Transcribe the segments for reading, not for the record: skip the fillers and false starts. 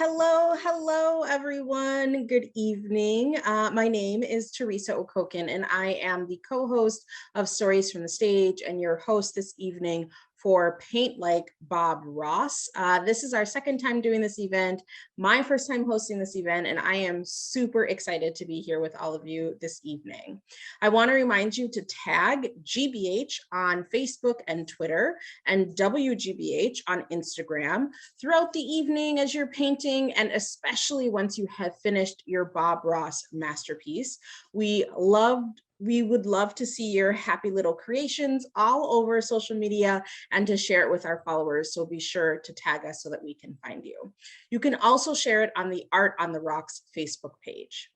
Hello, everyone. Good evening. My name is Teresa Okokin, and I am the co-host of Stories from the Stage and your host this evening for Paint Like Bob Ross. This is our second time doing this event, my first time hosting this event, and I am super excited to be here with all of you this evening. I want to remind you to tag GBH on Facebook and Twitter and WGBH on Instagram throughout the evening as you're painting, and especially once you have finished your Bob Ross masterpiece. We would love to see your happy little creations all over social media and to share it with our followers. So be sure to tag us so that we can find you. You can also share it on the Art on the Rocks Facebook page.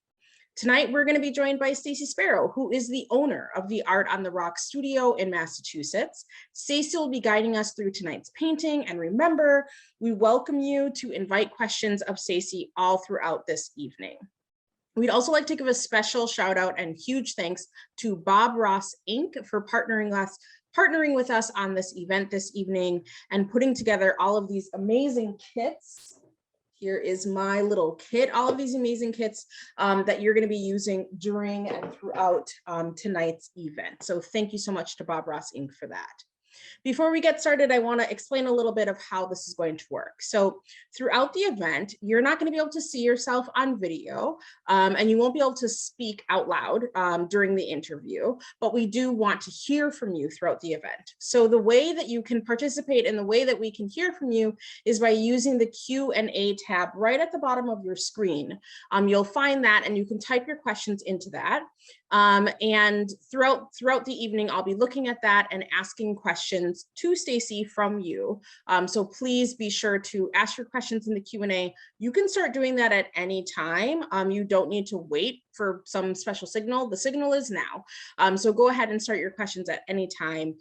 Tonight, we're going to be joined by Stacey Sparrow, who is the owner of the Art on the Rocks studio in Massachusetts. Stacey will be guiding us through tonight's painting. And remember, we welcome you to invite questions of Stacey all throughout this evening. We'd also like to give a special shout out and huge thanks to Bob Ross Inc. for partnering with us on this event this evening and putting together all of these amazing kits. Here is my little kit, all of these amazing kits that you're going to be using during and throughout tonight's event. So thank you so much to Bob Ross Inc. for that. Before we get started, I want to explain a little bit of how this is going to work. So throughout the event, you're not going to be able to see yourself on video, and you won't be able to speak out loud during the interview, but we do want to hear from you throughout the event. So the way that you can participate and the way that we can hear from you is by using the Q&A tab right at the bottom of your screen. You'll find that, and you can type your questions into that. And throughout the evening, I'll be looking at that and asking questions to Stacey from you. So please be sure to ask your questions in the Q&A. You can start doing that at any time. You don't need to wait for some special signal. The signal is now. So go ahead and start your questions at any time.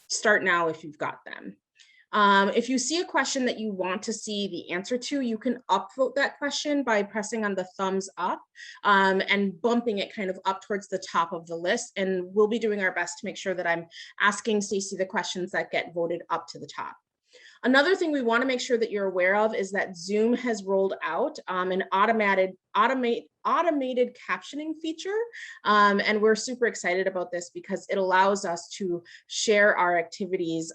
Start now if you've got them. If you see a question that you want to see the answer to, you can upvote that question by pressing on the thumbs up and bumping it kind of up towards the top of the list. And we'll be doing our best to make sure that I'm asking Stacey the questions that get voted up to the top. Another thing we want to make sure that you're aware of is that Zoom has rolled out an automated captioning feature. And we're super excited about this because it allows us to share our activities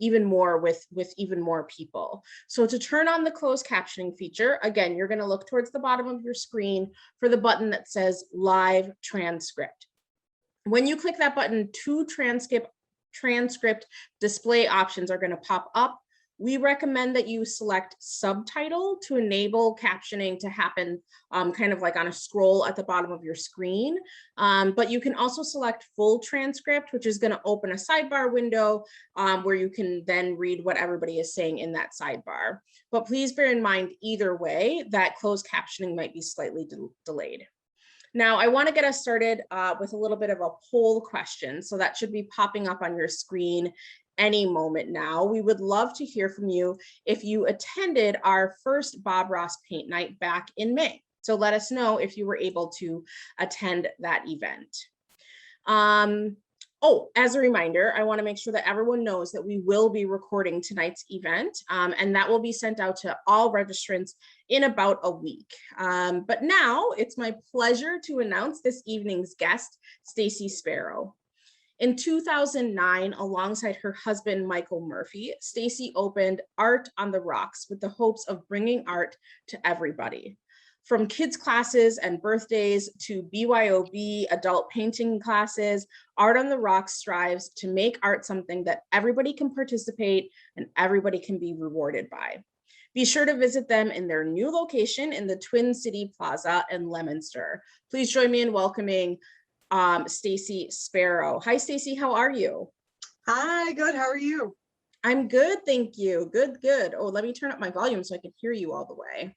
even more with even more people. So to turn on the closed captioning feature, again, you're going to look towards the bottom of your screen for the button that says Live Transcript. When you click that button, two transcript display options are going to pop up. We recommend that you select subtitle to enable captioning to happen kind of like on a scroll at the bottom of your screen. But you can also select full transcript, which is going to open a sidebar window where you can then read what everybody is saying in that sidebar. But please bear in mind, either way, that closed captioning might be slightly delayed. Now, I want to get us started with a little bit of a poll question. So that should be popping up on your screen any moment now. We would love to hear from you if you attended our first Bob Ross Paint Night back in May. So let us know if you were able to attend that event. As a reminder, I want to make sure that everyone knows that we will be recording tonight's event, and that will be sent out to all registrants in about a week. But now it's my pleasure to announce this evening's guest, Stacey Sparrow. In 2009, alongside her husband, Michael Murphy, Stacey opened Art on the Rocks with the hopes of bringing art to everybody. From kids classes and birthdays to BYOB adult painting classes, Art on the Rocks strives to make art something that everybody can participate and everybody can be rewarded by. Be sure to visit them in their new location in the Twin City Plaza in Leominster. Please join me in welcoming Stacey Sparrow. Hi, Stacey, how are you? Hi, good. How are you? I'm good, thank you. Good. Oh, let me turn up my volume so I can hear you all the way.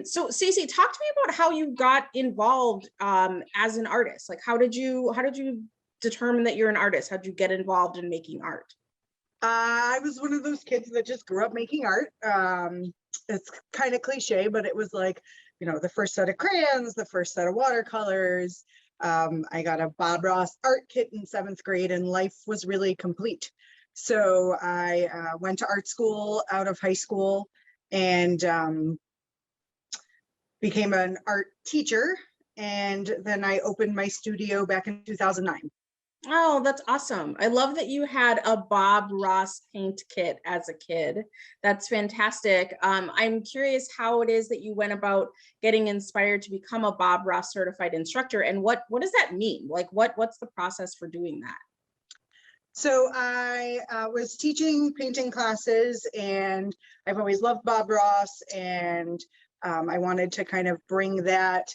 So Stacey, talk to me about how you got involved as an artist. Like, how did you determine that you're an artist? How did you get involved in making art? I was one of those kids that just grew up making art. It's kind of cliche, but it was like, the first set of crayons, the first set of watercolors. I got a Bob Ross art kit in 7th grade and life was really complete. So I went to art school out of high school and became an art teacher. And then I opened my studio back in 2009. Oh, that's awesome. I love that you had a Bob Ross paint kit as a kid. That's fantastic. I'm curious how it is that you went about getting inspired to become a Bob Ross certified instructor, and what does that mean? Like what's the process for doing that? So I was teaching painting classes, and I've always loved Bob Ross, and I wanted to kind of bring that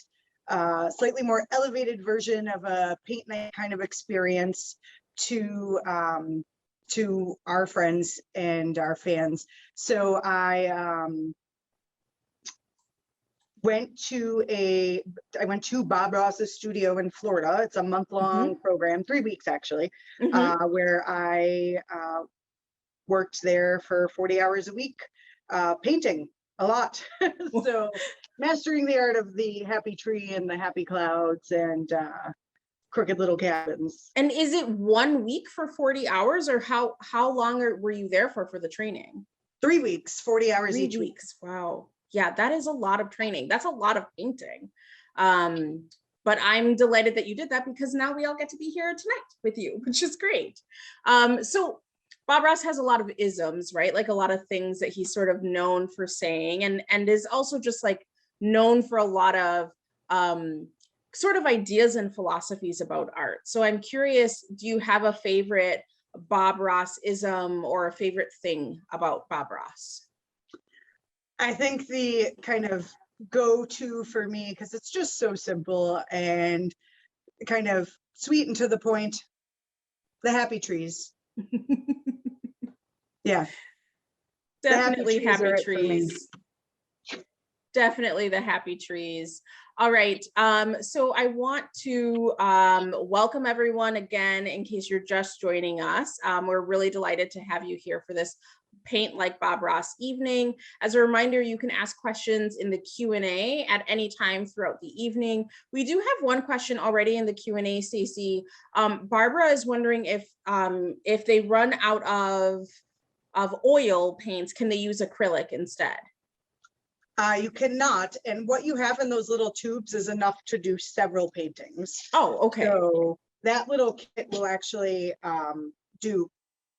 slightly more elevated version of a paint night kind of experience to our friends and our fans. So I went to Bob Ross's studio in Florida. It's a month-long program, 3 weeks actually, where I worked there for 40 hours a week, painting a lot. So mastering the art of the happy tree and the happy clouds and crooked little cabins. And is it 1 week for 40 hours, or how long were you there for the training? 3 weeks, 40 hours 3 each week. weeks. Wow. Yeah, that is a lot of training. That's a lot of painting. But I'm delighted that you did that, because now we all get to be here tonight with you, which is great. So Bob Ross has a lot of isms, right? Like a lot of things that he's sort of known for saying, and is also just like known for a lot of sort of ideas and philosophies about art. So I'm curious, do you have a favorite Bob Ross ism or a favorite thing about Bob Ross? I think the kind of go-to for me, because it's just so simple and kind of sweet and to the point, the happy trees. Yeah. Definitely happy trees. Definitely the happy trees. All right. So I want to welcome everyone again, in case you're just joining us. We're really delighted to have you here for this Paint Like Bob Ross evening. As a reminder, you can ask questions in the Q&A at any time throughout the evening. We do have one question already in the Q&A, Stacey. Barbara is wondering if they run out of oil paints, can they use acrylic instead? You cannot, and what you have in those little tubes is enough to do several paintings. Oh, okay. So that little kit will actually do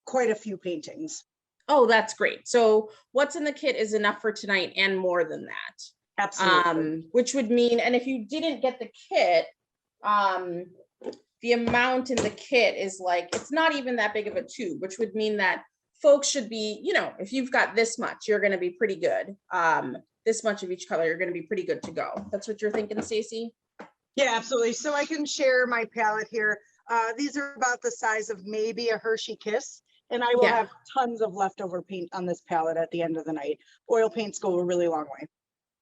quite a few paintings. Oh, that's great. So what's in the kit is enough for tonight and more than that. Absolutely. Which would mean, and if you didn't get the kit, the amount in the kit is like, it's not even that big of a tube, which would mean that folks should be, if you've got this much, you're going to be pretty good. This much of each color, you're going to be pretty good to go. That's what you're thinking, Stacey? Yeah, absolutely. So I can share my palette here. These are about the size of maybe a Hershey Kiss, and I will have tons of leftover paint on this palette at the end of the night. Oil paints go a really long way.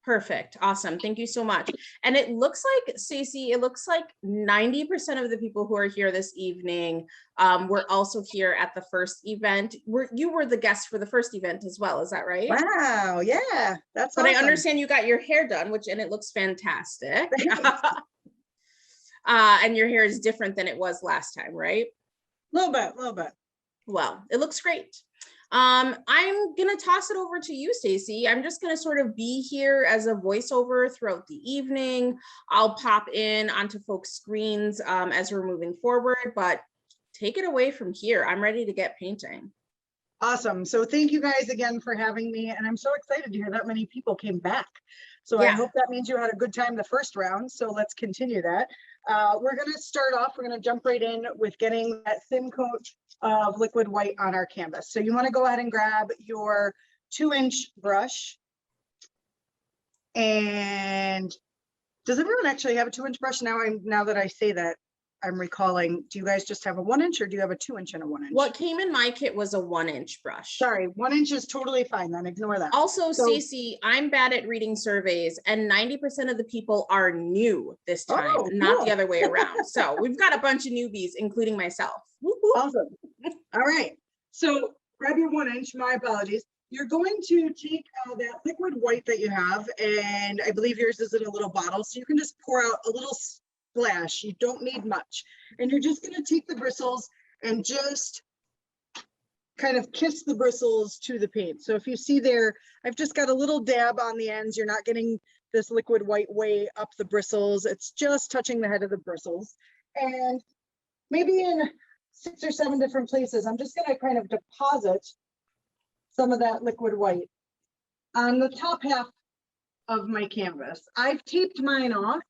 Perfect. Awesome. Thank you so much. And it looks like, Stacey, it looks like 90% of the people who are here this evening were also here at the first event. You were the guest for the first event as well. Is that right? Wow. Yeah. That's But awesome. I understand you got your hair done, and it looks fantastic. And your hair is different than it was last time, right? A little bit. Well, it looks great. I'm gonna toss it over to you, Stacey. I'm just gonna sort of be here as a voiceover throughout the evening. I'll pop in onto folks' screens as we're moving forward, but take it away from here. I'm ready to get painting. Awesome. So thank you guys again for having me. And I'm so excited to hear that many people came back. So I hope that means you had a good time the first round. So let's continue that. We're going to start off. We're going to jump right in with getting that thin coat of liquid white on our canvas. So you want to go ahead and grab your 2-inch brush. And does everyone actually have a 2-inch brush? Now that I say that, I'm recalling, do you guys just have a 1-inch, or do you have a 2-inch and a 1-inch? What came in my kit was a 1-inch brush. Sorry, 1-inch is totally fine, then ignore that. Also, Stacey, I'm bad at reading surveys, and 90% of the people are new this time, not the other way around. So we've got a bunch of newbies, including myself. Woo-hoo. Awesome. All right. So grab your 1-inch, my apologies. You're going to take that liquid white that you have, and I believe yours is in a little bottle, so you can just pour out a little splash. You don't need much. And you're just going to take the bristles and just kind of kiss the bristles to the paint. So if you see there, I've just got a little dab on the ends. You're not getting this liquid white way up the bristles. It's just touching the head of the bristles. And maybe in 6 or 7 different places, I'm just gonna kind of deposit some of that liquid white on the top half of my canvas. I've taped mine off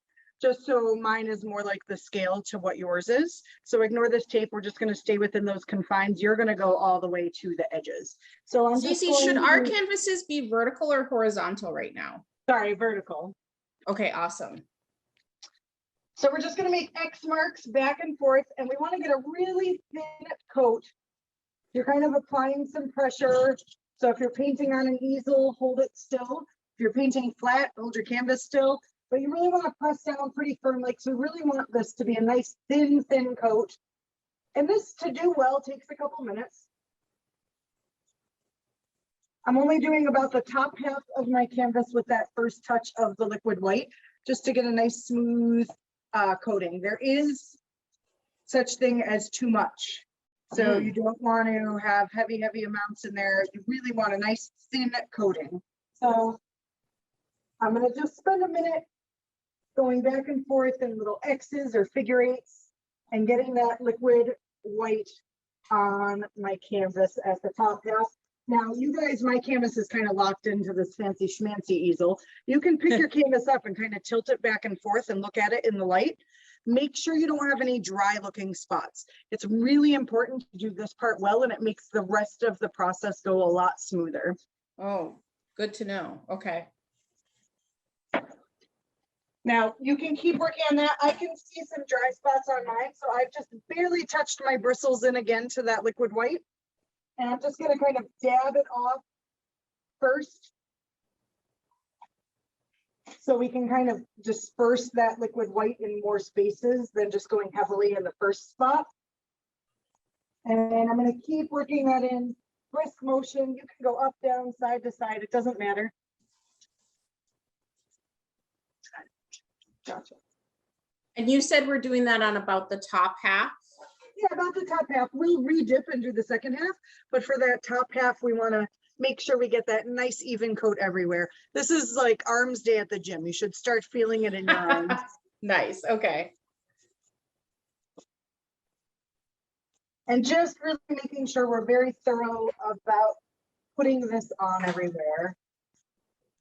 just so mine is more like the scale to what yours is. So ignore this tape. We're just going to stay within those confines. You're going to go all the way to the edges. So I'm Stacey, should our canvases be vertical or horizontal right now? Sorry, vertical. Okay, awesome. So we're just going to make X marks back and forth, and we want to get a really thin coat. You're kind of applying some pressure. So if you're painting on an easel, hold it still. If you're painting flat, hold your canvas still. But you really want to press down pretty firm. Like, so we really want this to be a nice thin coat. And this, to do well, takes a couple minutes. I'm only doing about the top half of my canvas with that first touch of the liquid white, just to get a nice smooth coating. There is such thing as too much. So you don't want to have heavy amounts in there. You really want a nice thin coating. So I'm going to just spend a minute going back and forth in little X's or figure eights and getting that liquid white on my canvas at the top half. Now, you guys, my canvas is kind of locked into this fancy schmancy easel. You can pick your canvas up and kind of tilt it back and forth and look at it in the light. Make sure you don't have any dry looking spots. It's really important to do this part well, and it makes the rest of the process go a lot smoother. Oh, good to know. Okay. Now you can keep working on that. I can see some dry spots on mine, so I've just barely touched my bristles in again to that liquid white. And I'm just going to kind of dab it off first, so we can kind of disperse that liquid white in more spaces than just going heavily in the first spot. And then I'm going to keep working that in brisk motion. You can go up, down, side to side. It doesn't matter. Gotcha. And you said we're doing that on about the top half? Yeah, about the top half. We'll re-dip and do the second half, but for that top half, we want to make sure we get that nice even coat everywhere. This is like arms day at the gym. You should start feeling it in your arms. Nice. Okay. And just really making sure we're very thorough about putting this on everywhere.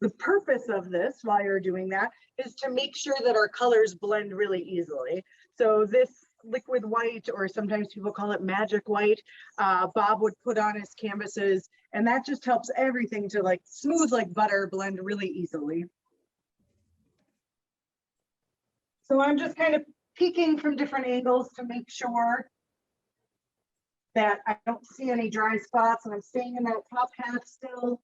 The purpose of this, while you're doing that, is to make sure that our colors blend really easily. So this liquid white, or sometimes people call it magic white, Bob would put on his canvases, and that just helps everything to like smooth like butter blend really easily. So I'm just kind of peeking from different angles to make sure that I don't see any dry spots, and I'm staying in that top half still.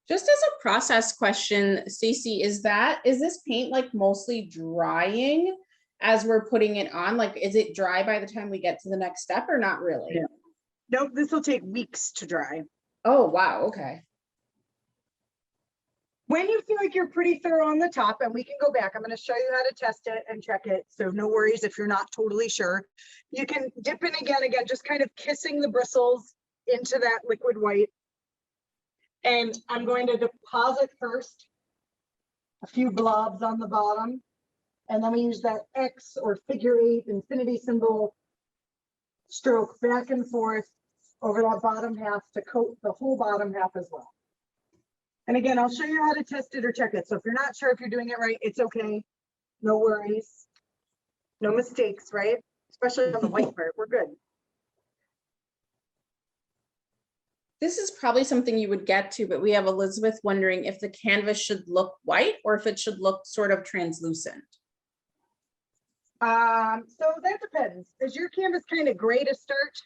Just as a process question, Stacey, is this paint like mostly drying as we're putting it on? Like, is it dry by the time we get to the next step or not really? Yeah. Nope, this will take weeks to dry. Oh, wow. Okay. When you feel like you're pretty thorough on the top, and we can go back, I'm going to show you how to test it and check it. So no worries if you're not totally sure. You can dip in again, just kind of kissing the bristles into that liquid white. And I'm going to deposit first a few blobs on the bottom. And then we use that X or figure eight infinity symbol stroke back and forth over that bottom half to coat the whole bottom half as well. And again, I'll show you how to test it or check it. So if you're not sure if you're doing it right, it's okay. No worries. No mistakes, right? Especially on the white part, we're good. This is probably something you would get to, but we have Elizabeth wondering if the canvas should look white or if it should look sort of translucent. So that depends. Is your canvas kind of gray to start?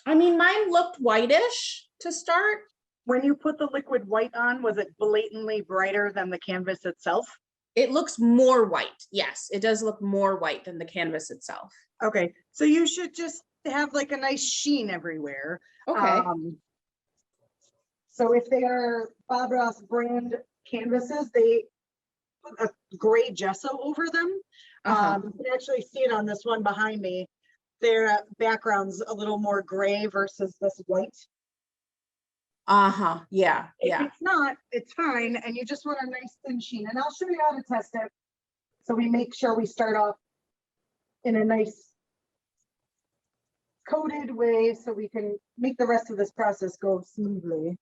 I mean, mine looked whitish to start. When you put the liquid white on, was it blatantly brighter than the canvas itself? It looks more white. Yes, it does look more white than the canvas itself. Okay, so you should just have like a nice sheen everywhere. Okay. So if they are Bob Ross brand canvases, they put a gray gesso over them. You can actually see it on this one behind me. their background's a little more gray versus this white. Uh-huh. Yeah. If Yeah. it's not, it's fine. And you just want a nice thin sheen. And I'll show you how to test it. So we make sure we start off in a nice coated way so we can make the rest of this process go smoothly.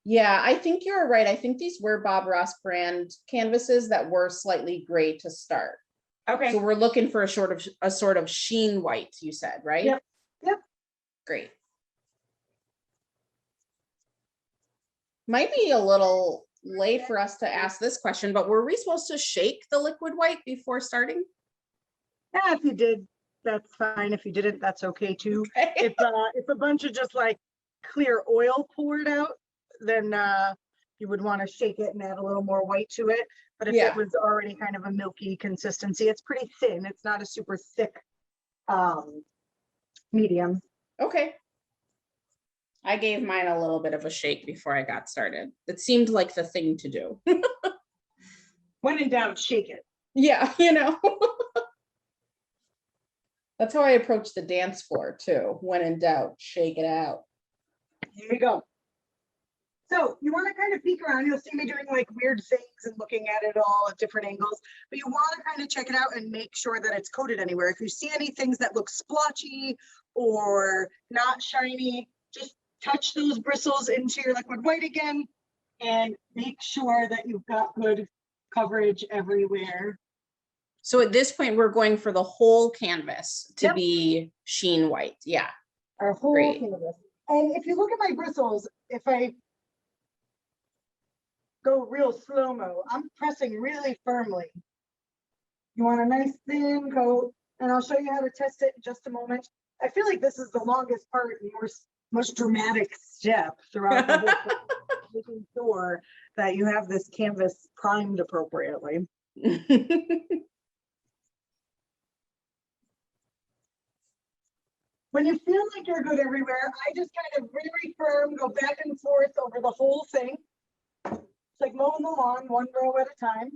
Yeah, I think you're right. I think these were Bob Ross brand canvases that were slightly gray to start. Okay. So we're looking for a sort of sheen white, you said, right? Yep. Yep. Great. Might be a little late for us to ask this question, but were we supposed to shake the liquid white before starting? Yeah, if you did, that's fine. If you didn't, that's okay too. Okay. If a bunch of just like clear oil poured out, then you would want to shake it and add a little more white to it. But if it was already kind of a milky consistency, it's pretty thin. It's not a super thick medium. Okay. I gave mine a little bit of a shake before I got started. It seemed like the thing to do. When in doubt, shake it. Yeah, That's how I approach the dance floor too. When in doubt, shake it out. Here we go. So you want to kind of peek around. You'll see me doing like weird things and looking at it all at different angles, but you want to kind of check it out and make sure that it's coated anywhere. If you see any things that look splotchy or not shiny, just touch those bristles into your liquid white again and make sure that you've got good coverage everywhere. So at this point, we're going for the whole canvas to be sheen white. Yeah. Our whole canvas. And if you look at my bristles, if I go real slow-mo, I'm pressing really firmly. You want a nice thin coat, and I'll show you how to test it in just a moment. I feel like this is the longest part and most dramatic step throughout the whole thing, making sure that you have this canvas primed appropriately. When you feel like you're good everywhere, I just kind of very firm, go back and forth over the whole thing. It's like mowing the lawn, one row at a time.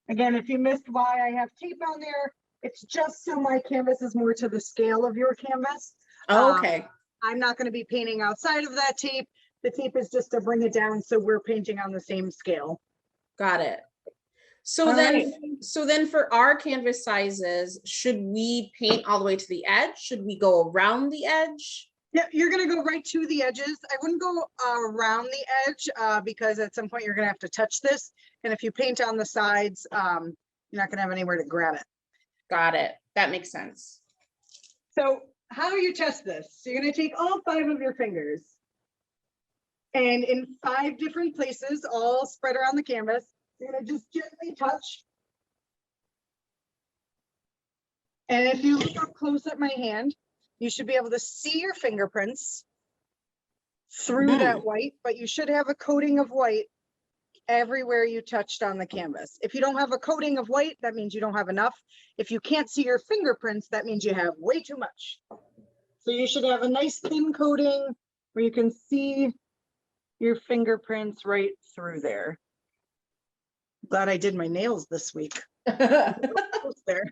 Again, if you missed why I have tape on there, it's just so my canvas is more to the scale of your canvas. Okay. I'm not going to be painting outside of that tape. The tape is just to bring it down so we're painting on the same scale. Got it. So then for our canvas sizes, should we paint all the way to the edge? Should we go around the edge? Yeah, you're going to go right to the edges. I wouldn't go around the edge because at some point you're going to have to touch this. And if you paint on the sides, you're not going to have anywhere to grab it. Got it. That makes sense. So how you test this? So you're going to take all 5 of your fingers and in 5 different places, all spread around the canvas, you're going to just gently touch. And if you look up close at my hand, you should be able to see your fingerprints through that white, but you should have a coating of white everywhere you touched on the canvas. If you don't have a coating of white, that means you don't have enough. If you can't see your fingerprints, that means you have way too much. So you should have a nice thin coating where you can see your fingerprints right through there. Glad I did my nails this week. There.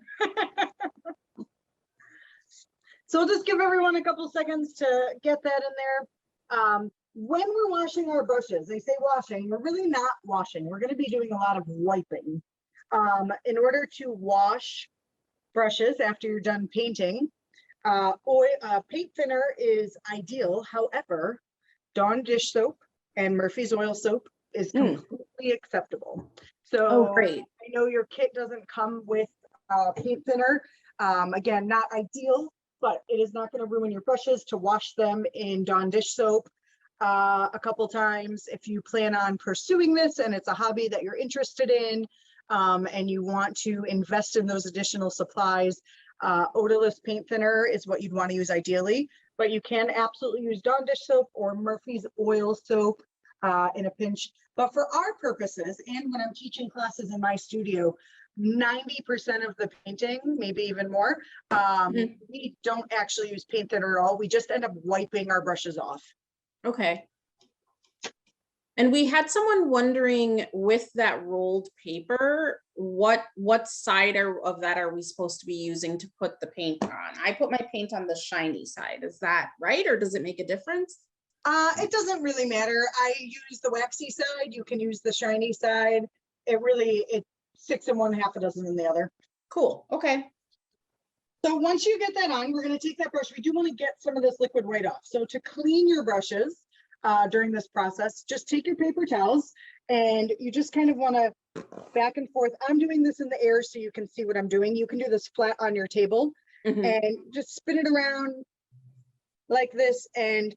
So we'll just give everyone a couple seconds to get that in there. When we're washing our brushes, they say washing, we're really not washing. We're going to be doing a lot of wiping. In order to wash brushes after you're done painting, paint thinner is ideal. However, Dawn dish soap and Murphy's oil soap is completely acceptable. So great. I know your kit doesn't come with paint thinner. Again, not ideal, but it is not going to ruin your brushes to wash them in Dawn dish soap a couple times. If you plan on pursuing this and it's a hobby that you're interested in and you want to invest in those additional supplies, odorless paint thinner is what you'd want to use ideally, but you can absolutely use Dawn dish soap or Murphy's oil soap in a pinch. But for our purposes, and when I'm teaching classes in my studio, 90% of the painting, maybe even more, we don't actually use paint thinner at all. We just end up wiping our brushes off. Okay. And we had someone wondering with that rolled paper, what side of that are we supposed to be using to put the paint on? I put my paint on the shiny side. Is that right? Or does it make a difference? It doesn't really matter. I use the waxy side. You can use the shiny side. It 6 in one, half a dozen in the other. Cool. Okay. So once you get that on, we're going to take that brush. We do want to get some of this liquid right off. So to clean your brushes during this process, just take your paper towels and you just kind of want to back and forth. I'm doing this in the air so you can see what I'm doing. You can do this flat on your table and just spin it around like this. And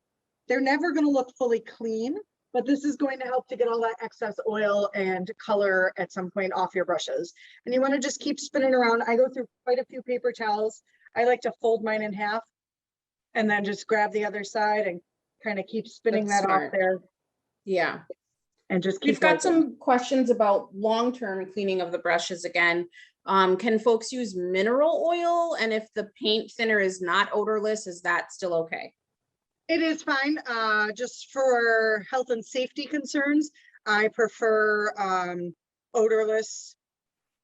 they're never going to look fully clean, but this is going to help to get all that excess oil and color at some point off your brushes. And you want to just keep spinning around. I go through quite a few paper towels. I like to fold mine in half and then just grab the other side and kind of keep spinning That's that smart. off there. Yeah. And just keep We've got wiping. some questions about long-term cleaning of the brushes again. Can folks use mineral oil? And if the paint thinner is not odorless, is that still okay? It is fine. Just for health and safety concerns, I prefer odorless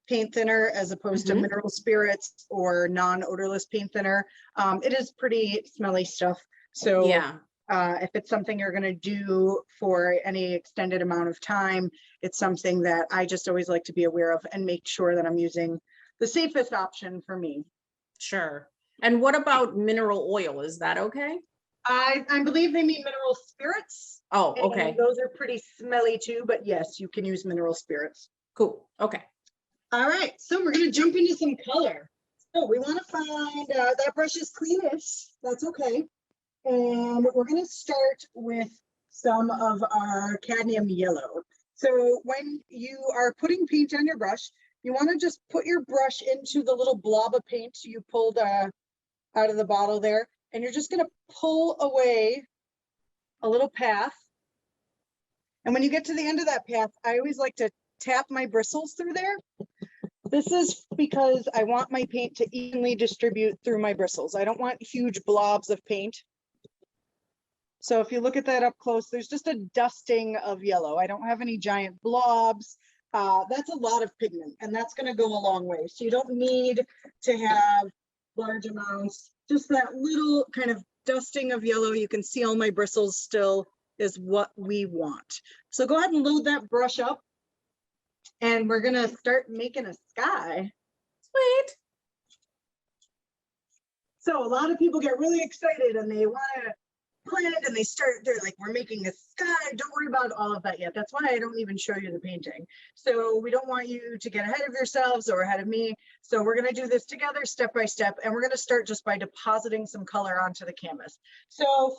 paint thinner as opposed to mineral spirits or non-odorless paint thinner. It is pretty smelly stuff. So yeah, if it's something you're going to do for any extended amount of time, it's something that I just always like to be aware of and make sure that I'm using the safest option for me. sure. And what about mineral oil? Is that okay? I believe they mean mineral spirits. Oh, okay. And those are pretty smelly too, but yes, you can use mineral spirits. Cool. Okay. All right, so we're going to jump into some color. So we want to find that brush is cleanish. That's okay. And we're going to start with some of our cadmium yellow. So when you are putting paint on your brush, you want to just put your brush into the little blob of paint you pulled out of the bottle there. And you're just going to pull away a little path. And when you get to the end of that path, I always like to tap my bristles through there. This is because I want my paint to evenly distribute through my bristles. I don't want huge blobs of paint. So if you look at that up close, there's just a dusting of yellow. I don't have any giant blobs. That's a lot of pigment, and that's going to go a long way. So you don't need to have large amounts. Just that little kind of dusting of yellow. You can see all my bristles still is what we want. So go ahead and load that brush up. And we're going to start making a sky. Sweet. So a lot of people get really excited and they want to plan and they're like, we're making a sky. Don't worry about all of that yet. That's why I don't even show you the painting. So we don't want you to get ahead of yourselves or ahead of me. So we're going to do this together step by step. And we're going to start just by depositing some color onto the canvas. So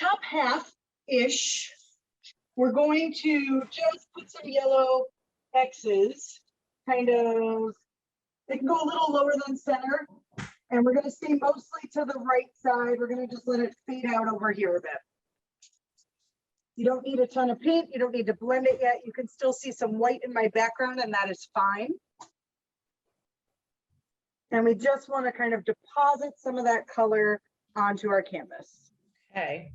top half-ish, we're going to just put some yellow X's, kind of, they can go a little lower than center. And we're going to stay mostly to the right side. We're going to just let it fade out over here a bit. You don't need a ton of paint. You don't need to blend it yet. You can still see some white in my background, and that is fine. And we just want to kind of deposit some of that color onto our canvas. Okay.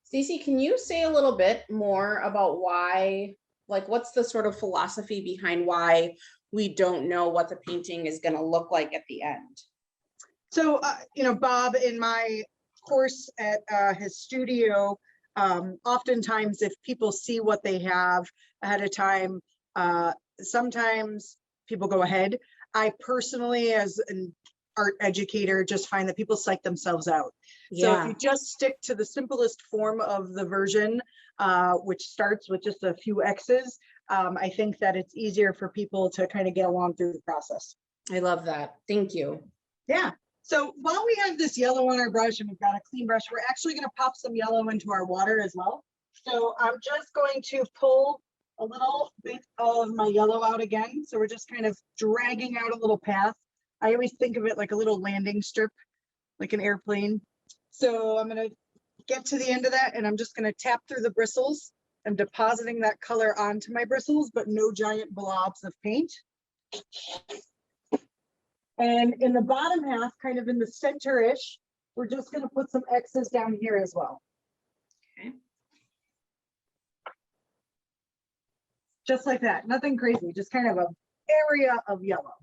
Stacey, can you say a little bit more about why, like, what's the sort of philosophy behind why we don't know what the painting is going to look like at the end? So, Bob, in my course at his studio, oftentimes if people see what they have ahead of time, sometimes people go ahead. I personally, as an art educator, just find that people psych themselves out. So if you just stick to the simplest form of the version, which starts with just a few X's, I think that it's easier for people to kind of get along through the process. I love that. Thank you. Yeah. So while we have this yellow on our brush and we've got a clean brush, we're actually going to pop some yellow into our water as well. So I'm just going to pull a little bit of my yellow out again. So we're just kind of dragging out a little path. I always think of it like a little landing strip, like an airplane. So I'm going to get to the end of that and I'm just going to tap through the bristles. I'm depositing that color onto my bristles, but no giant blobs of paint. And in the bottom half, kind of in the center-ish, we're just going to put some X's down here as well. Okay. just like that. Nothing crazy, just kind of a area of yellow.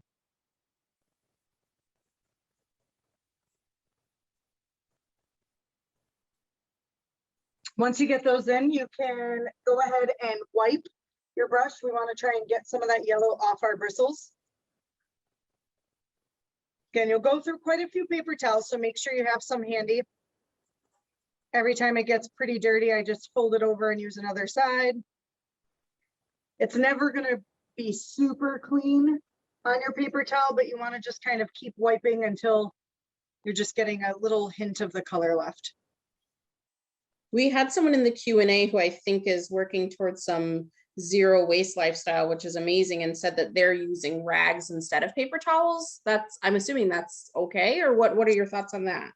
Once you get those in, you can go ahead and wipe your brush. We want to try and get some of that yellow off our bristles. Again, you'll go through quite a few paper towels, so make sure you have some handy. Every time it gets pretty dirty, I just fold it over and use another side. It's never going to be super clean on your paper towel, but you want to just kind of keep wiping until you're just getting a little hint of the color left. We had someone in the Q&A who I think is working towards some zero waste lifestyle, which is amazing, and said that they're using rags instead of paper towels. I'm assuming that's okay, or what are your thoughts on that?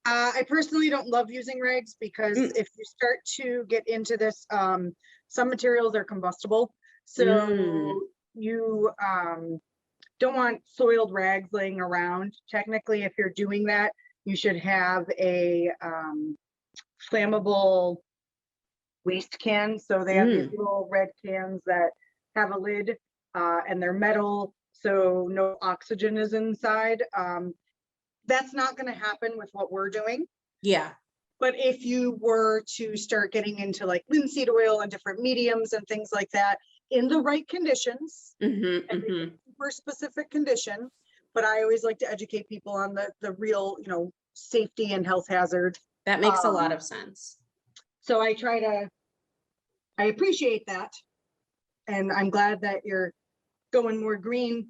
I personally don't love using rags because if you start to get into this, some materials are combustible. So you don't want soiled rags laying around. Technically, if you're doing that, you should have a flammable waste can. So they have these little red cans that have a lid and they're metal, so no oxygen is inside. That's not going to happen with what we're doing. Yeah. But if you were to start getting into like linseed oil and different mediums and things like that in the right conditions, super specific condition, but I always like to educate people on the real, safety and health hazard. That makes a lot of sense. So I appreciate that. And I'm glad that you're going more green.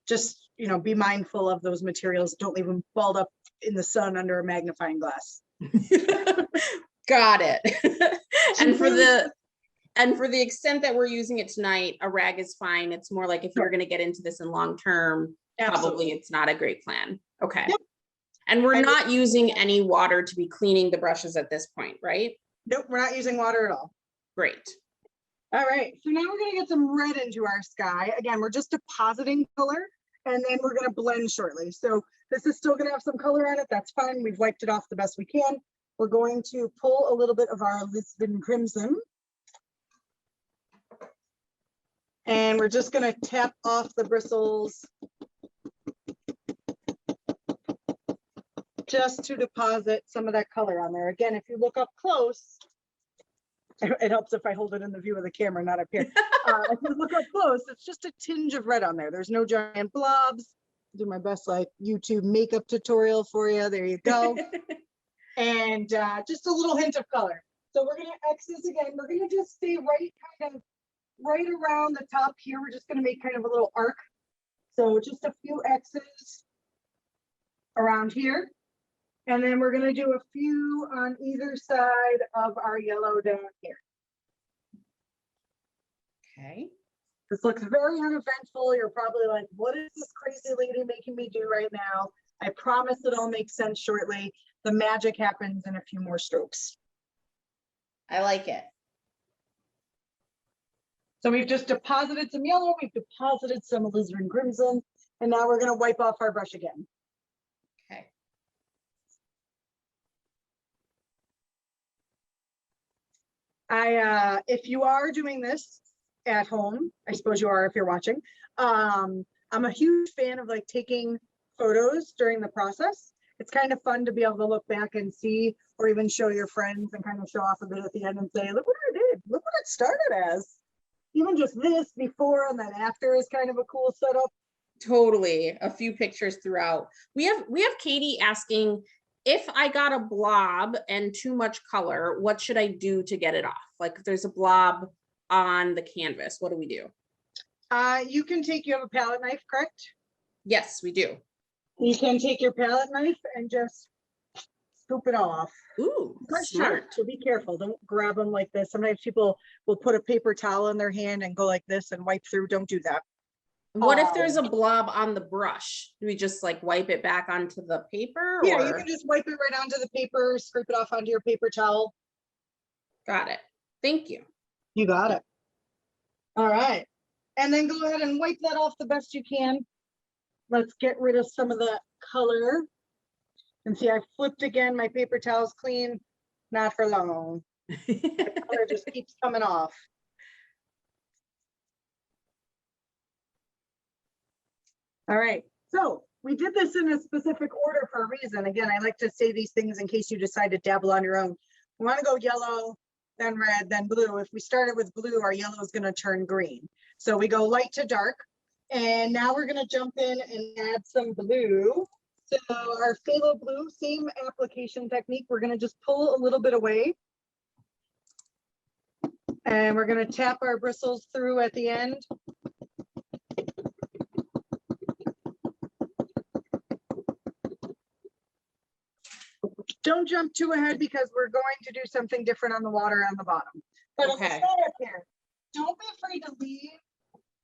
Just, be mindful of those materials. Don't leave them balled up in the sun under a magnifying glass. Got it. And for the extent that we're using it tonight, a rag is fine. It's more like if you're going to get into this in long term, probably it's not a great plan. Okay. Yep. And we're not using any water to be cleaning the brushes at this point, right? Nope, we're not using water at all. Great. All right, so now we're going to get some red into our sky. Again, we're just depositing color, and then we're going to blend shortly. So this is still going to have some color on it. That's fine. We've wiped it off the best we can. We're going to pull a little bit of our Lisbon Crimson. And we're just going to tap off the bristles just to deposit some of that color on there. Again, if you look up close, it helps if I hold it in the view of the camera, not up here. If you look up close, it's just a tinge of red on there. There's no giant blobs. I'll do my best like YouTube makeup tutorial for you. There you go. And just a little hint of color. So we're going to X this again. We're going to just stay right around the top here. We're just going to make kind of a little arc. So just a few X's around here. And then we're going to do a few on either side of our yellow down here. Okay. This looks very uneventful. You're probably like, what is this crazy lady making me do right now? I promise it all makes sense shortly. The magic happens in a few more strokes. I like it. So we've just deposited some yellow. We've deposited some alizarin crimson. And now we're going to wipe off our brush again. Okay. If you are doing this at home, I suppose you are if you're watching, I'm a huge fan of like taking photos during the process. It's kind of fun to be able to look back and see, or even show your friends and kind of show off a bit at the end and say, look what I did, look what it started as. Even just this before and then after is kind of a cool setup. Totally. A few pictures throughout. We have Katie asking, if I got a blob and too much color, what should I do to get it off? Like if there's a blob on the canvas, what do we do? You have a palette knife, correct? Yes, we do. You can take your palette knife and just scoop it off. Ooh, smart. So be careful. Don't grab them like this. Sometimes people will put a paper towel in their hand and go like this and wipe through. Don't do that. What if there's a blob on the brush? Do we just like wipe it back onto the paper? Yeah, you can just wipe it right onto the paper, scrape it off onto your paper towel. Got it. Thank you. You got it. All right. And then go ahead and wipe that off the best you can. Let's get rid of some of the color. And see, I flipped again. My paper towel's clean. Not for long. The color just keeps coming off. All right, so we did this in a specific order for a reason. Again, I like to say these things in case you decide to dabble on your own. We want to go yellow, then red, then blue. If we started with blue, our yellow is going to turn green. So we go light to dark. And now we're going to jump in and add some blue. So our phthalo blue, same application technique. We're going to just pull a little bit away. And we're going to tap our bristles through at the end. Don't jump too ahead because we're going to do something different on the water on the bottom. But Okay. if we start up here, don't be afraid to leave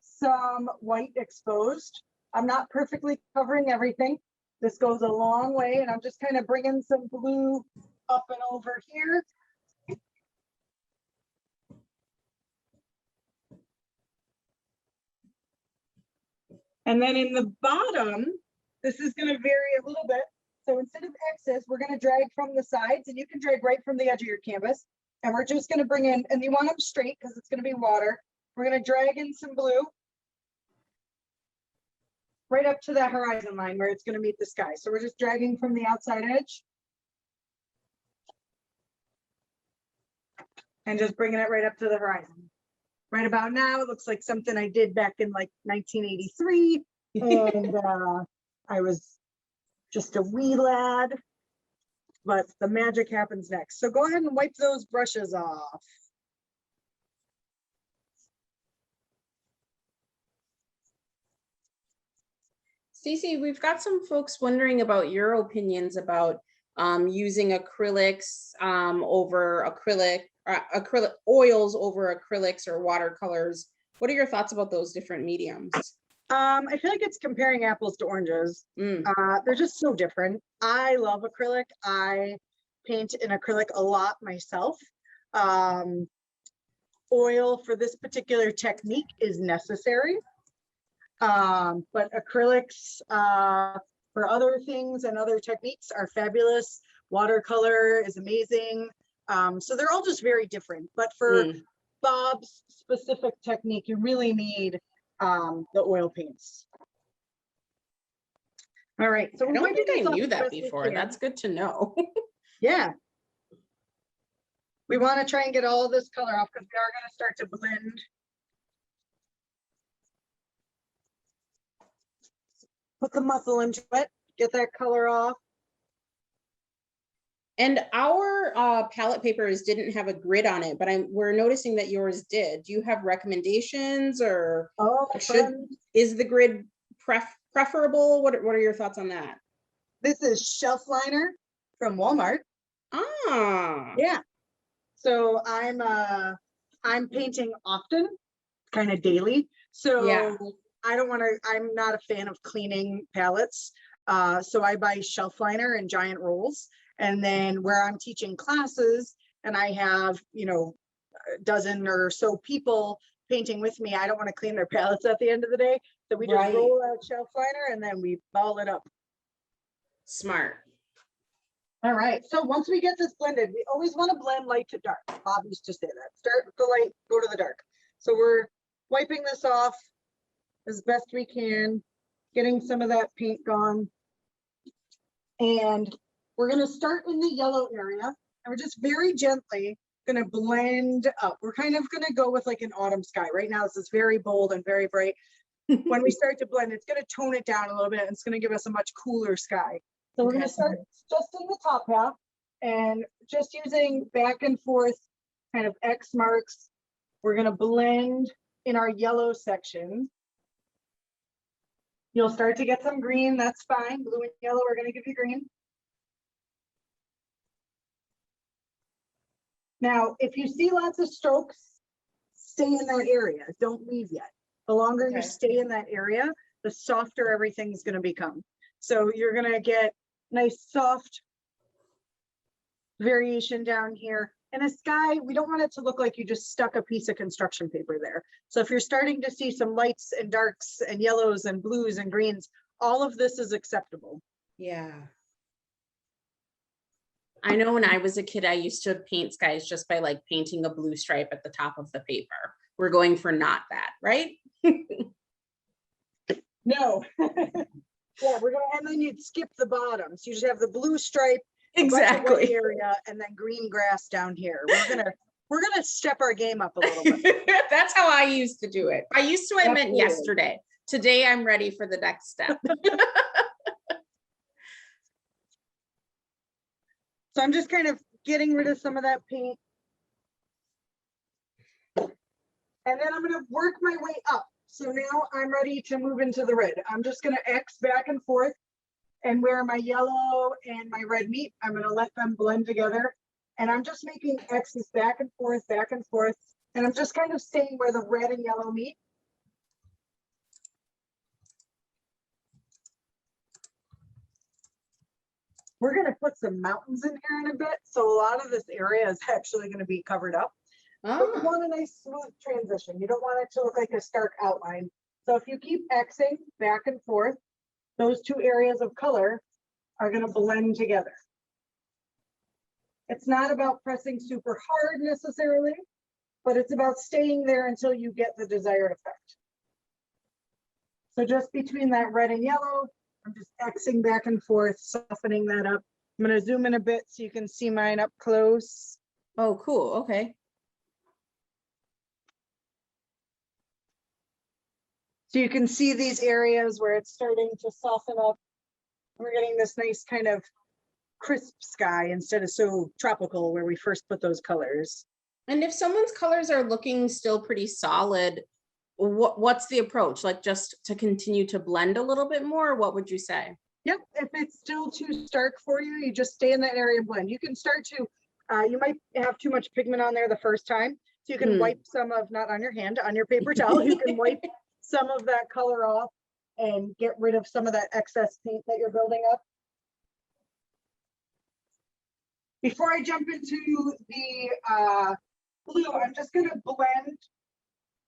some white exposed. I'm not perfectly covering everything. This goes a long way, and I'm just kind of bringing some blue up and over here. And then in the bottom, this is going to vary a little bit. So instead of X's, we're going to drag from the sides, and you can drag right from the edge of your canvas. And we're just going to bring in, and you want them straight because it's going to be water. We're going to drag in some blue right up to that horizon line where it's going to meet the sky. So we're just dragging from the outside edge and just bringing it right up to the horizon. Right about now, it looks like something I did back in like 1983. And I was just a wee lad, but the magic happens next. So go ahead and wipe those brushes off. Stacey, we've got some folks wondering about your opinions about using acrylics over acrylic oils over acrylics or watercolors. What are your thoughts about those different mediums? I feel like it's comparing apples to oranges. They're just so different. I love acrylic. I paint in acrylic a lot myself. Oil for this particular technique is necessary. But acrylics for other things and other techniques are fabulous. Watercolor is amazing. So they're all just very different. But for Bob's specific technique, you really need the oil paints. All right. So I don't think I knew that before. That's good to know. Yeah. We want to try and get all this color off because we are going to start to blend. Put the muscle into it, get that color off. And our palette papers didn't have a grid on it, but we're noticing that yours did. Do you have recommendations, or is the grid preferable? What are your thoughts on that? This is shelf liner from Walmart. Ah, yeah. So I'm painting often, kind of daily. So yeah. I'm not a fan of cleaning palettes. So I buy shelf liner in giant rolls. And then where I'm teaching classes and I have, a dozen or so people painting with me, I don't want to clean their palettes at the end of the day. So we just roll out shelf liner and then we ball it up. Smart. All right. So once we get this blended, we always want to blend light to dark. Bob used to say that. Start with the light, go to the dark. So we're wiping this off as best we can, getting some of that paint gone. And we're going to start in the yellow area, and we're just very gently going to blend up. We're kind of going to go with like an autumn sky. Right now, this is very bold and very bright. When we start to blend, it's going to tone it down a little bit, and it's going to give us a much cooler sky. So we're going to start just in the top half and just using back and forth kind of X marks. We're going to blend in our yellow section. You'll start to get some green. That's fine. Blue and yellow, we're going to give you green. Now, if you see lots of strokes, stay in that area. Don't leave yet. The longer you stay in that area, the softer everything's going to become. So you're going to get nice soft variation down here. In a sky, we don't want it to look like you just stuck a piece of construction paper there. So if you're starting to see some lights and darks and yellows and blues and greens, all of this is acceptable. Yeah. I know when I was a kid, I used to paint skies just by like painting a blue stripe at the top of the paper. We're going for not that, right? No. Yeah, we're gonna, and then you'd skip the bottom. So you just have the blue stripe, a bunch of white Exactly. area, and then green grass down here. We're gonna step our game up a little bit. That's how I used to do it. I used to, I meant Absolutely. yesterday. Today I'm ready for the next step. So I'm just kind of getting rid of some of that paint. And then I'm gonna work my way up. So now I'm ready to move into the red. I'm just gonna X back and forth, and where my yellow and my red meet, I'm gonna let them blend together. And I'm just making X's back and forth, back and forth. And I'm just kind of staying where the red and yellow meet. We're gonna put some mountains in here in a bit. So a lot of this area is actually gonna be covered up. But you Ah, want a nice smooth transition. You don't want it to look like a stark outline. So if you keep Xing back and forth, those two areas of color are going to blend together. It's not about pressing super hard necessarily, but it's about staying there until you get the desired effect. So just between that red and yellow, I'm just Xing back and forth, softening that up. I'm going to zoom in a bit so you can see mine up close. oh, cool. Okay. So you can see these areas where it's starting to soften up. We're getting this nice kind of crisp sky instead of so tropical where we first put those colors. And if someone's colors are looking still pretty solid, what's the approach? Like just to continue to blend a little bit more? What would you say? Yep, if it's still too stark for you, you just stay in that area and blend. You can start to, you might have too much pigment on there the first time. So you can wipe some of, not on your hand, on your paper towel, you can wipe some of that color off and get rid of some of that excess paint that you're building up. Before I jump into the blue, I'm just gonna blend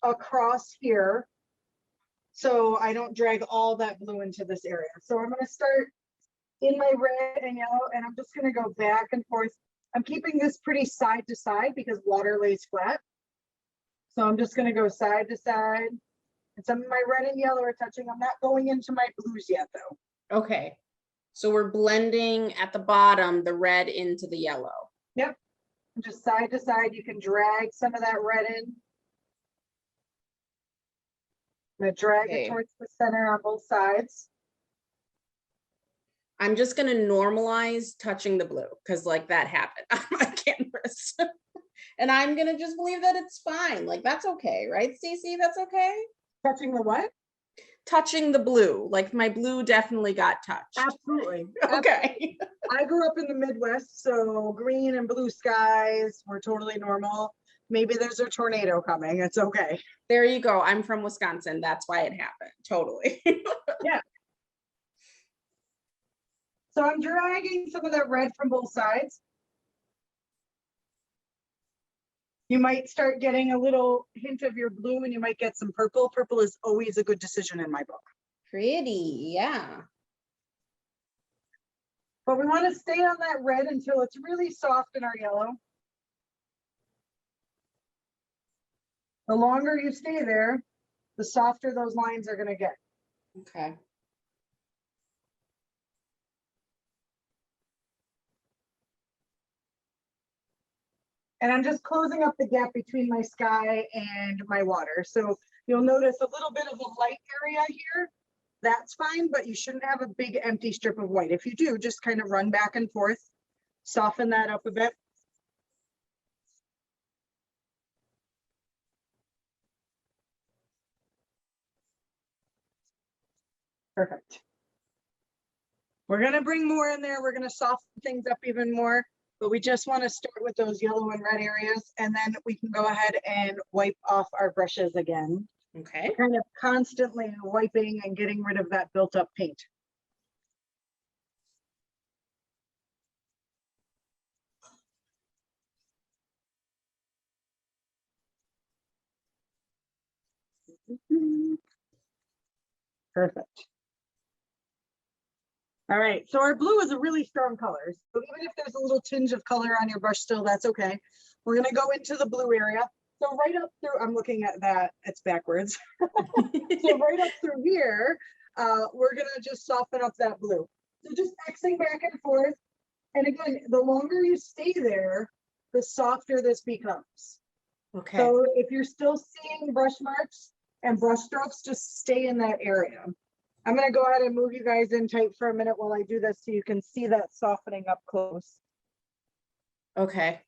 across here so I don't drag all that blue into this area. So I'm gonna start in my red and yellow, and I'm just gonna go back and forth. I'm keeping this pretty side to side because water lays flat. So I'm just gonna go side to side. And some of my red and yellow are touching. I'm not going into my blues yet though. Okay. So we're blending at the bottom, the red into the yellow. Yep. And just side to side, you can drag some of that red in. I'm gonna drag it towards the center on both sides. I'm just gonna normalize touching the blue because like that happened on my canvas. And I'm gonna just believe that it's fine. Like that's okay, right, Stacey? That's okay? Touching the what? Touching the blue. Like my blue definitely got touched. Absolutely. Okay. I grew up in the Midwest, so green and blue skies were totally normal. Maybe there's a tornado coming. It's okay. There you go. I'm from Wisconsin. That's why it happened. Totally. Yeah. So I'm dragging some of that red from both sides. You might start getting a little hint of your blue and you might get some purple. Purple is always a good decision in my book. Pretty, yeah. But we want to stay on that red until it's really soft in our yellow. The longer you stay there, the softer those lines are going to get. Okay. And I'm just closing up the gap between my sky and my water. So you'll notice a little bit of a light area here. That's fine, but you shouldn't have a big empty strip of white. If you do, just kind of run back and forth, soften that up a bit. Perfect. We're going to bring more in there. We're going to soften things up even more, but we just want to start with those yellow and red areas, and then we can go ahead and wipe off our brushes again. Okay. Kind of constantly wiping and getting rid of that built up paint. Perfect. All right, so our blue is a really strong color. So even if there's a little tinge of color on your brush still, that's okay. We're gonna go into the blue area. So right up through, I'm looking at that, it's backwards. So right up through here, we're gonna just soften up that blue. So just Xing back and forth. And again, the longer you stay there, the softer this becomes. Okay. So if you're still seeing brush marks and brush strokes, just stay in that area. I'm gonna go ahead and move you guys in tight for a minute while I do this so you can see that softening up close. Okay.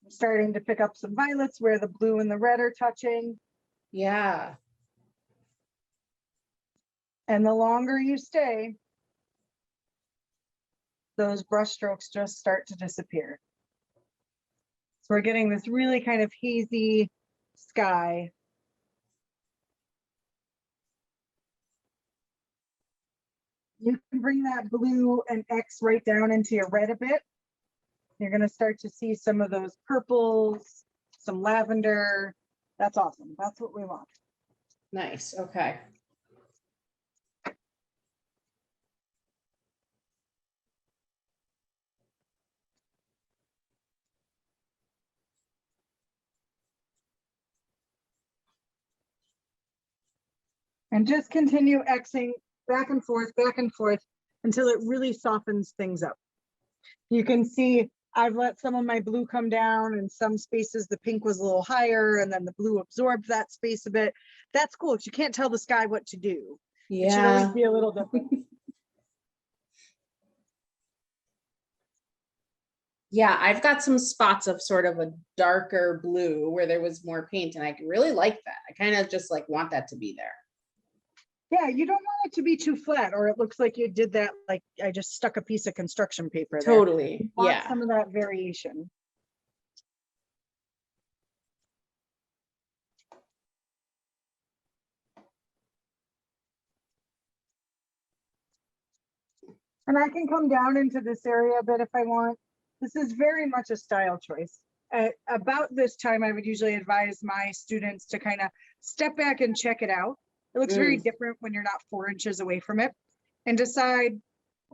I'm starting to pick up some violets where the blue and the red are touching. Yeah. And the longer you stay, those brush strokes just start to disappear. So we're getting this really kind of hazy sky. You can bring that blue and X right down into your red a bit. You're going to start to see some of those purples, some lavender. That's awesome. That's what we want. Nice. Okay. And just continue Xing back and forth until it really softens things up. You can see I've let some of my blue come down, and some spaces the pink was a little higher, and then the blue absorbed that space a bit. That's cool because you can't tell the sky what to do. It should always Yeah. be a little different. Yeah, I've got some spots of sort of a darker blue where there was more paint, and I really like that. I kind of just like want that to be there. Yeah, you don't want it to be too flat, or it looks like you did that, like I just stuck a piece of construction paper there. Totally. You want Yeah. some of that variation. And I can come down into this area a bit if I want. This is very much a style choice. At about this time, I would usually advise my students to kind of step back and check it out. It looks very different when you're not 4 inches away from it, and decide,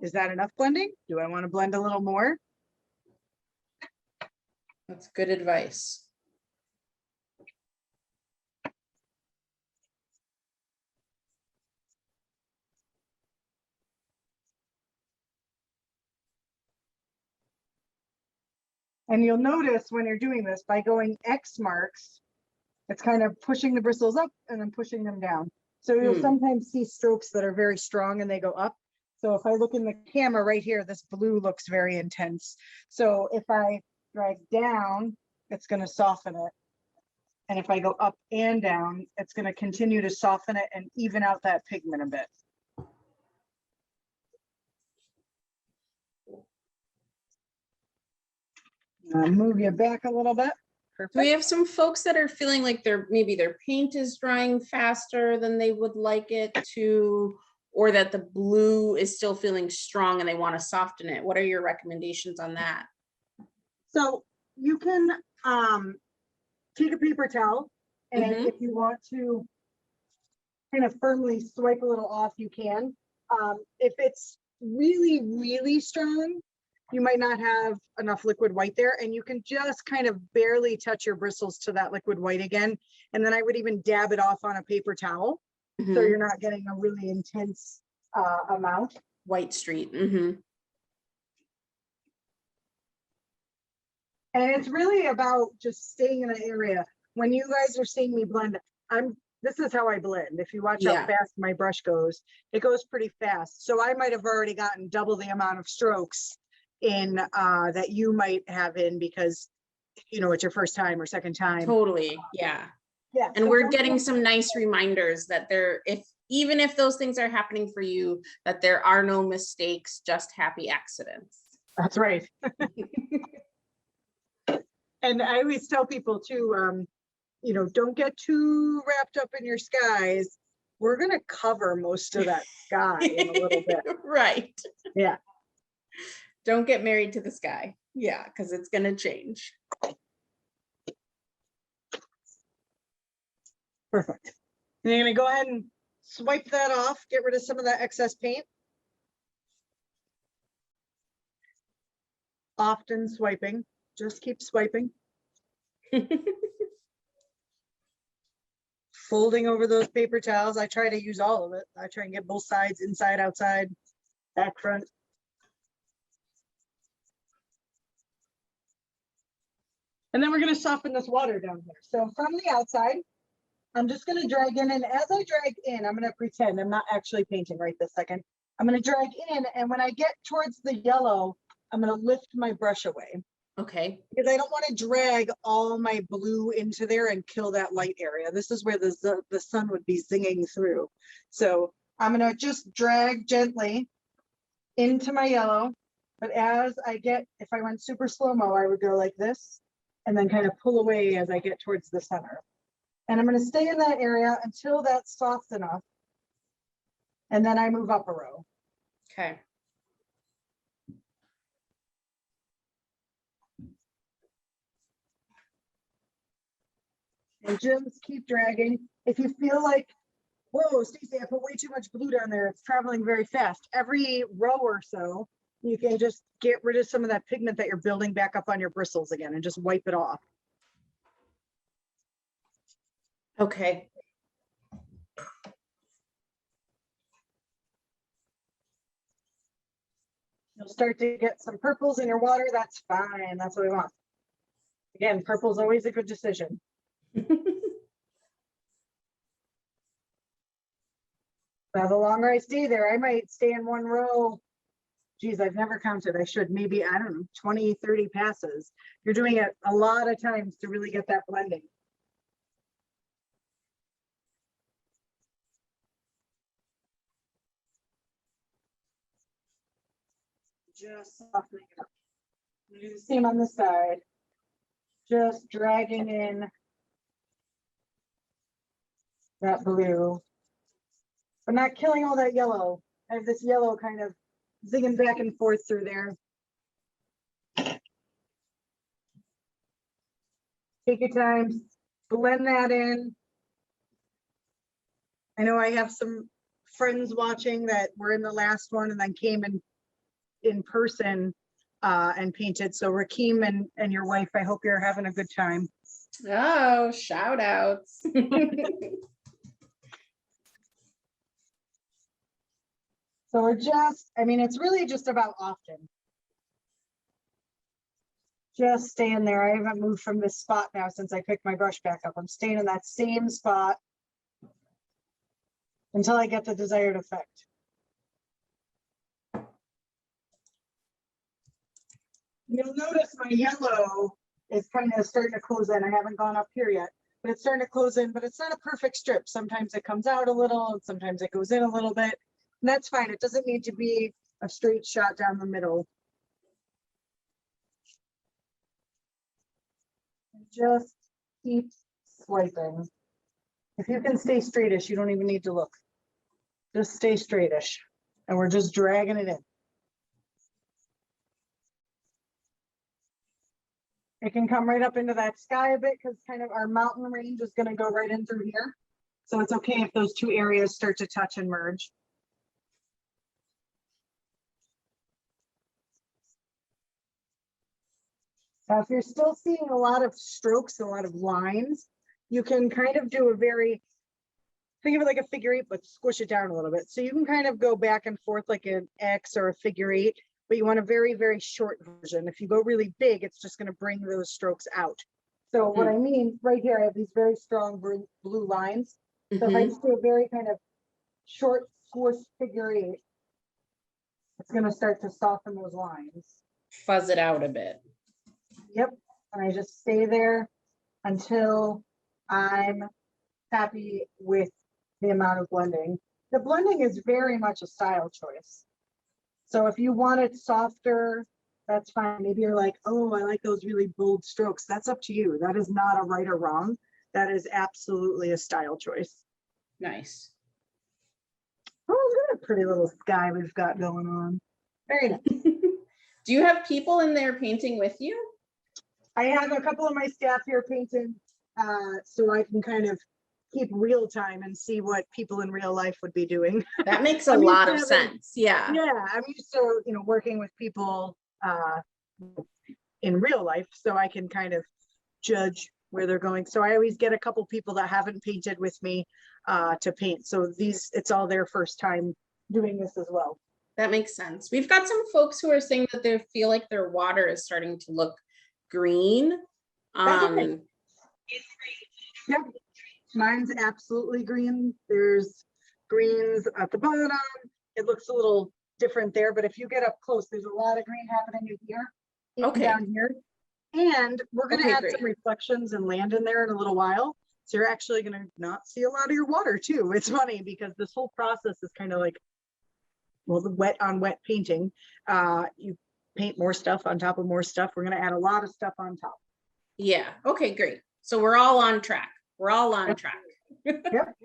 is that enough blending? Do I want to blend a little more? That's good advice. And you'll notice when you're doing this, by going X marks, it's kind of pushing the bristles up and then pushing them down. So you'll sometimes see strokes that are very strong and they go up. So if I look in the camera right here, this blue looks very intense. So if I drag down, it's going to soften it. And if I go up and down, it's going to continue to soften it and even out that pigment a bit. Move you back a little bit. Perfect. Do we have some folks that are feeling like maybe their paint is drying faster than they would like it to, or that the blue is still feeling strong and they want to soften it? What are your recommendations on that? So you can take a paper towel, and if you want to kind of firmly swipe a little off, you can. If it's really, really strong, you might not have enough liquid white there, and you can just kind of barely touch your bristles to that liquid white again. And then I would even dab it off on a paper towel, so you're not getting a really intense amount. White street. And it's really about just staying in an area. When you guys are seeing me blend, this is how I blend. If you watch how fast my brush goes, it goes pretty fast. So I might have already gotten double the amount of strokes in that you might have in, because it's your first time or second time. Totally. Yeah. Yeah. And we're getting some nice reminders that even if those things are happening for you, that there are no mistakes, just happy accidents. That's right. And I always tell people too, don't get too wrapped up in your skies. We're going to cover most of that sky in a little bit. Right. Yeah. Don't get married to the sky. Yeah, because it's going to change. Perfect. And you're going to go ahead and swipe that off, get rid of some of that excess paint. Often swiping, just keep swiping. folding over those paper towels. I try to use all of it. I try and get both sides, inside, outside, back, front. And then we're going to soften this water down here. So from the outside, I'm just going to drag in. And as I drag in, I'm going to pretend I'm not actually painting right this second. I'm going to drag in. And when I get towards the yellow, I'm going to lift my brush away. Okay. Because I don't want to drag all my blue into there and kill that light area. This is where the sun would be zinging through. So I'm going to just drag gently into my yellow. But as I get, if I went super slow-mo, I would go like this and then kind of pull away as I get towards the center. And I'm going to stay in that area until that's soft enough. And then I move up a row. Okay. And just keep dragging. If you feel like, whoa, Stacey, I put way too much glue down there, it's traveling very fast. Every row or so, you can just get rid of some of that pigment that you're building back up on your bristles again and just wipe it off. Okay. You'll start to get some purples in your water. That's fine. That's what we want. Again, purple's always a good decision. Now, the longer I stay there, I might stay in one row. Geez, I've never counted. I should. Maybe, I don't know, 20, 30 passes. You're doing it a lot of times to really get that blending. Just softening it up. Do the same on this side. Just dragging in that blue, but not killing all that yellow. I have this yellow kind of zigging back and forth through there. Take your time, blend that in. I know I have some friends watching that were in the last one and then came in person and painted. So Rakeem and your wife, I hope you're having a good time. Oh, shout outs. So we're just, I mean, it's really just about often. Just staying there. I haven't moved from this spot now since I picked my brush back up. I'm staying in that same spot until I get the desired effect. You'll notice my yellow is kind of starting to close in. I haven't gone up here yet, but it's starting to close in, but it's not a perfect strip. Sometimes it comes out a little, and sometimes it goes in a little bit. And that's fine. It doesn't need to be a straight shot down the middle. Just keep swiping. If you can stay straightish, you don't even need to look. Just stay straightish. And we're just dragging it in. It can come right up into that sky a bit because kind of our mountain range is going to go right in through here. So it's okay if those two areas start to touch and merge. Now, if you're still seeing a lot of strokes, a lot of lines, you can kind of do a very, think of it like a figure eight, but squish it down a little bit. So you can kind of go back and forth like an X or a figure eight, but you want a very, very short version. If you go really big, it's just going to bring those strokes out. So what I mean, right here, I have these very strong blue lines. So if I just do a very kind of short squish figure eight, it's going to start to soften those lines. Fuzz it out a bit. Yep, and I just stay there until I'm happy with the amount of blending. The blending is very much a style choice. So if you want it softer, that's fine. Maybe you're like, oh, I like those really bold strokes. That's up to you. That is not a right or wrong. That is absolutely a style choice. Nice. Oh, look at a pretty little sky we've got going on. Very nice. Do you have people in there painting with you? I have a couple of my staff here painting, so I can kind of keep real time and see what people in real life would be doing. That makes a lot of sense. Yeah. Yeah, I'm used to, working with people in real life, so I can kind of judge where they're going. So I always get a couple people that haven't painted with me to paint. So it's all their first time doing this as well. That makes sense. We've got some folks who are saying that they feel like their water is starting to look green. That's okay. Yep. Mine's absolutely green. There's greens at the bottom. It looks a little different there, but if you get up close, there's a lot of green happening here, Okay. down here. And we're going to add some reflections and land in there in a little while. So you're actually going to not see a lot of your water too. It's funny because this whole process is kind of like, well, the wet on wet painting. You paint more stuff on top of more stuff. We're going to add a lot of stuff on top. Yeah. Okay, great. So we're all on track. We're all on track. Yep.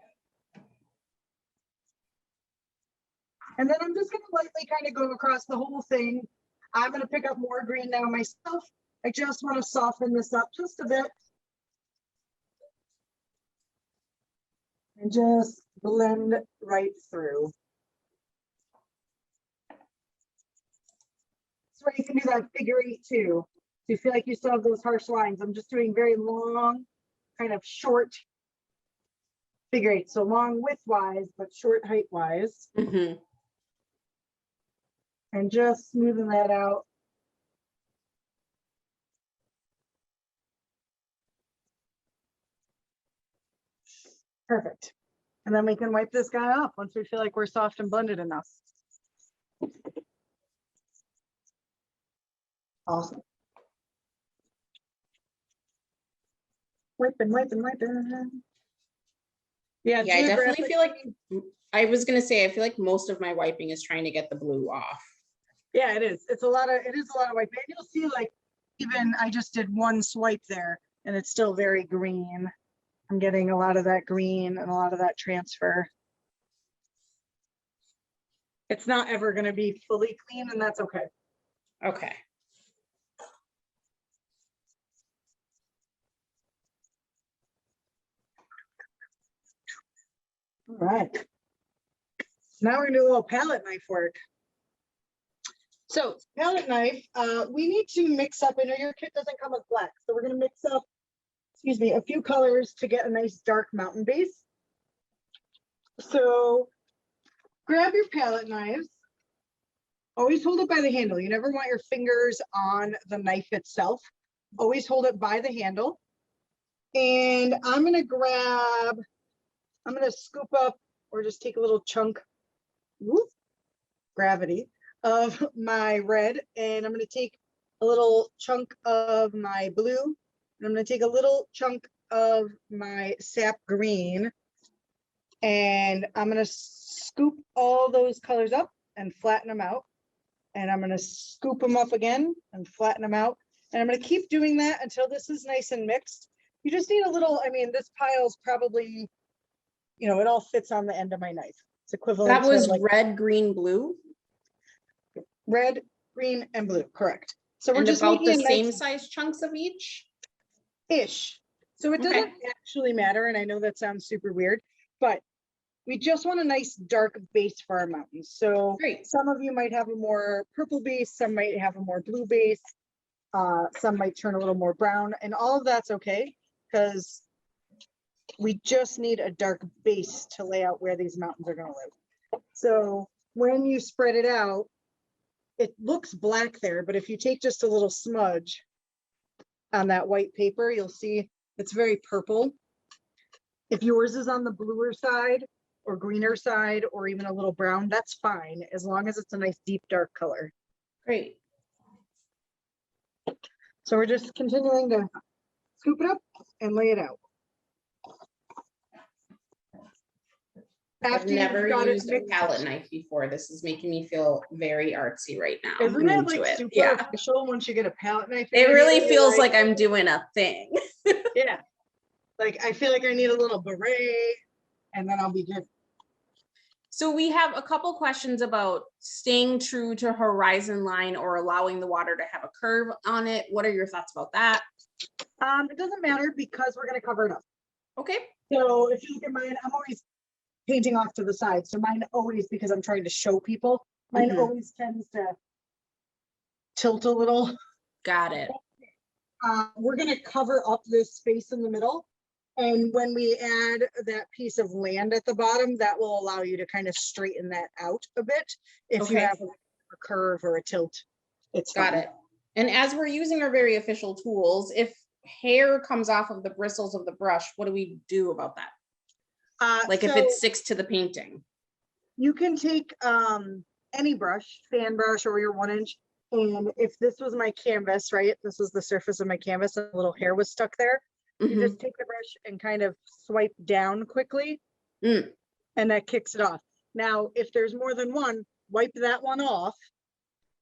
And then I'm just going to lightly kind of go across the whole thing. I'm going to pick up more green now myself. I just want to soften this up just a bit. And just blend right through. That's where you can do that figure 8 too. So you feel like you still have those harsh lines. I'm just doing very long, kind of short figure 8. So long width-wise, but short height-wise. Mm-hmm. And just smoothing that out. Perfect. And then we can wipe this guy off once we feel like we're soft and blended enough. Awesome. Wiping. Yeah, I definitely feel like, I was going to say, I feel like most of my wiping is trying to get the blue off. Yeah, it is. It is a lot of wiping. You'll see, like, even I just did one swipe there and it's still very green. I'm getting a lot of that green and a lot of that transfer. It's not ever going to be fully clean, and that's okay. Okay. All right. Now we're gonna do a little palette knife work. So palette knife, we need to mix up. I know your kit doesn't come with black, so we're gonna mix up, excuse me, a few colors to get a nice dark mountain base. So grab your palette knives. Always hold it by the handle. You never want your fingers on the knife itself. Always hold it by the handle. And I'm gonna scoop up or just take a little chunk, whoop, gravity, of my red, and I'm gonna take a little chunk of my blue, and I'm gonna take a little chunk of my sap green, and I'm gonna scoop all those colors up and flatten them out. And I'm gonna scoop them up again and flatten them out. And I'm gonna keep doing that until this is nice and mixed. You just need a little, I mean, this pile's probably, you know, it all fits on the end of my knife. It's equivalent. That was to like red, green, blue? Red, green, and blue, correct. So we're And just about the making same size chunks of each? Ish. So it doesn't actually matter, and I know that sounds super weird, but we just want a nice dark base for our mountains. So some of you might have a more purple base, some might have a more blue base, some might turn a little more brown, and all of that's okay, because we just need a dark base to lay out where these mountains are going to live. So when you spread it out, it looks black there, but if you take just a little smudge on that white paper, you'll see it's very purple. If yours is on the bluer side or greener side or even a little brown, that's fine, as long as it's a nice deep dark color. Great. So we're just continuing to scoop it up and lay it out. I've never used a palette knife before. This is making me feel very artsy right now. Isn't it like super official once you get a palette knife? It really feels like I'm doing a thing. Yeah. Like I feel like I need a little beret and then I'll be good. So we have a couple questions about staying true to horizon line or allowing the water to have a curve on it. What are your thoughts about that? It doesn't matter because we're going to cover it up. Okay. So if you look at mine, I'm always painting off to the side. So mine always, because I'm trying to show people, mine always tends to tilt a little. Got it. we're going to cover up this space in the middle. And when we add that piece of land at the bottom, that will allow you to kind of straighten that out a bit. If you Okay. have a curve or a tilt, it's Got fine. it. And as we're using our very official tools, if hair comes off of the bristles of the brush, what do we do about that? Like if it sticks to the painting? You can take any brush, fan brush or your 1-inch. And if this was my canvas, right, this is the surface of my canvas and a little hair was stuck there. You just take the brush and kind of swipe down quickly and that kicks it off. Now, if there's more than one, wipe that one off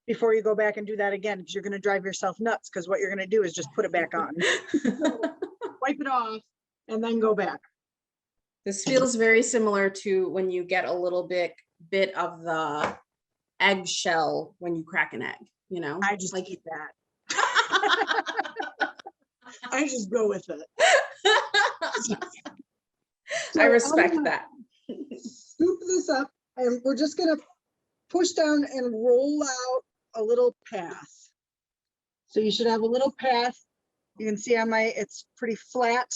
before you go back and do that again, because you're going to drive yourself nuts, because what you're going to do is just put it back on. Wipe it off and then go back. This feels very similar to when you get a little bit of the eggshell when you crack an egg, you know? I just like eat that. I just go with it. So I respect that. Scoop this up and we're just going to push down and roll out a little path. So you should have a little path. You can see on my, it's pretty flat.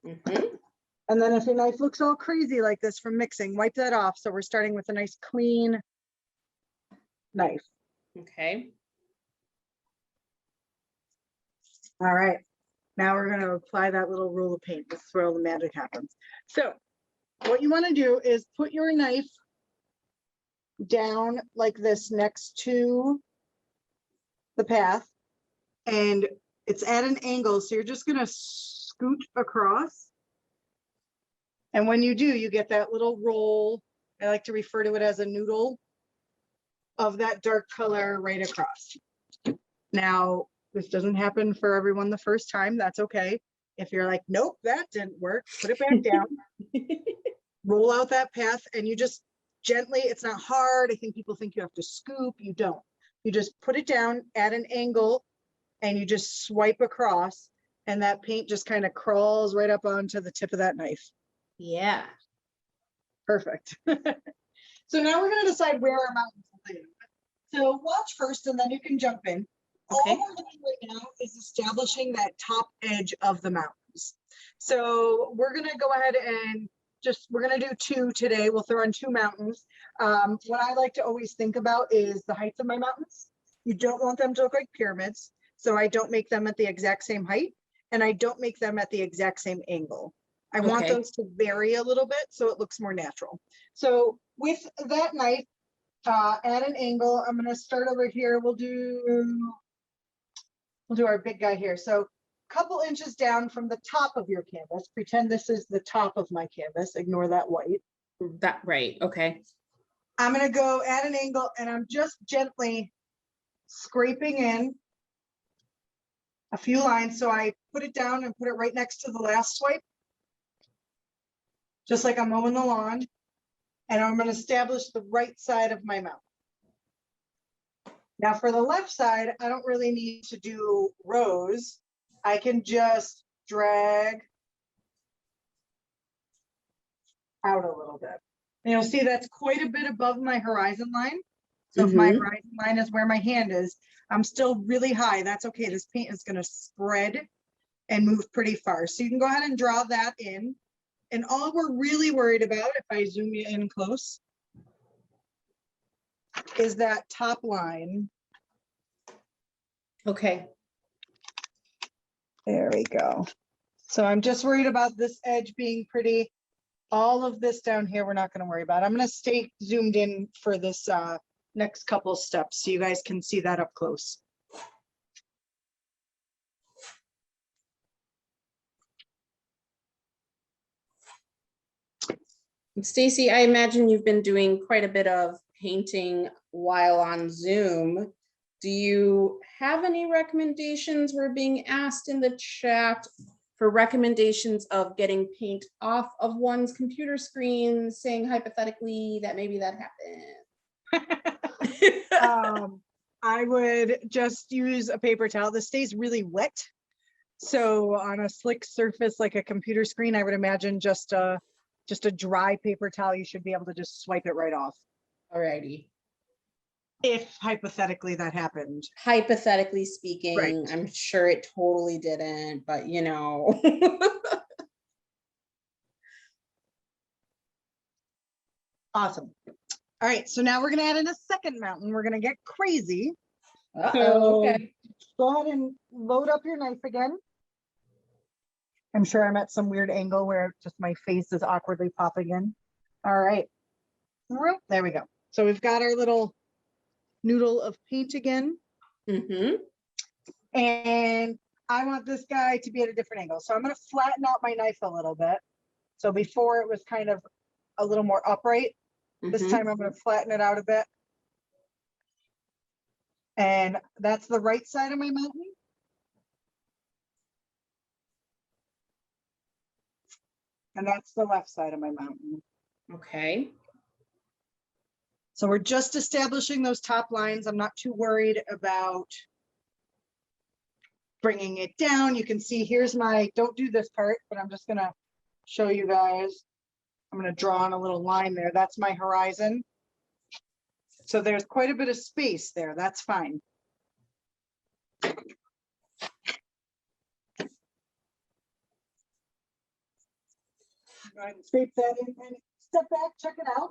And then if your knife looks all crazy like this from mixing, wipe that off. So we're starting with a nice clean knife. Okay. All right. Now we're going to apply that little roll of paint. This is where all the magic happens. So what you want to do is put your knife down like this next to the path, and it's at an angle. So you're just going to scoot across. And when you do, you get that little roll. I like to refer to it as a noodle of that dark color right across. Now, this doesn't happen for everyone the first time. That's okay. If you're like, nope, that didn't work, put it back down. Roll out that path and you just gently, it's not hard. I think people think you have to scoop. You don't. You just put it down at an angle and you just swipe across and that paint just kind of crawls right up onto the tip of that knife. Yeah. Perfect. So now we're going to decide where our mountains will live. So watch first and then you can jump in. Okay. All we're doing right now is establishing that top edge of the mountains. So we're going to go ahead and we're going to do 2 today. We'll throw in 2 mountains. What I like to always think about is the heights of my mountains. You don't want them to look like pyramids. So I don't make them at the exact same height and I don't make them at the exact same angle. I want those to vary a little bit so it looks more natural. So with that knife at an angle, I'm going to start over here. We'll do our big guy here. So a couple inches down from the top of your canvas. Pretend this is the top of my canvas. Ignore that white. That right. Okay. I'm going to go at an angle and I'm just gently scraping in a few lines. So I put it down and put it right next to the last swipe, just like I'm mowing the lawn. And I'm going to establish the right side of my mountain. Now for the left side, I don't really need to do rows. I can just drag out a little bit. And you'll see that's quite a bit above my horizon line. So if my horizon line is where my hand is, I'm still really high. That's okay. This paint is going to spread and move pretty far. So you can go ahead and draw that in. And all we're really worried about, if I zoom you in close, is that top line. Okay. There we go. So I'm just worried about this edge being pretty. All of this down here, we're not going to worry about. I'm going to stay zoomed in for this next couple steps so you guys can see that up close. Stacey, I imagine you've been doing quite a bit of painting while on Zoom. Do you have any recommendations? We're being asked in the chat for recommendations of getting paint off of one's computer screen, saying hypothetically that maybe that happened. I would just use a paper towel. This stays really wet. So on a slick surface like a computer screen, I would imagine just a dry paper towel, you should be able to just swipe it right off. Alrighty. If hypothetically that happened. Hypothetically Right. speaking, I'm sure it totally didn't, but you know. Awesome. All right, so now we're gonna add in a second mountain. We're gonna get crazy. Uh-oh, So okay. go ahead and load up your knife again. I'm sure I'm at some weird angle where just my face is awkwardly popping in. All right. There we go. So we've got our little noodle of paint again. Mm-hmm. And I want this guy to be at a different angle. So I'm going to flatten out my knife a little bit. So before it was kind of a little more upright. This Mm-hmm. time I'm going to flatten it out a bit. And that's the right side of my mountain. And that's the left side of my mountain. Okay. So we're just establishing those top lines. I'm not too worried about bringing it down. You can see here's my, don't do this part, but I'm just gonna show you guys. I'm gonna draw on a little line there. That's my horizon. So there's quite a bit of space there. That's fine. Go ahead and scrape that in and step back, check it out.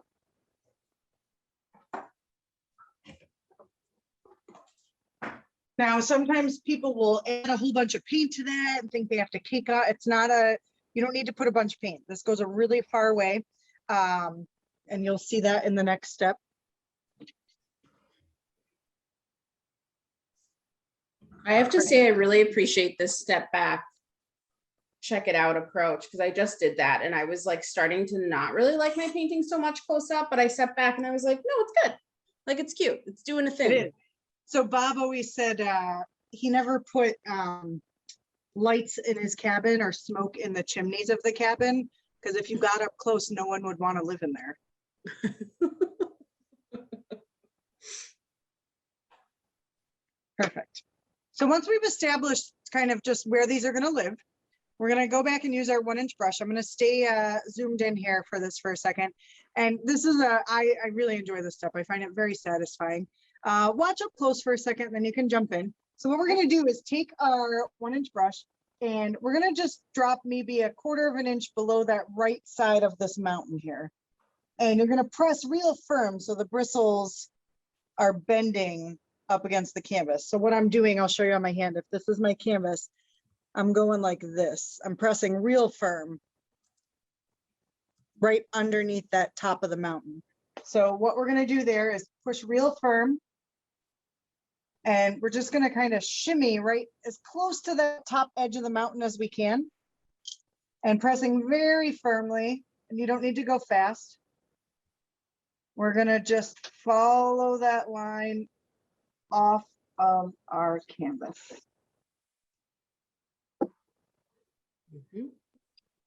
Now, sometimes people will add a whole bunch of paint to that and think they have to cake out. It's not a, you don't need to put a bunch of paint. This goes a really far way. And you'll see that in the next step. I have to say, I really appreciate this step back, check it out approach, because I just did that and I was like starting to not really like my painting so much close up, but I stepped back and I was like, no, it's good. Like, it's cute. It's doing a thing. It is. So Bob always said he never put lights in his cabin or smoke in the chimneys of the cabin, because if you got up close, no one would want to live in there. Perfect. So once we've established kind of just where these are going to live, we're going to go back and use our 1-inch brush. I'm going to stay zoomed in here for this for a second. And this is I really enjoy this stuff. I find it very satisfying. Watch up close for a second, then you can jump in. So what we're going to do is take our 1-inch brush and we're going to just drop maybe 1/4 of an inch below that right side of this mountain here. And you're going to press real firm so the bristles are bending up against the canvas. So what I'm doing, I'll show you on my hand. If this is my canvas, I'm going like this. I'm pressing real firm right underneath that top of the mountain. So what we're going to do there is push real firm. And we're just going to kind of shimmy right as close to the top edge of the mountain as we can. And pressing very firmly, and you don't need to go fast. We're going to just follow that line off of our canvas. Mm-hmm.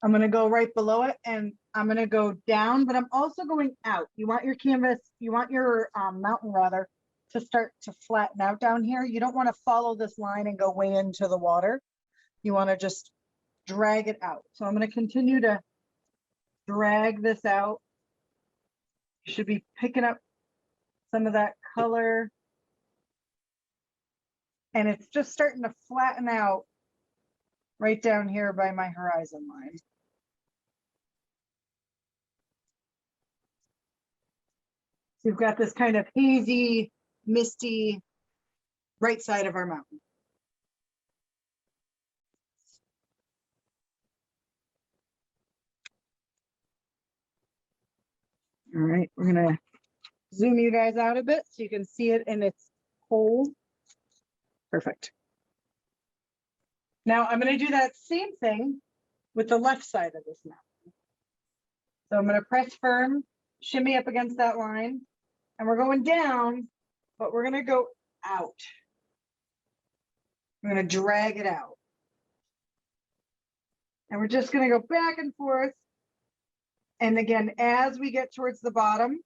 I'm going to go right below it and I'm going to go down, but I'm also going out. You want your canvas, you want your mountain rather, to start to flatten out down here. You don't want to follow this line and go way into the water. You want to just drag it out. So I'm going to continue to drag this out. You should be picking up some of that color. And it's just starting to flatten out right down here by my horizon line. So you've got this kind of hazy, misty right side of our mountain. All right, we're gonna zoom you guys out a bit so you can see it in its whole. Perfect. Now I'm going to do that same thing with the left side of this mountain. So I'm going to press firm, shimmy up against that line, and we're going down, but we're going to go out. We're going to drag it out. And we're just going to go back and forth. And again, as we get towards the bottom,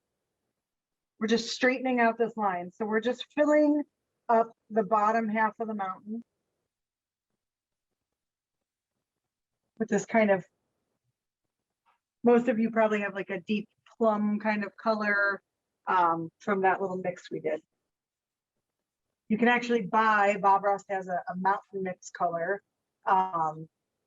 we're just straightening out this line. So we're just filling up the bottom half of the mountain with this kind of, most of you probably have like a deep plum kind of color from that little mix we did. You can actually buy, Bob Ross has a mountain mix color,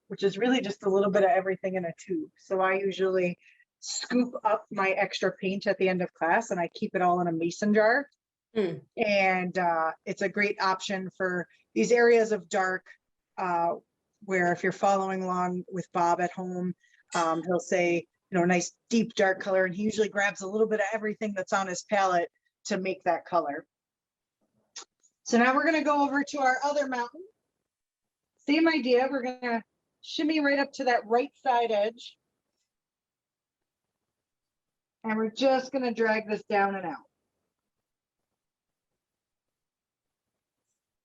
which is really just a little bit of everything in a tube. So I usually scoop up my extra paint at the end of class and I keep it all in a mason jar. Mm. And it's a great option for these areas of dark, where if you're following along with Bob at home, he'll say, you know, nice deep dark color, and he usually grabs a little bit of everything that's on his palette to make that color. So now we're going to go over to our other mountain. Same idea. We're going to shimmy right up to that right side edge. And we're just going to drag this down and out.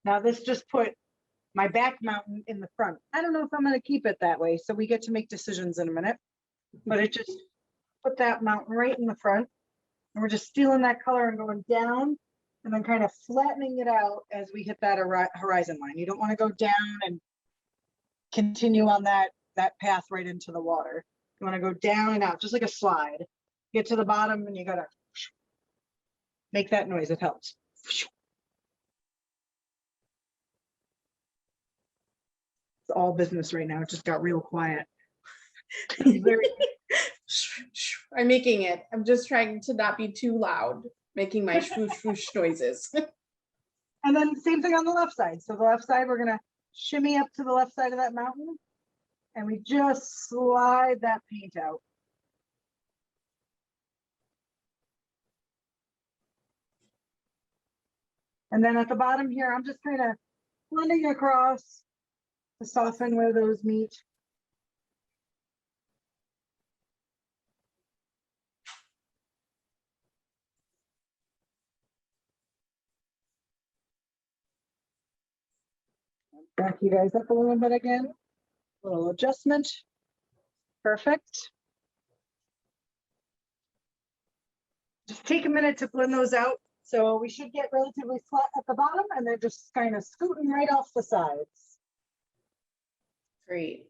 Now this just put my back mountain in the front. I don't know if I'm going to keep it that way, so we get to make decisions in a minute. But it just put that mountain right in the front. And we're just stealing that color and going down and then kind of flattening it out as we hit that horizon line. You don't want to go down and continue on that path right into the water. You want to go down and out, just like a slide. Get to the bottom and you got to make that noise. It helps. It's all business right now. It just got real quiet. I'm making it. I'm just trying to not be too loud, making my swoosh swoosh noises. And then same thing on the left side. So the left side, we're gonna shimmy up to the left side of that mountain and we just slide that paint out. And then at the bottom here, I'm just kind of blending across to soften where those meet. Back you guys up a little bit again. A little adjustment. Perfect. Just take a minute to blend those out. So we should get relatively flat at the bottom and they're just kind of scooting right off the sides. Great.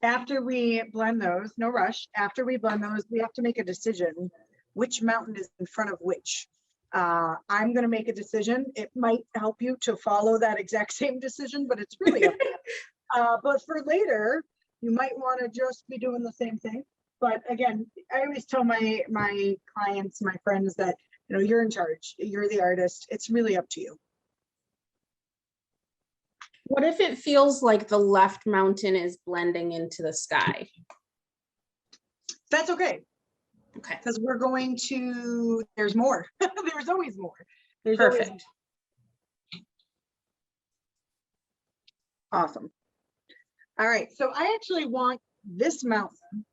After we blend those, no rush, after we blend those, we have to make a decision which mountain is in front of which. I'm going to make a decision. It might help you to follow that exact same decision, but it's really up to you. But for later, you might want to just be doing the same thing. But again, I always tell my clients, my friends that, you know, you're in charge, you're the artist. It's really up to you. What if it feels like the left mountain is blending into the sky? That's okay. Okay. Because we're going to, there's more. There's always more. There's Perfect. always more. Awesome. All right. So I actually want this mountain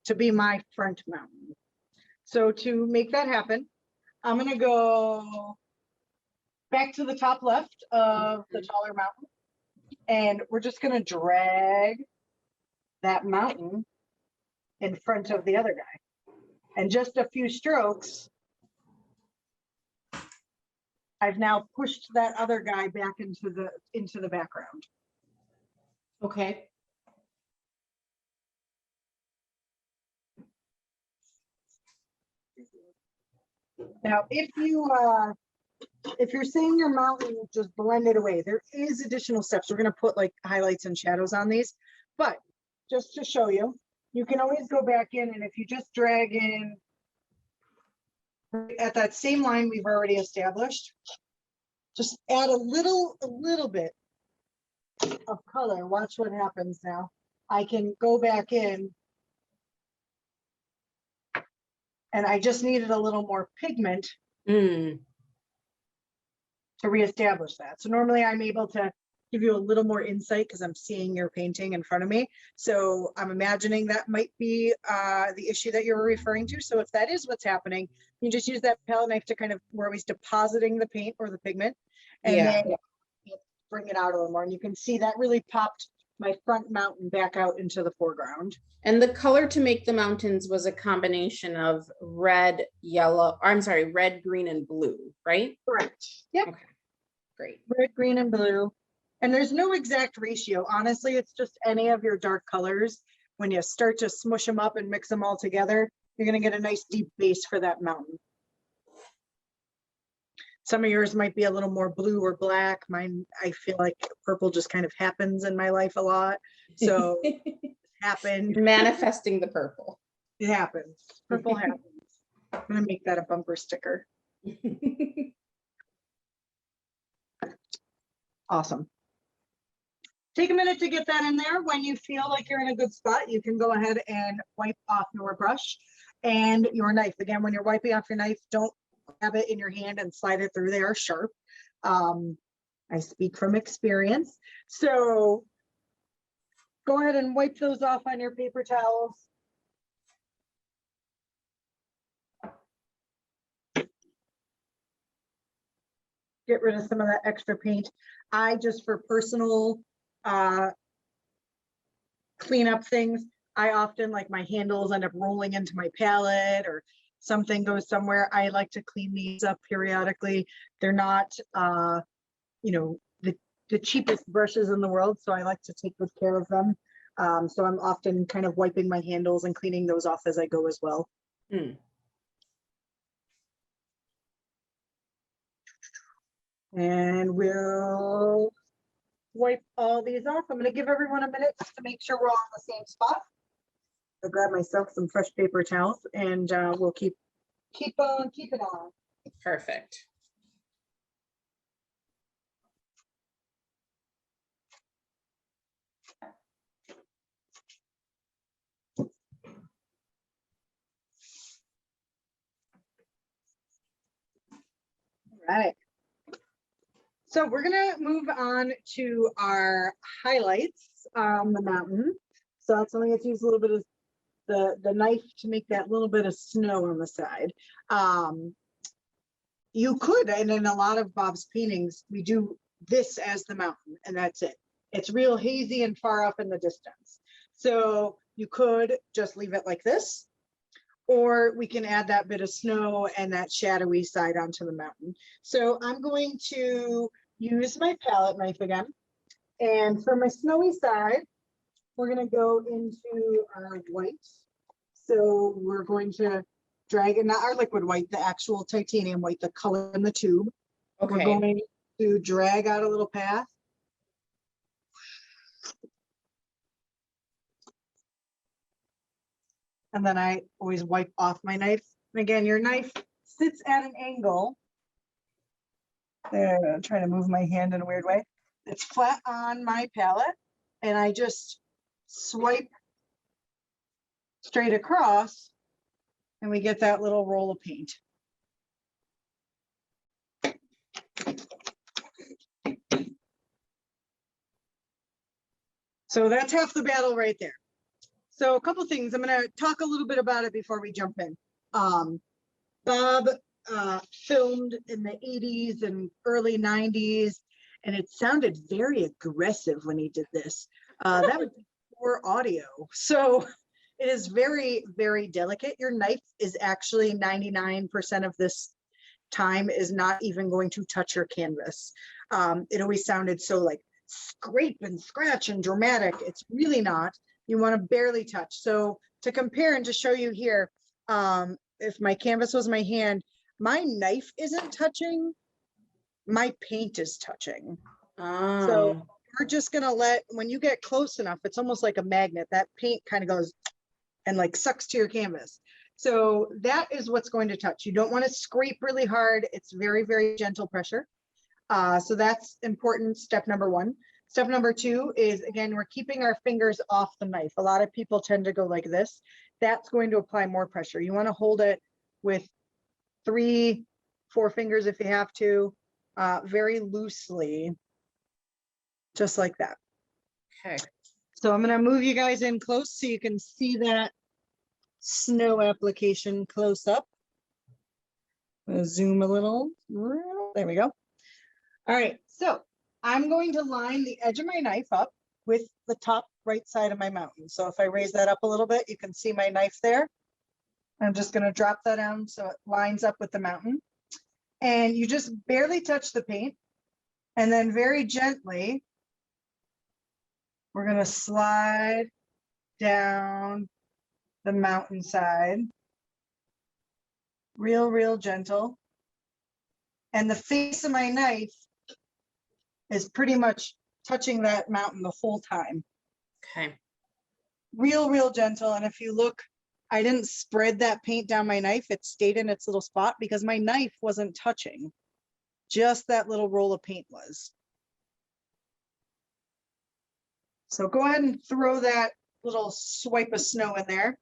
to be my front mountain. So to make that happen, I'm going to go back to the top left of the taller mountain. And we're just going to drag that mountain in front of the other guy. And just a few strokes, I've now pushed that other guy back into the background. Okay. Now, if you're seeing your mountain just blend it away, there is additional steps. We're going to put like highlights and shadows on these, but just to show you, you can always go back in, and if you just drag in at that same line we've already established, just add a little bit of color. Watch what happens now. I can go back in and I just needed a little more pigment to reestablish that. So normally I'm able to give you a little more insight because I'm seeing your painting in front of me. So I'm imagining that might be the issue that you're referring to. So if that is what's happening, you just use that palette knife to kind of, we're always depositing the paint or the pigment, and then bring it out a little more. And you can see that really popped my front mountain back out into the foreground. And the color to make the mountains was a combination of red, yellow, or I'm sorry, red, green, and blue, right? Correct. Yep. Okay. Great. Red, green, and blue. And there's no exact ratio. Honestly, it's just any of your dark colors. when you start to smush them up and mix them all together, you're going to get a nice deep base for that mountain. Some of yours might be a little more blue or black. Mine, I feel like purple just kind of happens in my life a lot. So it happened. Manifesting the purple. It happens. Purple happens. I'm going to make that a bumper sticker. Awesome. Take a minute to get that in there. When you feel like you're in a good spot, you can go ahead and wipe off your brush and your knife. Again, when you're wiping off your knife, don't grab it in your hand and slide it through. They are sharp. I speak from experience. So go ahead and wipe those off on your paper towels. Get rid of some of that extra paint. I just, for personal clean up things, I often, like, my handles end up rolling into my palette or something goes somewhere. I like to clean these up periodically. They're not you know, the cheapest brushes in the world, so I like to take good care of them. So I'm often kind of wiping my handles and cleaning those off as I go as well. And we'll wipe all these off. I'm going to give everyone a minute just to make sure we're all in the same spot. I'll grab myself some fresh paper towels, and we'll keep on keeping on. Perfect. All right. So we're gonna move on to our highlights on the mountain. So that's only going to use a little bit of the knife to make that little bit of snow on the side. You could, and in a lot of Bob's paintings, we do this as the mountain, and that's it. It's real hazy and far off in the distance. So you could just leave it like this, or we can add that bit of snow and that shadowy side onto the mountain. So I'm going to use my palette knife again. And for my snowy side, we're going to go into our white. So we're going to drag it, not our liquid white, the actual titanium white, the color in the tube. Okay. We're going to drag out a little path. And then I always wipe off my knife. And again, your knife sits at an angle. There, I'm trying to move my hand in a weird way. It's flat on my palette, and I just swipe straight across, and we get that little roll of paint. So that's half the battle right there. So a couple things, I'm going to talk a little bit about it before we jump in. Bob filmed in the 80s and early 90s, and it sounded very aggressive when he did this. That was poor audio. So it is very, very delicate. Your knife is actually 99% of this time is not even going to touch your canvas. It always sounded so like scrape and scratch and dramatic. It's really not. You want to barely touch. So to compare and to show you here, if my canvas was my hand, my knife isn't touching, my paint is touching. Oh. So we're just gonna let, when you get close enough, it's almost like a magnet, that paint kind of goes and like sucks to your canvas. So that is what's going to touch. You don't want to scrape really hard. It's very, very gentle pressure. So that's important, step number one. Step number two is, again, we're keeping our fingers off the knife. A lot of people tend to go like this. That's going to apply more pressure. You want to hold it with 3-4 fingers if you have to, very loosely, just like that. Okay. So I'm going to move you guys in close so you can see that snow application close up. I'm going to zoom a little. There we go. All right, so I'm going to line the edge of my knife up with the top right side of my mountain. So if I raise that up a little bit, you can see my knife there. I'm just going to drop that down so it lines up with the mountain. And you just barely touch the paint. And then very gently, we're going to slide down the mountainside. Real gentle. And the face of my knife is pretty much touching that mountain the whole time. Okay. Real gentle. And if you look, I didn't spread that paint down my knife. It stayed in its little spot because my knife wasn't touching. Just that little roll of paint was. So go ahead and throw that little swipe of snow in there.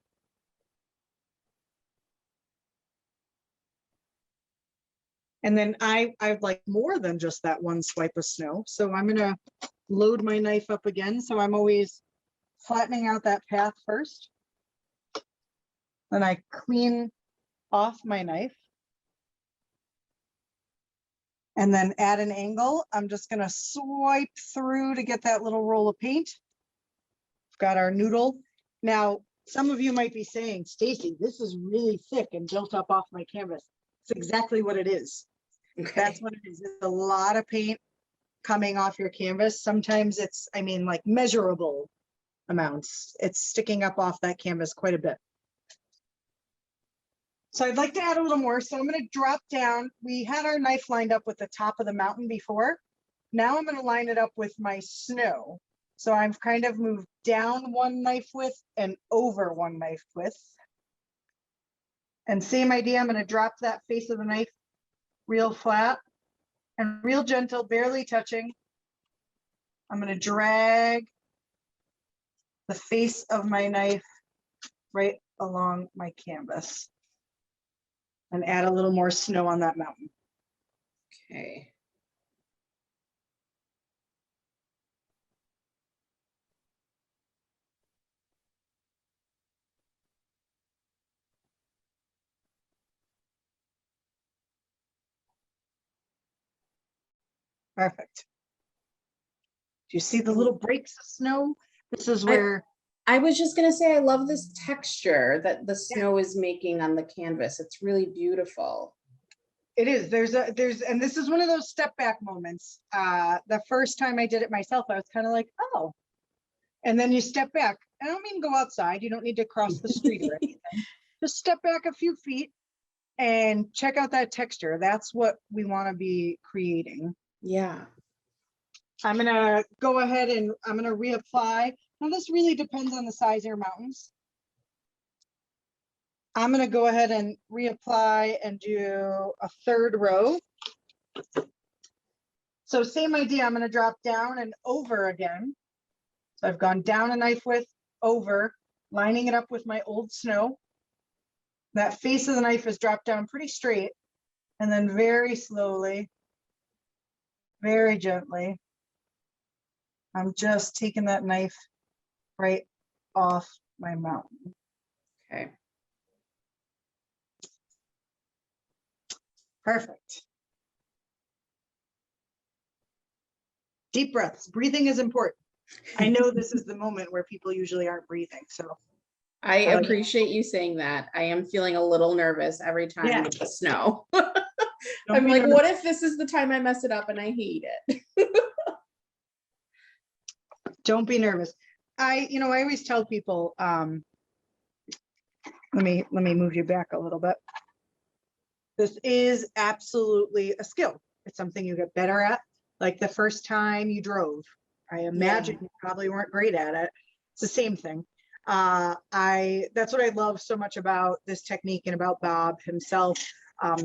And then I'd like more than just that one swipe of snow. So I'm gonna load my knife up again. So I'm always flattening out that path first. Then I clean off my knife. And then at an angle, I'm just gonna swipe through to get that little roll of paint. We've got our noodle. Now, some of you might be saying, Stacey, this is really thick and built up off my canvas. It's exactly what it is. Okay. That's what it is. It's a lot of paint coming off your canvas. Sometimes it's, I mean, like measurable amounts. It's sticking up off that canvas quite a bit. So I'd like to add a little more. So I'm going to drop down. We had our knife lined up with the top of the mountain before. Now I'm going to line it up with my snow. So I've kind of moved down one knife width and over one knife width. And same idea, I'm going to drop that face of the knife real flat and real gentle, barely touching. I'm going to drag the face of my knife right along my canvas and add a little more snow on that mountain. Okay. Perfect. Do you see the little breaks of snow? This is where I was just gonna say, I love this texture that the snow is making on the canvas. It's really beautiful. it is. And this is one of those step back moments. The first time I did it myself, I was kind of like, oh, and then you step back. I don't mean go outside. You don't need to cross the street or anything. Just step back a few feet and check out that texture. That's what we want to be creating. Yeah. I'm gonna go ahead and I'm gonna reapply. Now this really depends on the size of your mountains. I'm gonna go ahead and reapply and do a third row. So same idea, I'm gonna drop down and over again. So I've gone down a knife width, over, lining it up with my old snow. That face of the knife is dropped down pretty straight, and then very slowly, very gently, I'm just taking that knife right off my mountain. Okay. Perfect. Deep breaths. Breathing is important. I know this is the moment where people usually aren't breathing, so. I appreciate you saying that. I am feeling a little nervous every time with the snow. I'm like, what if this is the time I mess it up and I hate it? Don't be nervous. I always tell people, let me move you back a little bit. This is absolutely a skill. It's something you get better at. Like the first time you drove, I imagine you probably weren't great at it. It's the same thing. That's what I love so much about this technique and about Bob himself.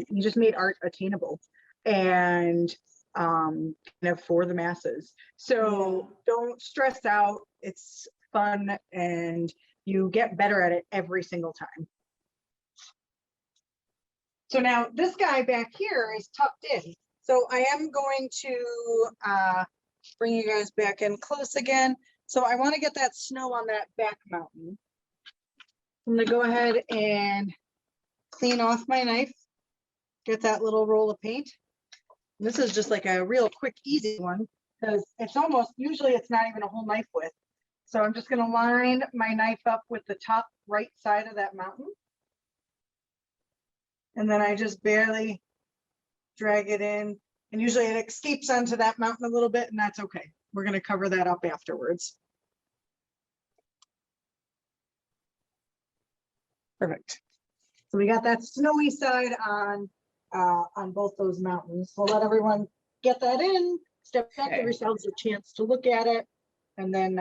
He just made art attainable and for the masses. So don't stress out. It's fun and you get better at it every single time. So now this guy back here is tucked in. So I am going to bring you guys back in close again. So I want to get that snow on that back mountain. I'm going to go ahead and clean off my knife, get that little roll of paint. This is just like a real quick, easy one because it's usually it's not even a whole knife width. So I'm just going to line my knife up with the top right side of that mountain. And then I just barely drag it in. And usually it escapes onto that mountain a little bit, and that's okay. We're going to cover that up afterwards. Perfect. So we got that snowy side on both those mountains. We'll let everyone get that in, step back, give Okay. yourselves a chance to look at it, and then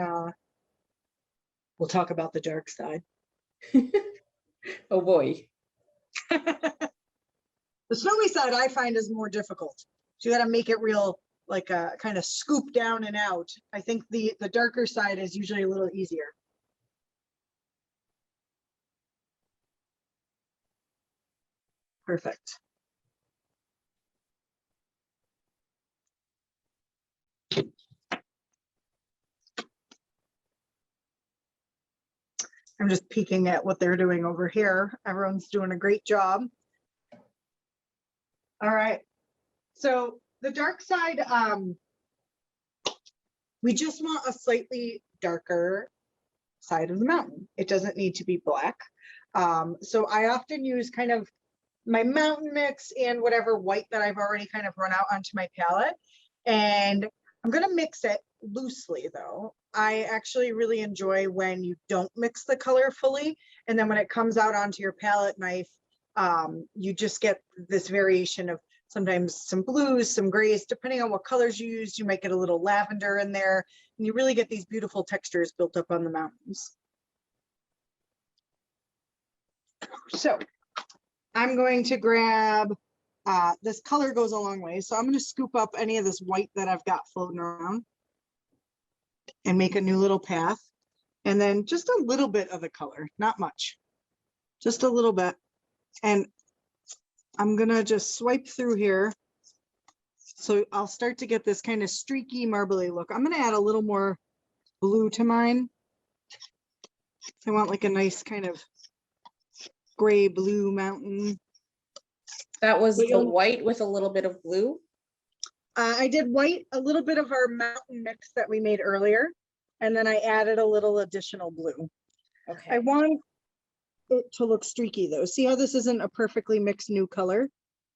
we'll talk about the dark side. Oh boy. The snowy side I find is more difficult. So you got to make it real, like a kind of scoop down and out. I think the darker side is usually a little easier. Perfect. I'm just peeking at what they're doing over here. Everyone's doing a great job. All right. So the dark side, we just want a slightly darker side of the mountain. It doesn't need to be black. So I often use kind of my mountain mix and whatever white that I've already kind of run out onto my palette. And I'm going to mix it loosely though. I actually really enjoy when you don't mix the color fully. And then when it comes out onto your palette knife, you just get this variation of sometimes some blues, some grays, depending on what colors you use. You might get a little lavender in there, and you really get these beautiful textures built up on the mountains. So I'm going to grab, this color goes a long way. So I'm going to scoop up any of this white that I've got floating around and make a new little path. And then just a little bit of the color, not much, just a little bit. And I'm going to just swipe through here. So I'll start to get this kind of streaky, marbly look. I'm going to add a little more blue to mine. I want like a nice kind of gray blue mountain. That was the white with a little bit of blue. I did white, a little bit of our mountain mix that we made earlier, and then I added a little additional blue. Okay. I want it to look streaky though. See how this isn't a perfectly mixed new color?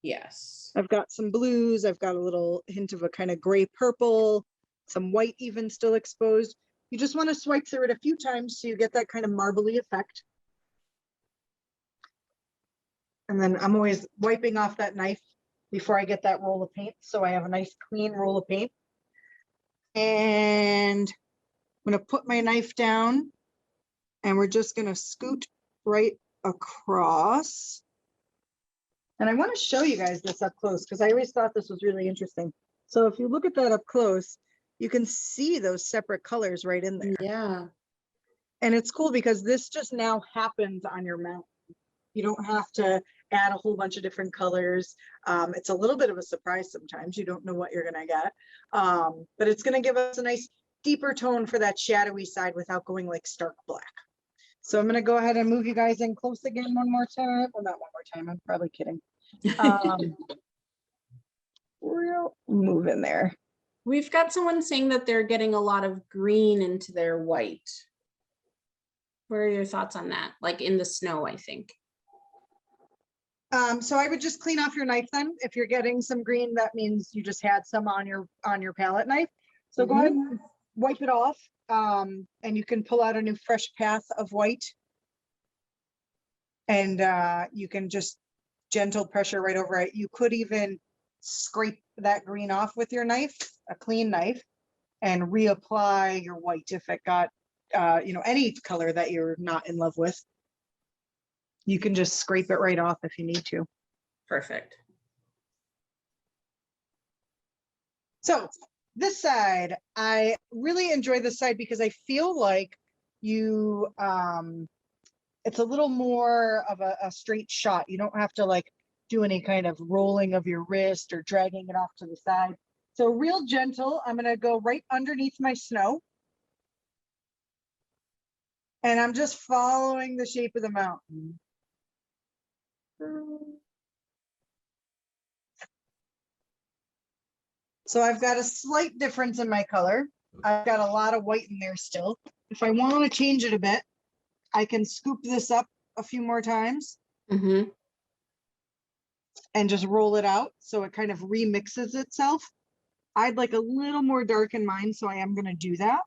Yes. I've got some blues, I've got a little hint of a kind of gray purple, some white even still exposed. You just want to swipe through it a few times so you get that kind of marbly effect. And then I'm always wiping off that knife before I get that roll of paint. So I have a nice clean roll of paint. And I'm going to put my knife down and we're just going to scoot right across. And I want to show you guys this up close because I always thought this was really interesting. So if you look at that up close, you can see those separate colors right in there. Yeah. And it's cool because this just now happens on your mountain. You don't have to add a whole bunch of different colors. It's a little bit of a surprise sometimes. You don't know what you're going to get. But it's going to give us a nice deeper tone for that shadowy side without going like stark black. So I'm going to go ahead and move you guys in close again one more time. Well, not one more time. I'm probably kidding. We'll move in there. We've got someone saying that they're getting a lot of green into their white. What are your thoughts on that? Like in the snow, I think. So I would just clean off your knife then. If you're getting some green, that means you just had some on your palette knife. So go ahead and wipe it off. And you can pull out a new fresh path of white. And you can just gentle pressure right over it. You could even scrape that green off with your knife, a clean knife, and reapply your white if it got any color that you're not in love with. You can just scrape it right off if you need to. Perfect. So this side, I really enjoy this side because I feel like you, it's a little more of a straight shot. You don't have to like do any kind of rolling of your wrist or dragging it off to the side. So real gentle, I'm gonna go right underneath my snow. And I'm just following the shape of the mountain. So I've got a slight difference in my color. I've got a lot of white in there still. If I want to change it a bit, I can scoop this up a few more times and just roll it out so it kind of remixes itself. I'd like a little more dark in mine, so I am going to do that.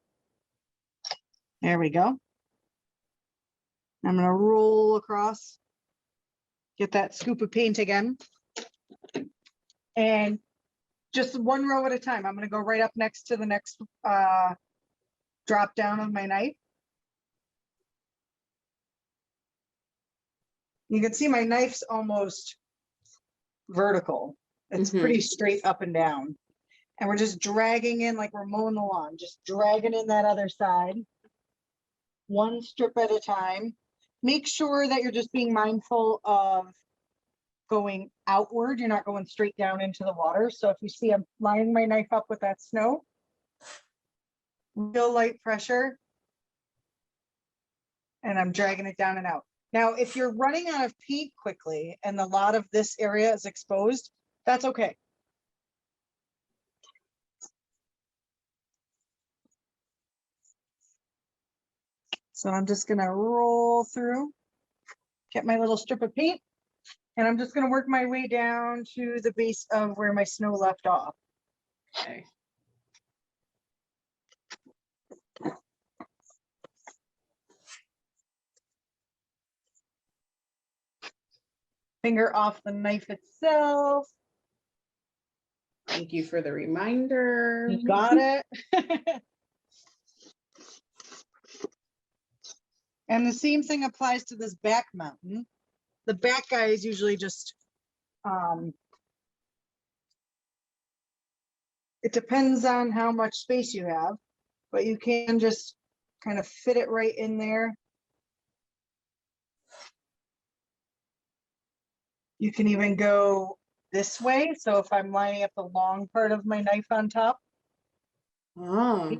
There we go. I'm gonna roll across, get that scoop of paint again. And just one row at a time. I'm gonna go right up next to the next drop down of my knife. You can see my knife's almost vertical. It's pretty straight up and down. And we're just dragging in like we're mowing the lawn, just dragging in that other side. One strip at a time. Make sure that you're just being mindful of going outward. You're not going straight down into the water. So if you see I'm lining my knife up with that snow, real light pressure, and I'm dragging it down and out. Now, if you're running out of paint quickly and a lot of this area is exposed, that's okay. So I'm just gonna roll through, get my little strip of paint, and I'm just gonna work my way down to the base of where my snow left off. Okay. Finger off the knife itself. Thank you for the reminder. You got it. And the same thing applies to this back mountain. The back guy is usually just, it depends on how much space you have, but you can just kind of fit it right in there. You can even go this way. So if I'm lining up the long part of my knife on top. Oh.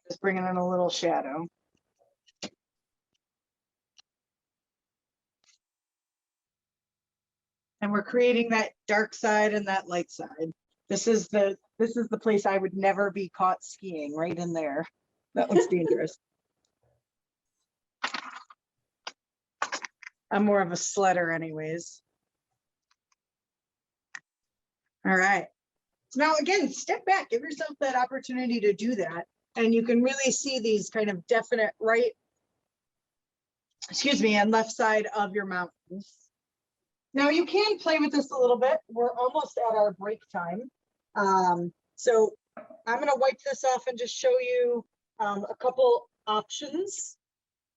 Just bringing in a little shadow. And we're creating that dark side and that light side. This is the place I would never be caught skiing, right in there. That looks dangerous. I'm more of a sledder anyways. All right. So now again, step back, give yourself that opportunity to do that. And you can really see these kind of definite right, and left side of your mountains. Now you can play with this a little bit. We're almost at our break time. So I'm gonna wipe this off and just show you a couple options.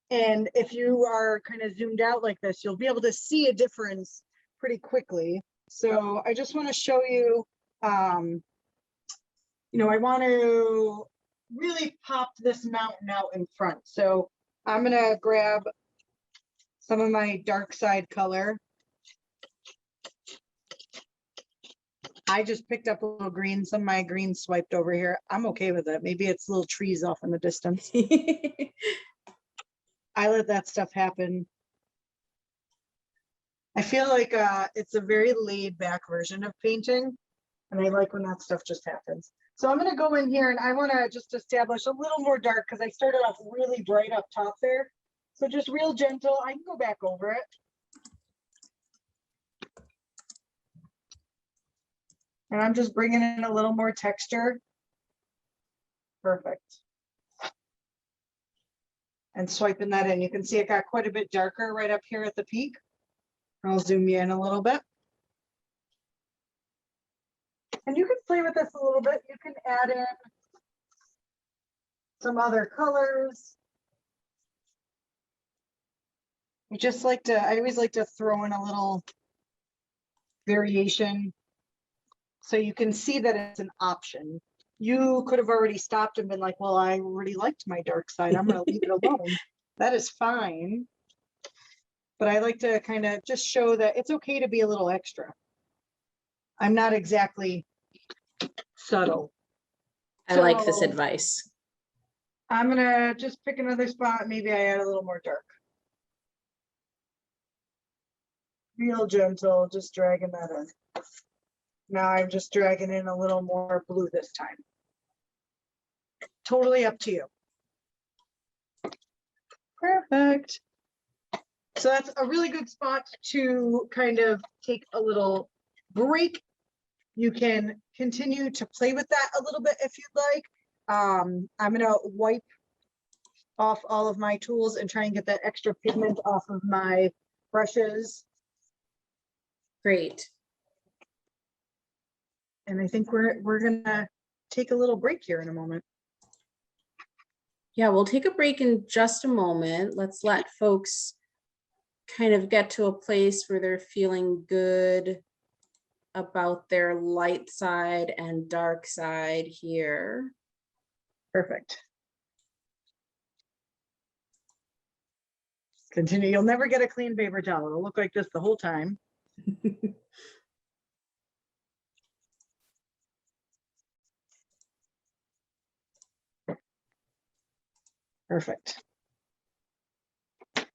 And if you are kind of zoomed out like this, you'll be able to see a difference pretty quickly. So I just want to show you, I want to really pop this mountain out in front. So I'm going to grab some of my dark side color. I just picked up a little green. Some of my green swiped over here. I'm okay with it. Maybe it's little trees off in the distance. I let that stuff happen. I feel like it's a very laid back version of painting. And I like when that stuff just happens. So I'm going to go in here and I want to just establish a little more dark because I started off really bright up top there. So just real gentle. I can go back over it. And I'm just bringing in a little more texture. Perfect. And swiping that in. You can see it got quite a bit darker right up here at the peak. I'll zoom you in a little bit. And you can play with this a little bit. You can add in some other colors. I always like to throw in a little variation so you can see that it's an option. You could have already stopped and been like, well, I already liked my dark side. I'm going to leave it alone. That is fine. But I like to kind of just show that it's okay to be a little extra. I'm not exactly subtle. I like this advice. I'm going to just pick another spot. Maybe I add a little more dark. Real gentle, just dragging that in. Now I'm just dragging in a little more blue this time. Totally up to you. Perfect. So that's a really good spot to kind of take a little break. You can continue to play with that a little bit if you'd like. I'm gonna wipe off all of my tools and try and get that extra pigment off of my brushes. Great. And I think we're gonna take a little break here in a moment. Yeah, we'll take a break in just a moment. Let's let folks kind of get to a place where they're feeling good about their light side and dark side here. Perfect. Continue. You'll never get a clean paper towel. It'll look like this the whole time. Perfect.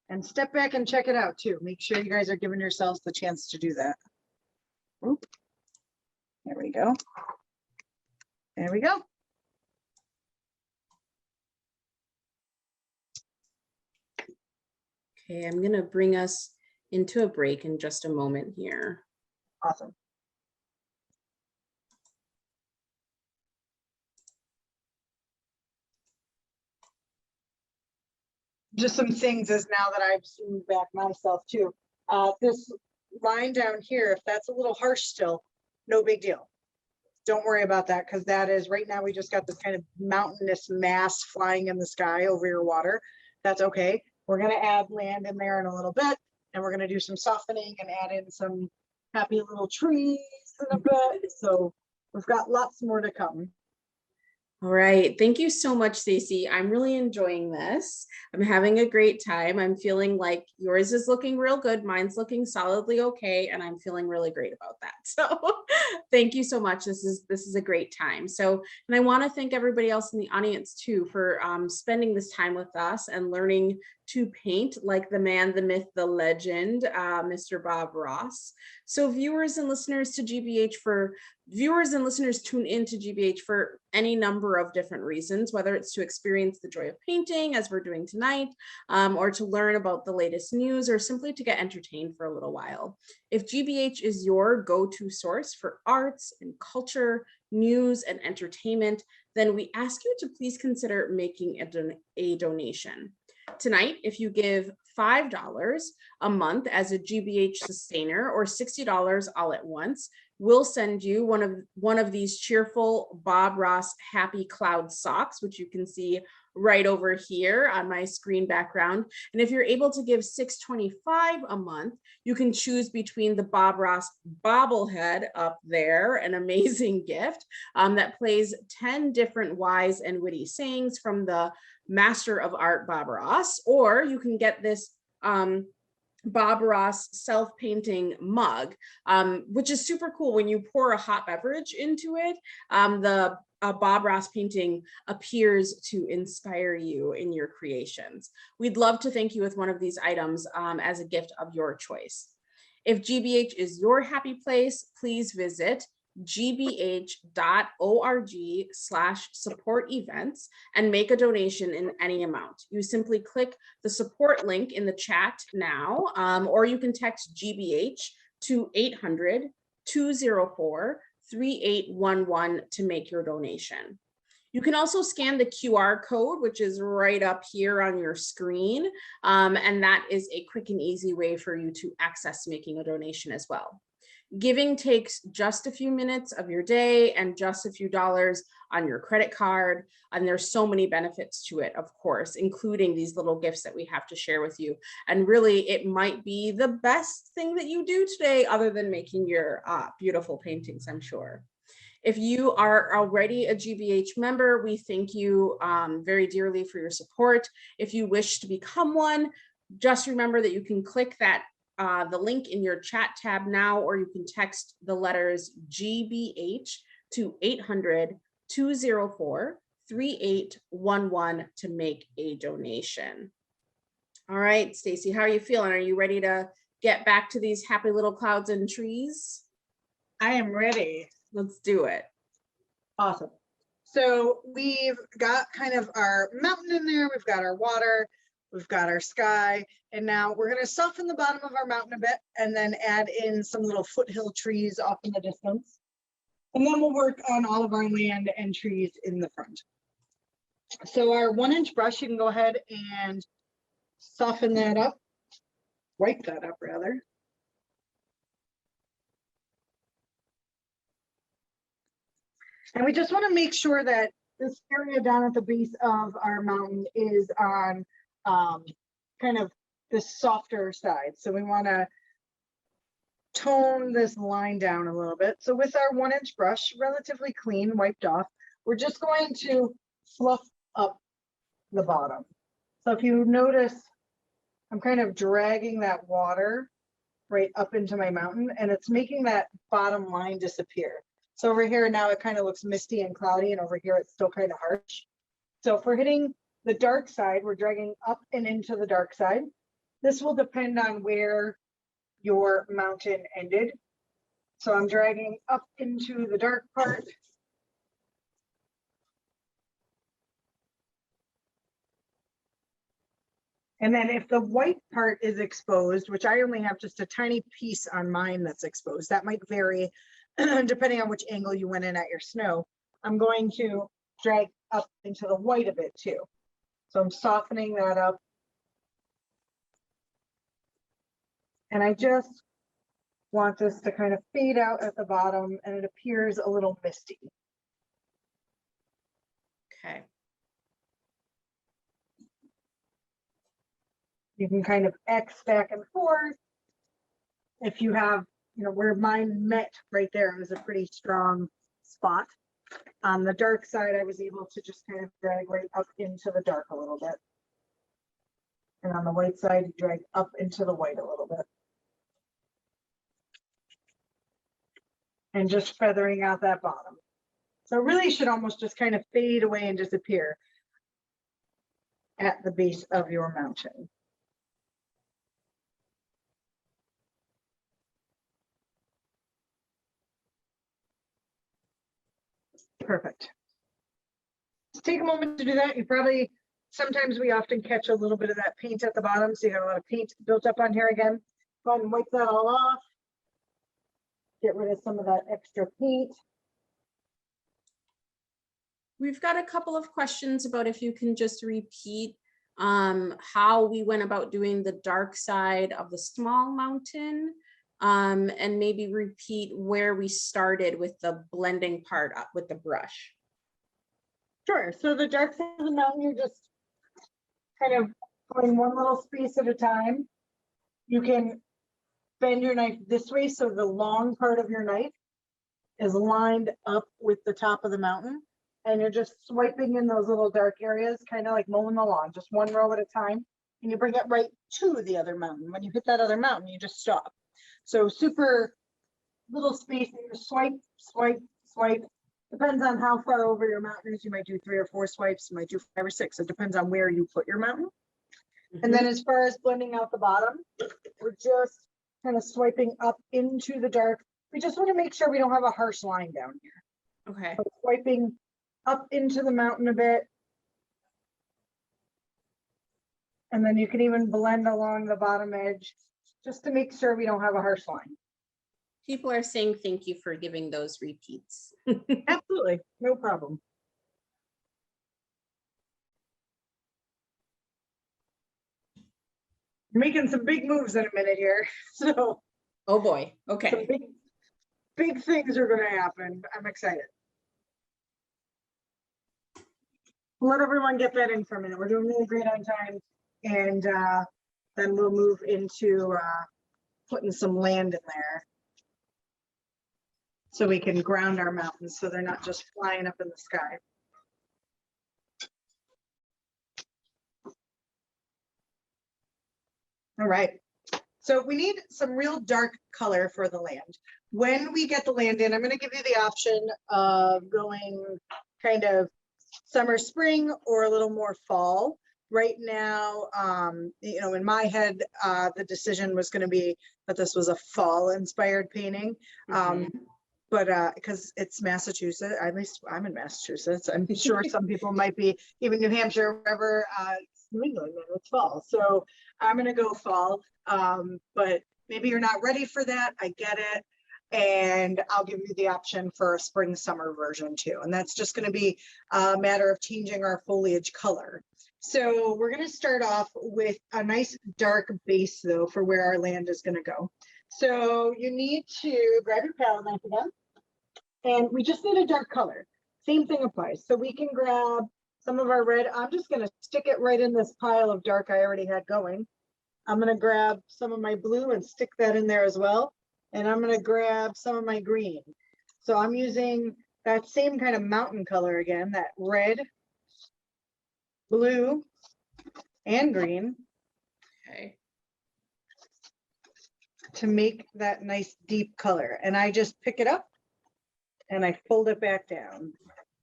And step back and check it out too. Make sure you guys are giving yourselves the chance to do that. Oop. There we go. There we go. Okay, I'm gonna bring us into a break in just a moment here. Awesome. Just some things as now that I've zoomed back myself too. This line down here, if that's a little harsh still, no big deal. Don't worry about that, because that is right now we just got this kind of mountainous mass flying in the sky over your water. That's okay. We're gonna add land in there in a little bit, and we're gonna do some softening and add in some happy little trees in a bit. So we've got lots more to come. All right, thank you so much, Stacey. I'm really enjoying this. I'm having a great time. I'm feeling like yours is looking real good. Mine's looking solidly okay, and I'm feeling really great about that. So thank you so much. This is a great time. So, and I want to thank everybody else in the audience too for spending this time with us and learning to paint like the man, the myth, the legend, Mr. Bob Ross. So viewers and listeners tune in to GBH for any number of different reasons, whether it's to experience the joy of painting as we're doing tonight, or to learn about the latest news, or simply to get entertained for a little while. If GBH is your go-to source for arts and culture, news and entertainment, then we ask you to please consider making a donation. Tonight, if you give $5 a month as a GBH sustainer or $60 all at once, we'll send you one of these cheerful Bob Ross Happy Cloud socks, which you can see right over here on my screen background. And if you're able to give $6.25 a month, you can choose between the Bob Ross bobblehead up there, an amazing gift that plays 10 different wise and witty sayings from the master of art, Bob Ross, or you can get this Bob Ross self-painting mug, which is super cool. When you pour a hot beverage into it, the Bob Ross painting appears to inspire you in your creations. We'd love to thank you with one of these items as a gift of your choice. If GBH is your happy place, please visit gbh.org/support events and make a donation in any amount. You simply click the support link in the chat now, or you can text GBH to 800-204-3811 to make your donation. You can also scan the QR code, which is right up here on your screen, and that is a quick and easy way for you to access making a donation as well. Giving takes just a few minutes of your day and just a few dollars on your credit card. And there's so many benefits to it, of course, including these little gifts that we have to share with you. And really, it might be the best thing that you do today other than making your beautiful paintings, I'm sure. If you are already a GBH member, we thank you very dearly for your support. If you wish to become one, just remember that you can click that the link in your chat tab now, or you can text the letters GBH to 800-204-3811 to make a donation. All right, Stacey, how are you feeling? Are you ready to get back to these happy little clouds and trees? I am ready. Let's do it. Awesome. So we've got kind of our mountain in there. We've got our water. We've got our sky, and now we're going to soften the bottom of our mountain a bit and then add in some little foothill trees off in the distance. And then we'll work on all of our land and trees in the front. So our 1-inch brush, you can go ahead and soften that up, wipe that up rather. And we just want to make sure that this area down at the base of our mountain is on kind of the softer side. So we want to tone this line down a little bit. So with our 1-inch brush, relatively clean, wiped off, we're just going to fluff up the bottom. So if you notice, I'm kind of dragging that water right up into my mountain, and it's making that bottom line disappear. So over here now it kind of looks misty and cloudy, and over here it's still kind of harsh. So if we're hitting the dark side, we're dragging up and into the dark side. This will depend on where your mountain ended. So I'm dragging up into the dark part. And then if the white part is exposed, which I only have just a tiny piece on mine that's exposed, that might vary depending on which angle you went in at your snow, I'm going to drag up into the white a bit too. So I'm softening that up. And I just want this to kind of fade out at the bottom, and it appears a little misty. Okay. You can kind of X back and forth. If you have, you know, where mine met right there, it was a pretty strong spot. On the dark side, I was able to just kind of drag right up into the dark a little bit. And on the white side, you drag up into the white a little bit. And just feathering out that bottom. So it really should almost just kind of fade away and disappear at the base of your mountain. Perfect. Just take a moment to do that. You probably, sometimes we often catch a little bit of that paint at the bottom. So you got a lot of paint built up on here again. Go ahead and wipe that all off. Get rid of some of that extra paint. We've got a couple of questions about if you can just repeat how we went about doing the dark side of the small mountain, and maybe repeat where we started with the blending part up with the brush. Sure. So the dark side of the mountain, you're just kind of going one little space at a time. You can bend your knife this way so the long part of your knife is lined up with the top of the mountain, and you're just swiping in those little dark areas, kind of like mowing the lawn, just one row at a time, and you bring it right to the other mountain. When you hit that other mountain, you just stop. So super little space, and you swipe, swipe, swipe. Depends on how far over your mountain is. You might do 3 or 4 swipes, you might do 5 or 6. It depends on where you put your mountain. And then as far as blending out the bottom, we're just kind of swiping up into the dark. We just want to make sure we don't have a harsh line down here. Okay. So swiping up into the mountain a bit. And then you can even blend along the bottom edge just to make sure we don't have a harsh line. People are saying thank you for giving those repeats. Absolutely, no problem. Making some big moves in a minute here. So, Oh boy. some Okay. big things are going to happen. I'm excited. Let everyone get that in for a minute. We're doing really great on time. And then we'll move into putting some land in there, so we can ground our mountains so they're not just flying up in the sky. All right. So we need some real dark color for the land. When we get the land in, I'm going to give you the option of going kind of summer, spring, or a little more fall. Right now, you know, in my head, the decision was going to be that this was a fall inspired painting. But because it's Massachusetts, at least I'm in Massachusetts, I'm sure some people might be, even New Hampshire, wherever, New England, it's fall. So I'm going to go fall. But maybe you're not ready for that. I get it. And I'll give you the option for a spring summer version too. And that's just going to be a matter of changing our foliage color. So we're going to start off with a nice dark base though for where our land is going to go. So you need to grab your palette knife again, and we just need a dark color. Same thing applies. So we can grab some of our red. I'm just going to stick it right in this pile of dark I already had going. I'm going to grab some of my blue and stick that in there as well. And I'm going to grab some of my green. So I'm using that same kind of mountain color again, that red, blue, and green. Okay. To make that nice deep color. And I just pick it up and I fold it back down.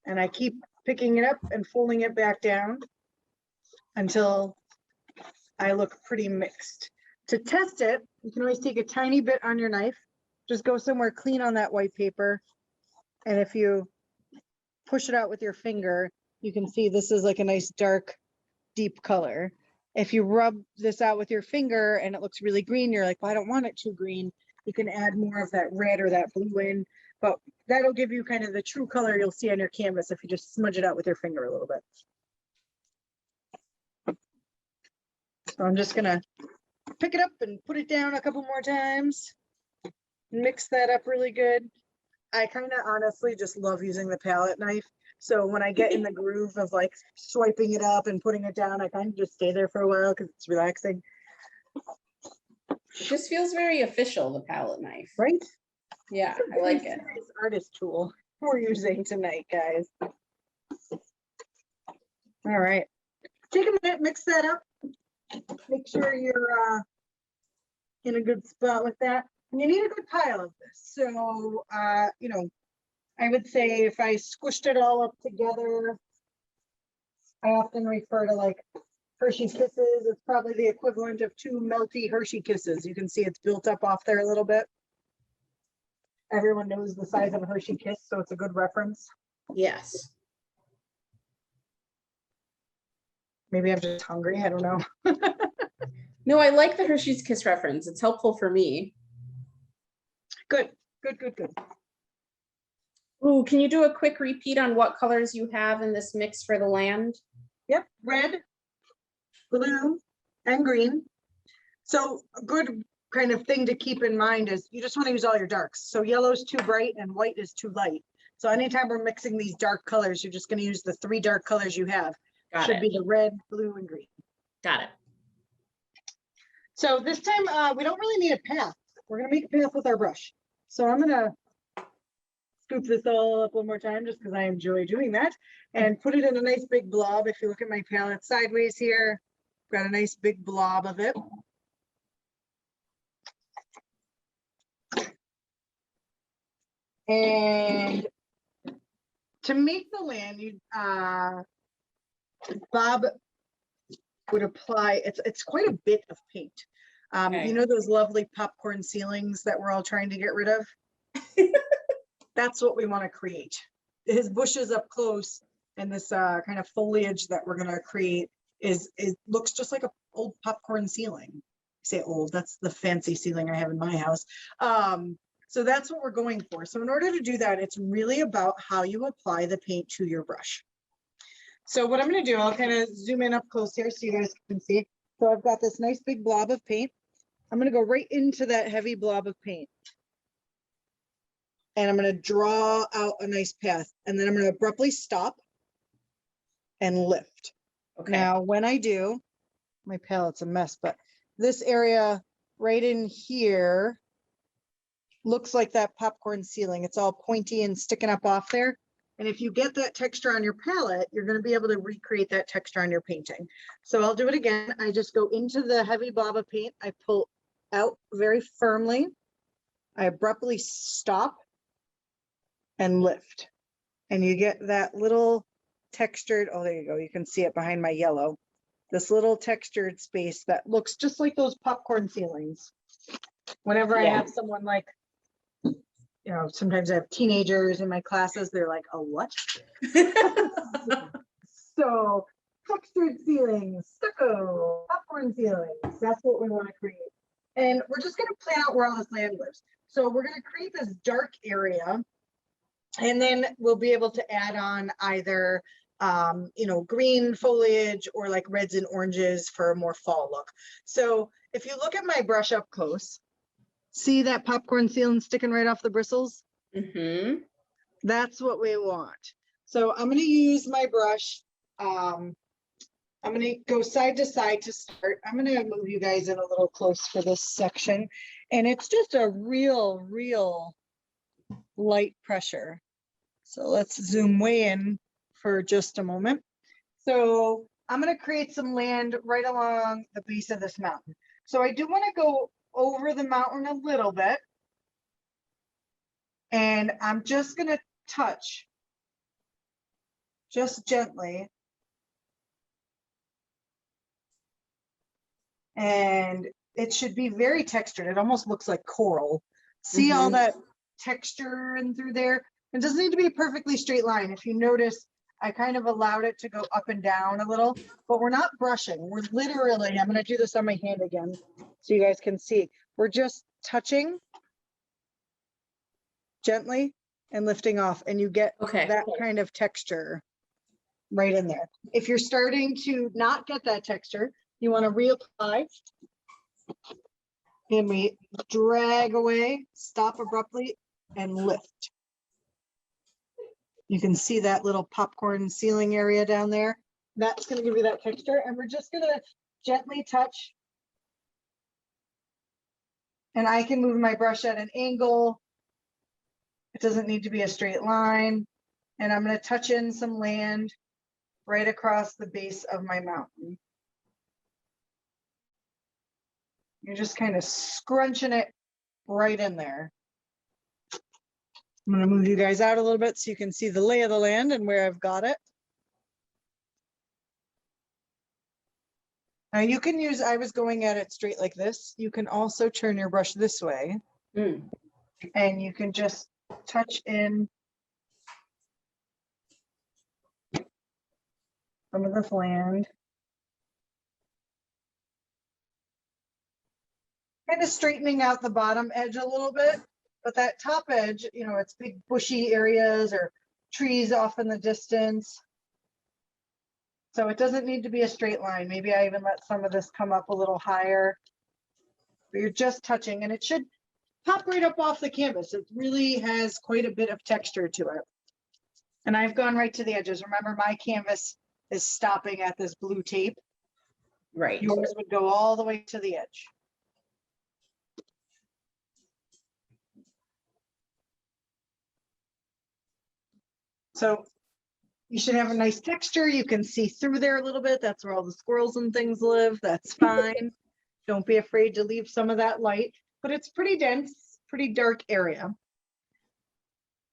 And I keep picking it up and folding it back down until I look pretty mixed. To test it, you can always take a tiny bit on your knife, just go somewhere clean on that white paper. And if you push it out with your finger, you can see this is like a nice dark, deep color. If you rub this out with your finger and it looks really green, you're like, well, I don't want it too green. You can add more of that red or that blue in, but that'll give you kind of the true color you'll see on your canvas if you just smudge it out with your finger a little bit. So I'm just gonna pick it up and put it down a couple more times. Mix that up really good. I kind of honestly just love using the palette knife. So when I get in the groove of like swiping it up and putting it down, I kind of just stay there for a while because it's relaxing. It just feels very official, the palette knife. Right? Yeah, I like it. It's artist tool we're using tonight, guys. All right. Take a minute, mix that up. Make sure you're in a good spot with that. And you need a good pile of this. So, you know, I would say if I squished it all up together, I often refer to like Hershey Kisses. It's probably the equivalent of 2 melty Hershey Kisses. You can see it's built up off there a little bit. Everyone knows the size of a Hershey Kiss, so it's a good reference. Yes. Maybe I'm just hungry. I don't know. No, I like the Hershey's Kiss reference. It's helpful for me. Good, good, good, good. Ooh, can you do a quick repeat on what colors you have in this mix for the land? Yep, red, blue, and green. So a good kind of thing to keep in mind is you just want to use all your darks. So yellow is too bright and white is too light. So anytime we're mixing these dark colors, you're just going to use the 3 dark colors you have. Should be the red, blue, and green. Got it. So this time we don't really need a path. We're going to make a path with our brush. So I'm going to scoop this all up one more time just because I enjoy doing that and put it in a nice big blob. If you look at my palette sideways here, got a nice big blob of it. And to make the land, you Bob would apply, it's quite a bit of paint. You know those lovely popcorn ceilings that we're all trying to get rid of? That's what we want to create. His bushes up close and this kind of foliage that we're going to create is looks just like an old popcorn ceiling. I say old, that's the fancy ceiling I have in my house. So that's what we're going for. So in order to do that, it's really about how you apply the paint to your brush. So what I'm going to do, I'll kind of zoom in up close here so you guys can see. So I've got this nice big blob of paint. I'm going to go right into that heavy blob of paint. And I'm going to draw out a nice path. And then I'm going to abruptly stop and lift. Okay. Now, when I do, my palette's a mess, but this area right in here looks like that popcorn ceiling. It's all pointy and sticking up off there. And if you get that texture on your palette, you're going to be able to recreate that texture on your painting. So I'll do it again. I just go into the heavy blob of paint. I pull out very firmly. I abruptly stop and lift. And you get that little textured, oh, there you go. You can see it behind my yellow. This little textured space that looks just like those popcorn ceilings. Whenever I have someone like, you know, sometimes I have teenagers in my classes, they're like, a what? So textured ceilings, stucco, popcorn ceilings, that's what we want to create. And we're just going to plan out where all this land lives. So we're going to create this dark area, and then we'll be able to add on either green foliage or like reds and oranges for a more fall look. So if you look at my brush up close, see that popcorn ceiling sticking right off the bristles? Mm-hmm. That's what we want. So I'm going to use my brush. I'm going to go side to side to start. I'm going to move you guys in a little close for this section. And it's just a real light pressure. So let's zoom way in for just a moment. So I'm going to create some land right along the base of this mountain. So I do want to go over the mountain a little bit. And I'm just going to touch just gently. And it should be very textured. It almost looks like coral. See all that texture in through there? It doesn't need to be a perfectly straight line. If you notice, I kind of allowed it to go up and down a little, but we're not brushing. We're literally, I'm going to do this on my hand again so you guys can see. We're just touching gently and lifting off, and you get that kind of texture right in there. If you're starting to not get that texture, you want to reapply. And we drag away, stop abruptly, and lift. You can see that little popcorn ceiling area down there. That's going to give you that texture. And we're just going to gently touch. And I can move my brush at an angle. It doesn't need to be a straight line. And I'm going to touch in some land right across the base of my mountain. You're just kind of scrunching it right in there. I'm going to move you guys out a little bit so you can see the lay of the land and where I've got it. Now you can use, I was going at it straight like this. You can also turn your brush this way. And you can just touch in some of this land. Kind of straightening out the bottom edge a little bit, but that top edge, it's big bushy areas or trees off in the distance. So it doesn't need to be a straight line. Maybe I even let some of this come up a little higher. But you're just touching, and it should pop right up off the canvas. It really has quite a bit of texture to it. And I've gone right to the edges. Remember, my canvas is stopping at this blue tape. Right. Yours would go all the way to the edge. So you should have a nice texture. You can see through there a little bit. That's where all the squirrels and things live. That's fine. Don't be afraid to leave some of that light, but it's pretty dense, pretty dark area.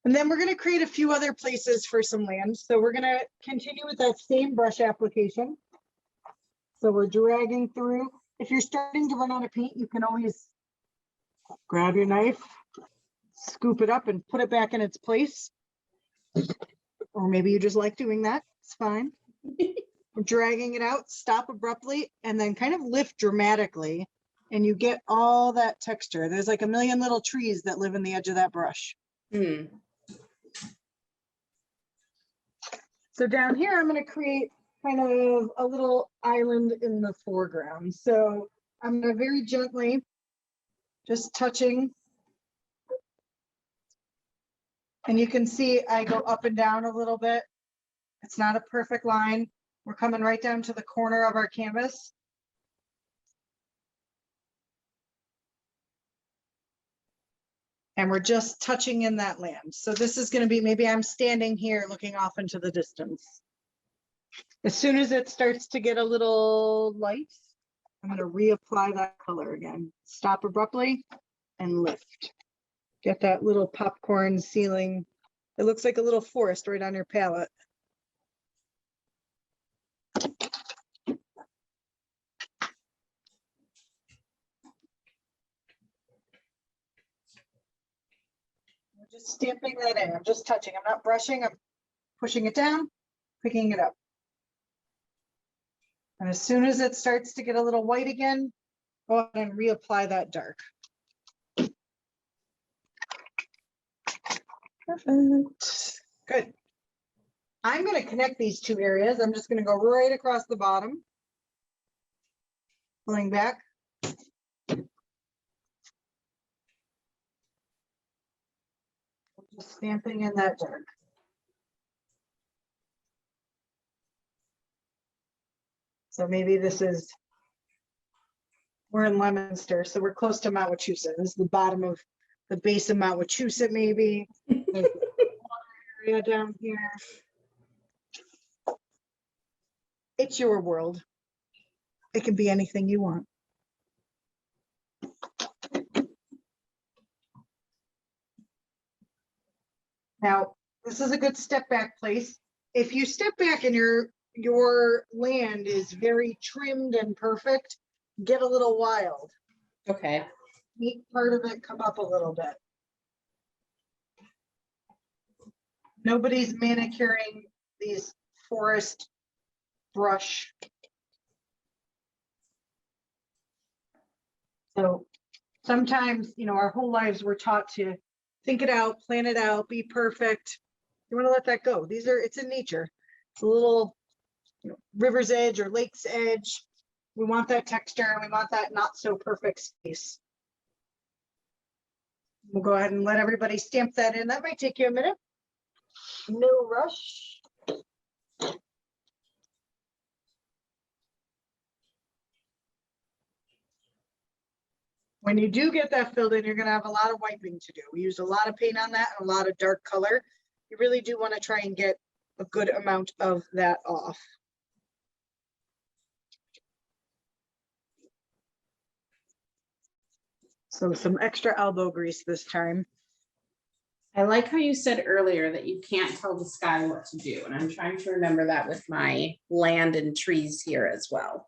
And then we're going to create a few other places for some land. So we're going to continue with that same brush application. So we're dragging through. If you're starting to run out of paint, you can always grab your knife, scoop it up and put it back in its place. Or maybe you just like doing that. It's fine. We're dragging it out, stop abruptly, and then kind of lift dramatically. And you get all that texture. There's like a million little trees that live in the edge of that brush. So down here, I'm going to create kind of a little island in the foreground. So I'm going to very gently, just touching. And you can see I go up and down a little bit. It's not a perfect line. We're coming right down to the corner of our canvas. And we're just touching in that land. So this is going to be, maybe I'm standing here looking off into the distance. As soon as it starts to get a little light, I'm going to reapply that color again. Stop abruptly and lift. Get that little popcorn ceiling. It looks like a little forest right on your palette. I'm just stamping that in. I'm just touching. I'm not brushing. I'm pushing it down, picking it up. And as soon as it starts to get a little white again, go ahead and reapply that dark. Perfect. Good. I'm going to connect these two areas. I'm just going to go right across the bottom. Pulling back. Just stamping in that dark. So maybe this is, we're in Leominster, so we're close to Mount Wachusett. This is the bottom of the base of Mount Wachusett, maybe. There's the water area down here. It's your world. It can be anything you want. Now, this is a good step back place. If you step back and your land is very trimmed and perfect, get a little wild. Okay. Make part of it come up a little bit. Nobody's manicuring these forest brush. So sometimes, our whole lives we're taught to think it out, plan it out, be perfect. You want to let that go. It's in nature. It's a little, river's edge or lake's edge. We want that texture and we want that not so perfect space. We'll go ahead and let everybody stamp that in. That might take you a minute. No rush. When you do get that filled in, you're going to have a lot of wiping to do. We use a lot of paint on that and a lot of dark color. You really do want to try and get a good amount of that off. So some extra elbow grease this time. I like how you said earlier that you can't tell the sky what to do. And I'm trying to remember that with my land and trees here as well.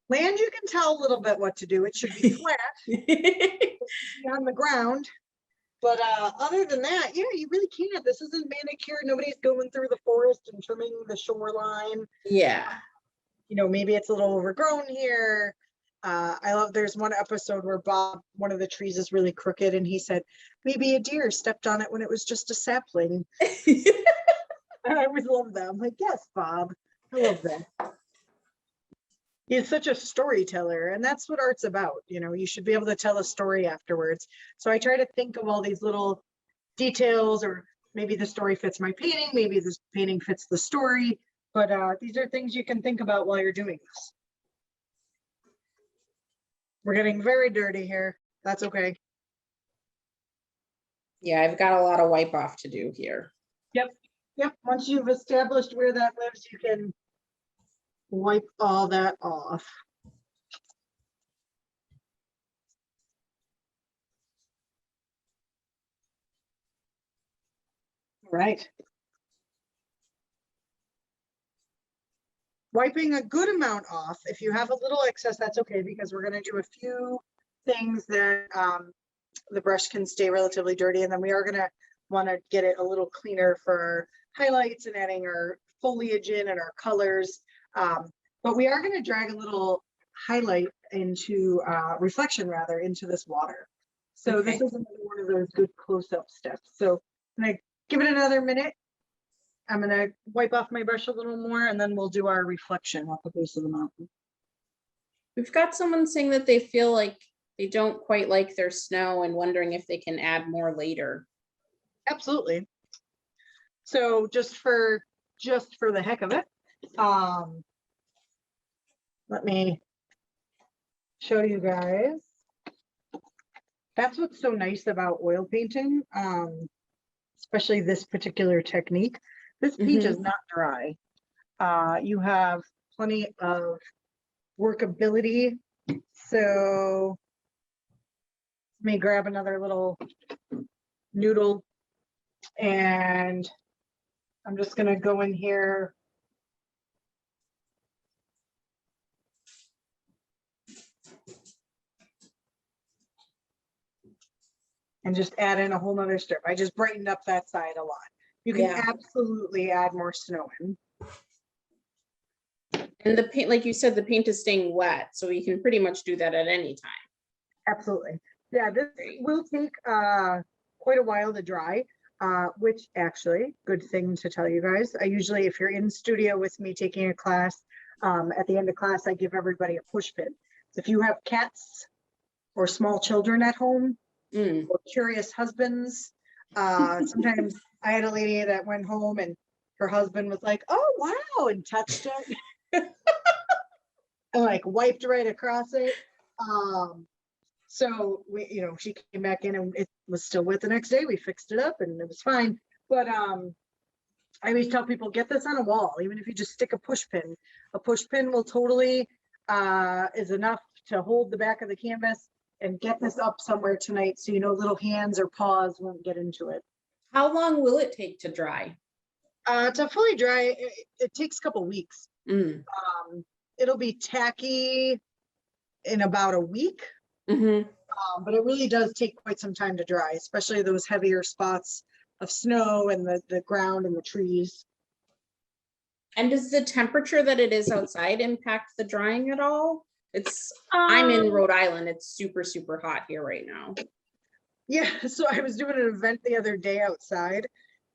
Land, you can tell a little bit what to do. It should be flat. It should be on the ground. But other than that, you really can't. This isn't manicured. Nobody's going through the forest and trimming the shoreline. Yeah. Maybe it's a little overgrown here. There's one episode where Bob, one of the trees is really crooked, and he said, maybe a deer stepped on it when it was just a sapling. I always love that. I'm like, yes, Bob. I love that. He's such a storyteller, and that's what art's about. You should be able to tell a story afterwards. So I try to think of all these little details, or maybe the story fits my painting, maybe this painting fits the story, but these are things you can think about while you're doing this. We're getting very dirty here. That's okay. Yeah, I've got a lot of wipe off to do here. Yep. Once you've established where that lives, you can wipe all that off. All right. Wiping a good amount off. If you have a little excess, that's okay, because we're going to do a few things that the brush can stay relatively dirty, and then we are going to want to get it a little cleaner for highlights and adding our foliage in and our colors. But we are going to drag a little highlight into reflection rather into this water. So okay. This is another one of those good close-up steps. So I'm going to give it another minute. I'm going to wipe off my brush a little more, and then we'll do our reflection at the base of the mountain. We've got someone saying that they feel like they don't quite like their snow and wondering if they can add more later. Absolutely. So just for the heck of it, let me show you guys. That's what's so nice about oil painting, especially this particular technique. This paint is not dry. You have plenty of workability. So let me grab another little noodle, and I'm just going to go in here. And just add in a whole nother strip. I just brightened up that side a lot. You can absolutely add more snow in. And the paint, like you said, the paint is staying wet, so you can pretty much do that at any time. Absolutely. Yeah, this will take quite a while to dry. which actually, good thing to tell you guys. I usually, if you're in studio with me taking a class, at the end of class, I give everybody a push pin. If you have cats or small children at home, or curious husbands, sometimes I had a lady that went home and her husband was like, "Oh, wow," and touched it and like wiped right across it. So we, she came back in and it was still wet the next day. We fixed it up and it was fine. But I always tell people, get this on a wall, even if you just stick a push pin. A push pin will totally is enough to hold the back of the canvas, and get this up somewhere tonight so little hands or paws won't get into it. How long will it take to dry? To fully dry, it takes a couple weeks. It'll be tacky in about a week. But it really does take quite some time to dry, especially those heavier spots of snow and the ground and the trees. And does the temperature that it is outside impact the drying at all? I'm in Rhode Island. It's super, super hot here right now. Yeah, so I was doing an event the other day outside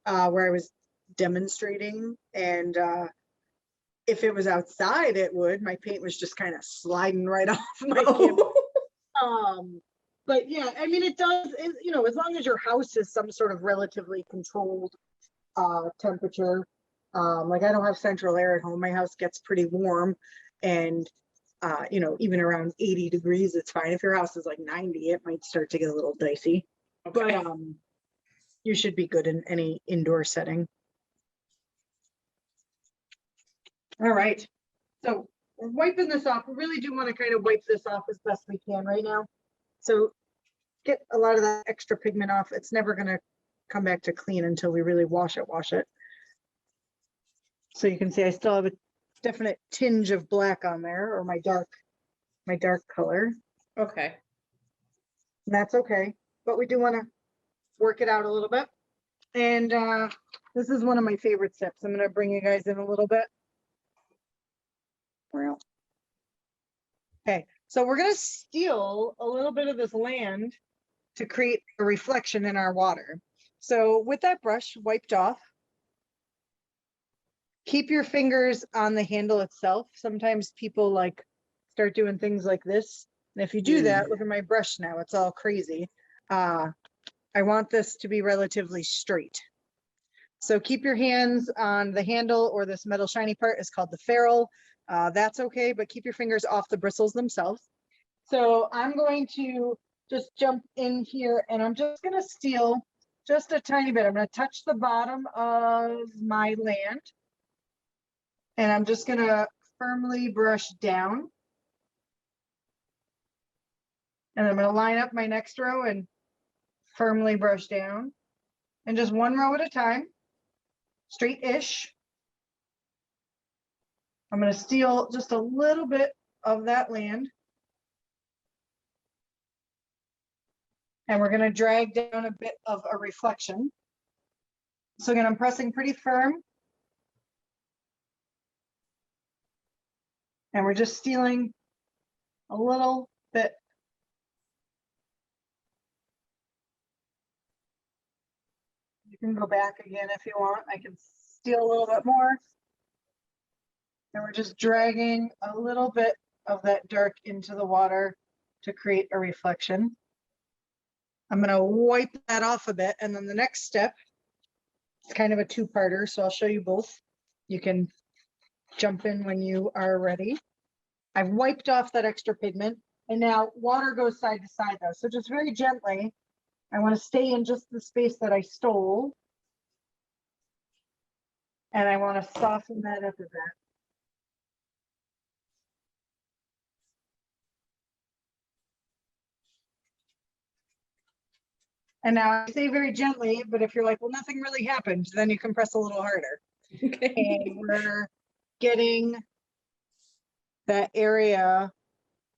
where I was demonstrating, and if it was outside, it would. My paint was just kind of sliding right off my canvas. But yeah, I mean, it does, as long as your house is some sort of relatively controlled temperature. Like I don't have central air at home. My house gets pretty warm, and even around 80 degrees, it's fine. If your house is like 90, it might start to get a little dicey. Okay. But you should be good in any indoor setting. All right. So we're wiping this off. We really do want to kind of wipe this off as best we can right now. So get a lot of that extra pigment off. It's never going to come back to clean until we really wash it. So you can see I still have a definite tinge of black on there, or my dark color. Okay. And that's okay. But we do want to work it out a little bit. And this is one of my favorite steps. I'm going to bring you guys in a little bit. Okay, so we're going to steal a little bit of this land to create a reflection in our water. So with that brush wiped off, keep your fingers on the handle itself. Sometimes people start doing things like this. And if you do that, look at my brush now, it's all crazy. I want this to be relatively straight. So keep your hands on the handle, or this metal shiny part is called the ferrule. That's okay, but keep your fingers off the bristles themselves. So I'm going to just jump in here, and I'm just going to steal just a tiny bit. I'm going to touch the bottom of my land, and I'm just going to firmly brush down. And I'm going to line up my next row and firmly brush down, and just one row at a time, straight-ish. I'm going to steal just a little bit of that land. And we're going to drag down a bit of a reflection. So again, I'm pressing pretty firm. And we're just stealing a little bit. You can go back again if you want. I can steal a little bit more. And we're just dragging a little bit of that dark into the water to create a reflection. I'm going to wipe that off a bit. And then the next step, it's kind of a two-parter, so I'll show you both. You can jump in when you are ready. I've wiped off that extra pigment, and now water goes side to side though. So just very gently, I want to stay in just the space that I stole. And I want to soften that up a bit. And now I say very gently, but if you're like, well, nothing really happened, then you can press a little harder. Okay. And we're getting that area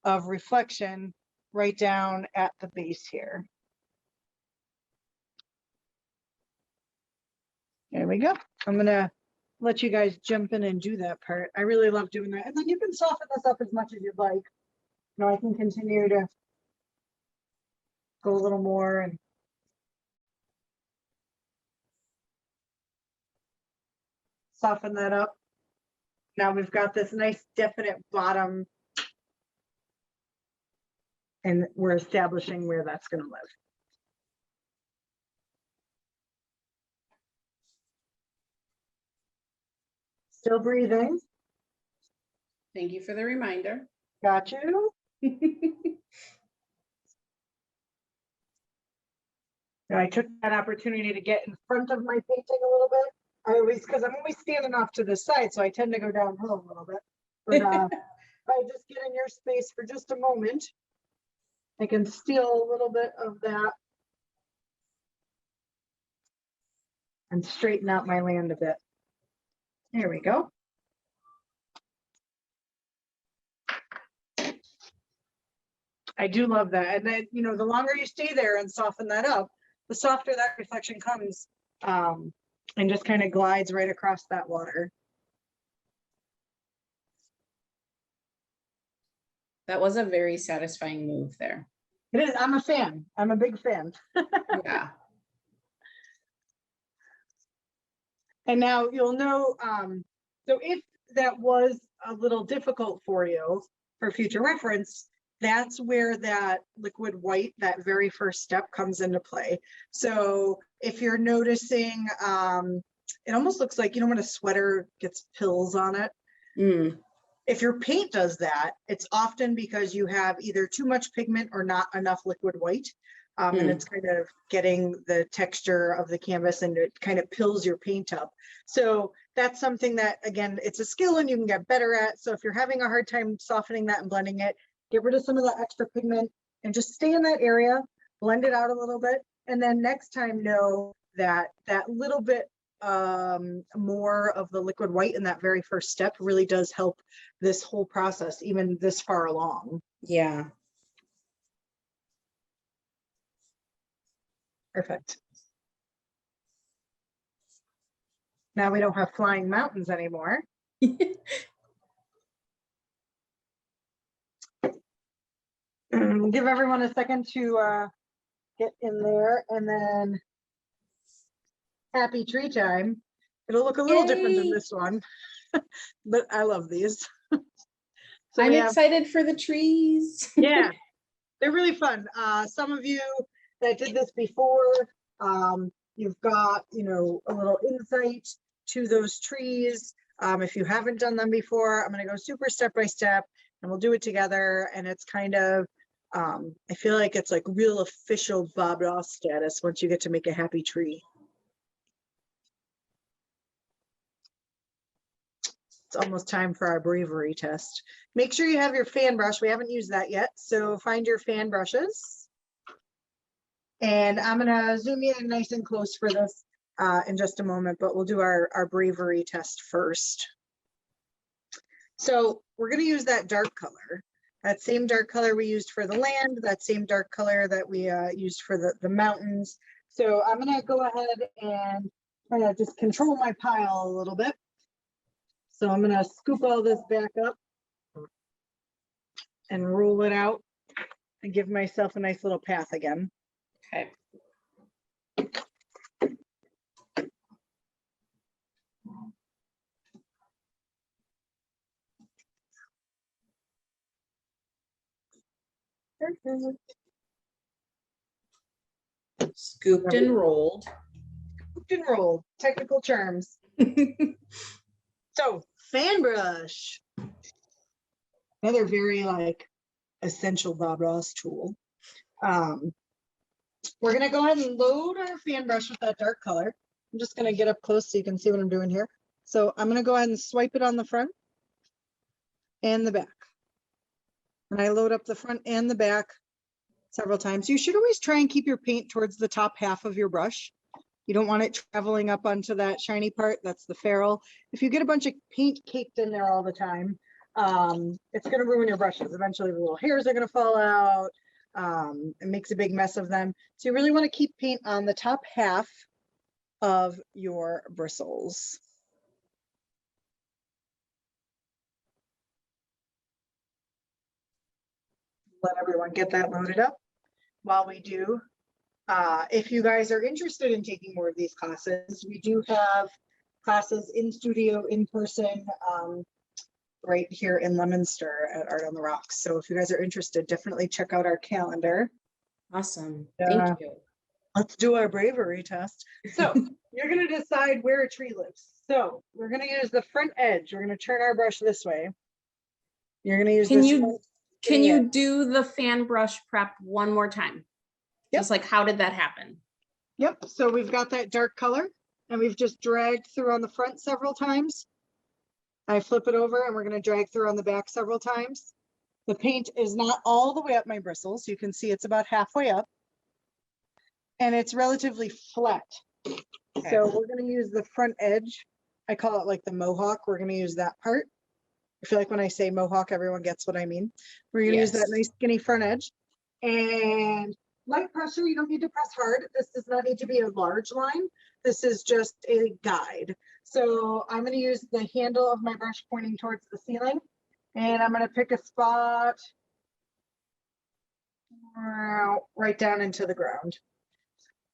of reflection right down at the base here. There we go. I'm going to let you guys jump in and do that part. I really love doing that. And then you can soften this up as much as you'd like. I can continue to go a little more. And Soften that up. Now we've got this nice definite bottom, and we're establishing where that's going to live. Still breathing. Thank you for the reminder. Got you. I took that opportunity to get in front of my painting a little bit. Because I'm always standing off to the side, so I tend to go downhill a little bit. But if I just get in your space for just a moment, I can steal a little bit of that and straighten out my land a bit. There we go. I do love that. And then, you know, the longer you stay there and soften that up, the softer that reflection comes, and just kind of glides right across that water. That was a very satisfying move there. It is. I'm a fan. I'm a big fan. Yeah. And now you'll know, so if that was a little difficult for you for future reference, that's where that liquid white, that very first step, comes into play. So if you're noticing, it almost looks like, you know, when a sweater gets pills on it. Mm. If your paint does that, it's often because you have either too much pigment or not enough liquid white. And it's kind of getting the texture of the canvas, and it kind of pills your paint up. So that's something that, again, it's a skill and you can get better at. So if you're having a hard time softening that and blending it, get rid of some of that extra pigment and just stay in that area, blend it out a little bit. And then next time, know that that little bit more of the liquid white in that very first step really does help this whole process, even this far along. Yeah. Perfect. Now we don't have flying mountains anymore. Give everyone a second to get in there, and then happy tree time. It'll look a little different than this one, but I love these. So I'm excited for the trees. Yeah, they're really fun. Some of you that did this before, you've got, you know, a little insight to those trees. If you haven't done them before, I'm going to go super step by step, and we'll do it together. And it's kind of, I feel like it's like real official Bob Ross status once you get to make a happy tree. It's almost time for our bravery test. Make sure you have your fan brush. We haven't used that yet. So find your fan brushes. And I'm gonna zoom in nice and close for this in just a moment, but we'll do our bravery test first. So we're gonna use that dark color. That same dark color we used for the land, that same dark color that we used for the mountains. So I'm gonna go ahead and kind of just control my pile a little bit. So I'm gonna scoop all this back up and roll it out and give myself a nice little path again. Okay. Scooped and rolled. Scooped and rolled, technical terms. So fan brush, another very like essential Bob Ross tool. We're gonna go ahead and load our fan brush with that dark color. I'm just gonna get up close so you can see what I'm doing here. So I'm gonna go ahead and swipe it on the front and the back. And I load up the front and the back several times. You should always try and keep your paint towards the top half of your brush. You don't want it traveling up onto that shiny part. That's the ferrule. If you get a bunch of paint caked in there all the time, it's going to ruin your brushes. Eventually the little hairs are going to fall out. It makes a big mess of them. So you really want to keep paint on the top half of your bristles. Let everyone get that loaded up while we do. If you guys are interested in taking more of these classes, we do have classes in studio, in person, right here in Leominster at Art on the Rocks. So if you guys are interested, definitely check out our calendar. Awesome. Yeah. Thank you. Let's do our bravery test. So you're going to decide where a tree lives. So we're going to use the front edge. We're going to turn our brush this way. You're going to use Can this. you do the fan brush prep one more time? Yep. Just like, how did that happen? Yep. So we've got that dark color and we've just dragged through on the front several times. I flip it over and we're going to drag through on the back several times. The paint is not all the way up my bristles. You can see it's about halfway up. And it's relatively flat. Okay. So we're going to use the front edge. I call it like the mohawk. We're going to use that part. I feel like when I say mohawk, everyone gets what I mean. We're going to use that nice skinny front edge. And light pressure, you don't need to press hard. This does not need to be a large line. This is just a guide. So I'm going to use the handle of my brush pointing towards the ceiling. And I'm going to pick a spot right down into the ground.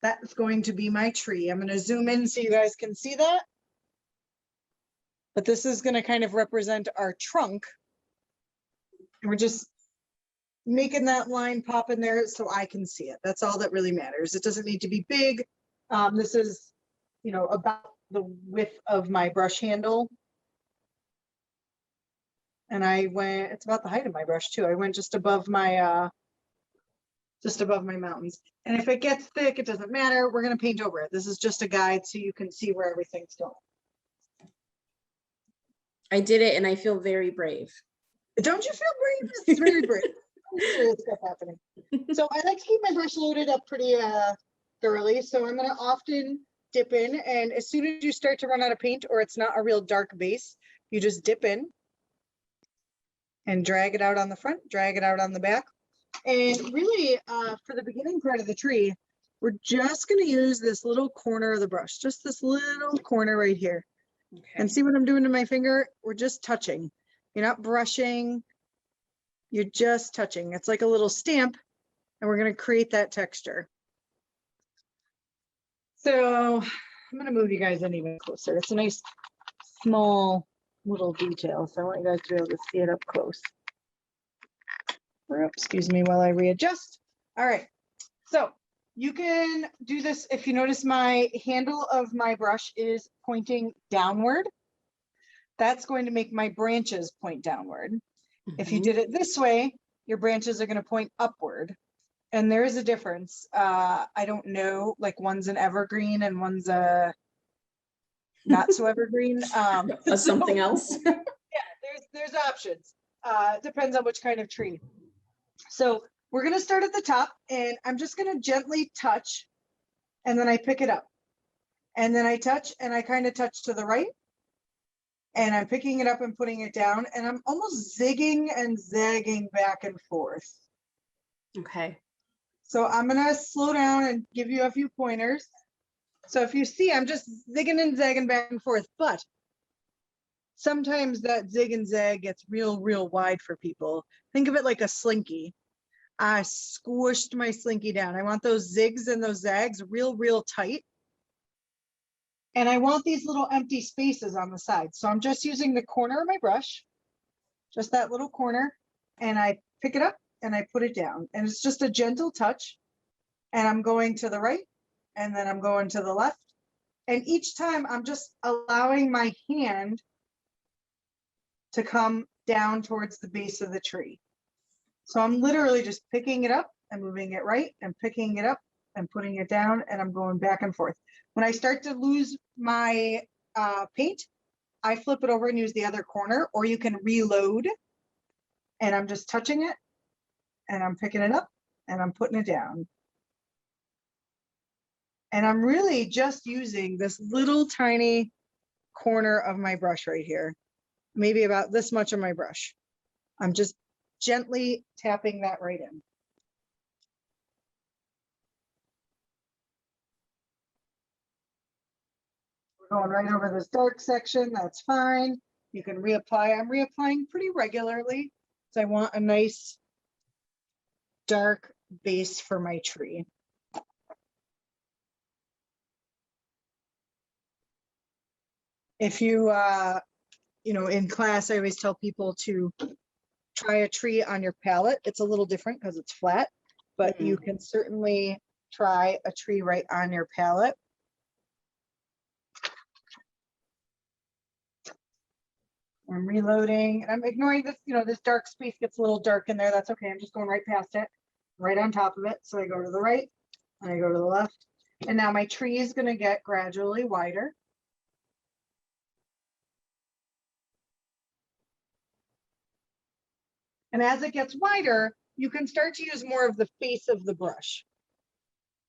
That's going to be my tree. I'm going to zoom in so you guys can see that. But this is going to kind of represent our trunk. And we're just making that line pop in there so I can see it. That's all that really matters. It doesn't need to be big. This is, you know, about the width of my brush handle. And it's about the height of my brush too. I went just above my mountains. And if it gets thick, it doesn't matter. We're going to paint over it. This is just a guide so you can see where everything's going. I did it and I feel very brave. Don't you feel brave? It's very brave. Serious stuff happening. So I like to keep my brush loaded up pretty thoroughly. So I'm going to often dip in, and as soon as you start to run out of paint or it's not a real dark base, you just dip in and drag it out on the front, drag it out on the back. And really, for the beginning part of the tree, we're just going to use this little corner of the brush, just this little corner right here. Okay. And see what I'm doing to my finger? We're just touching. You're not brushing. You're just touching. It's like a little stamp, and we're going to create that texture. So I'm going to move you guys in even closer. It's a nice, small little detail. So I want you guys to be able to see it up close. Excuse me while I readjust. All right. So you can do this. If you notice, my handle of my brush is pointing downward. That's going to make my branches point downward. If you did it this way, your branches are going to point upward. And there is a difference. I don't know, like one's an evergreen and one's a not so evergreen. Something else. Yeah, there's options. Depends on which kind of tree. So we're going to start at the top, and I'm just going to gently touch, and then I pick it up. And then I touch, and I kind of touch to the right. And I'm picking it up and putting it down, and I'm almost zigging and zagging back and forth. Okay. So I'm going to slow down and give you a few pointers. So if you see, I'm just zigging and zagging back and forth, but sometimes that zig and zag gets real wide for people. Think of it like a slinky. I squished my slinky down. I want those zigs and those zags real tight. And I want these little empty spaces on the side. So I'm just using the corner of my brush, just that little corner, and I pick it up and I put it down. And it's just a gentle touch. And I'm going to the right, and then I'm going to the left. And each time I'm just allowing my hand to come down towards the base of the tree. So I'm literally just picking it up and moving it right and picking it up and putting it down, and I'm going back and forth. When I start to lose my paint, I flip it over and use the other corner, or you can reload, and I'm just touching it and I'm picking it up and I'm putting it down. And I'm really just using this little tiny corner of my brush right here, maybe about this much of my brush. I'm just gently tapping that right in. We're going right over this dark section. That's fine. You can reapply. I'm reapplying pretty regularly because I want a nice dark base for my tree. If you, in class, I always tell people to try a tree on your palette. It's a little different because it's flat, but you can certainly try a tree right on your palette. I'm reloading and I'm ignoring this, this dark space gets a little dark in there. That's okay. I'm just going right past it, right on top of it. So I go to the right and I go to the left. And now my tree is going to get gradually wider. And as it gets wider, you can start to use more of the face of the brush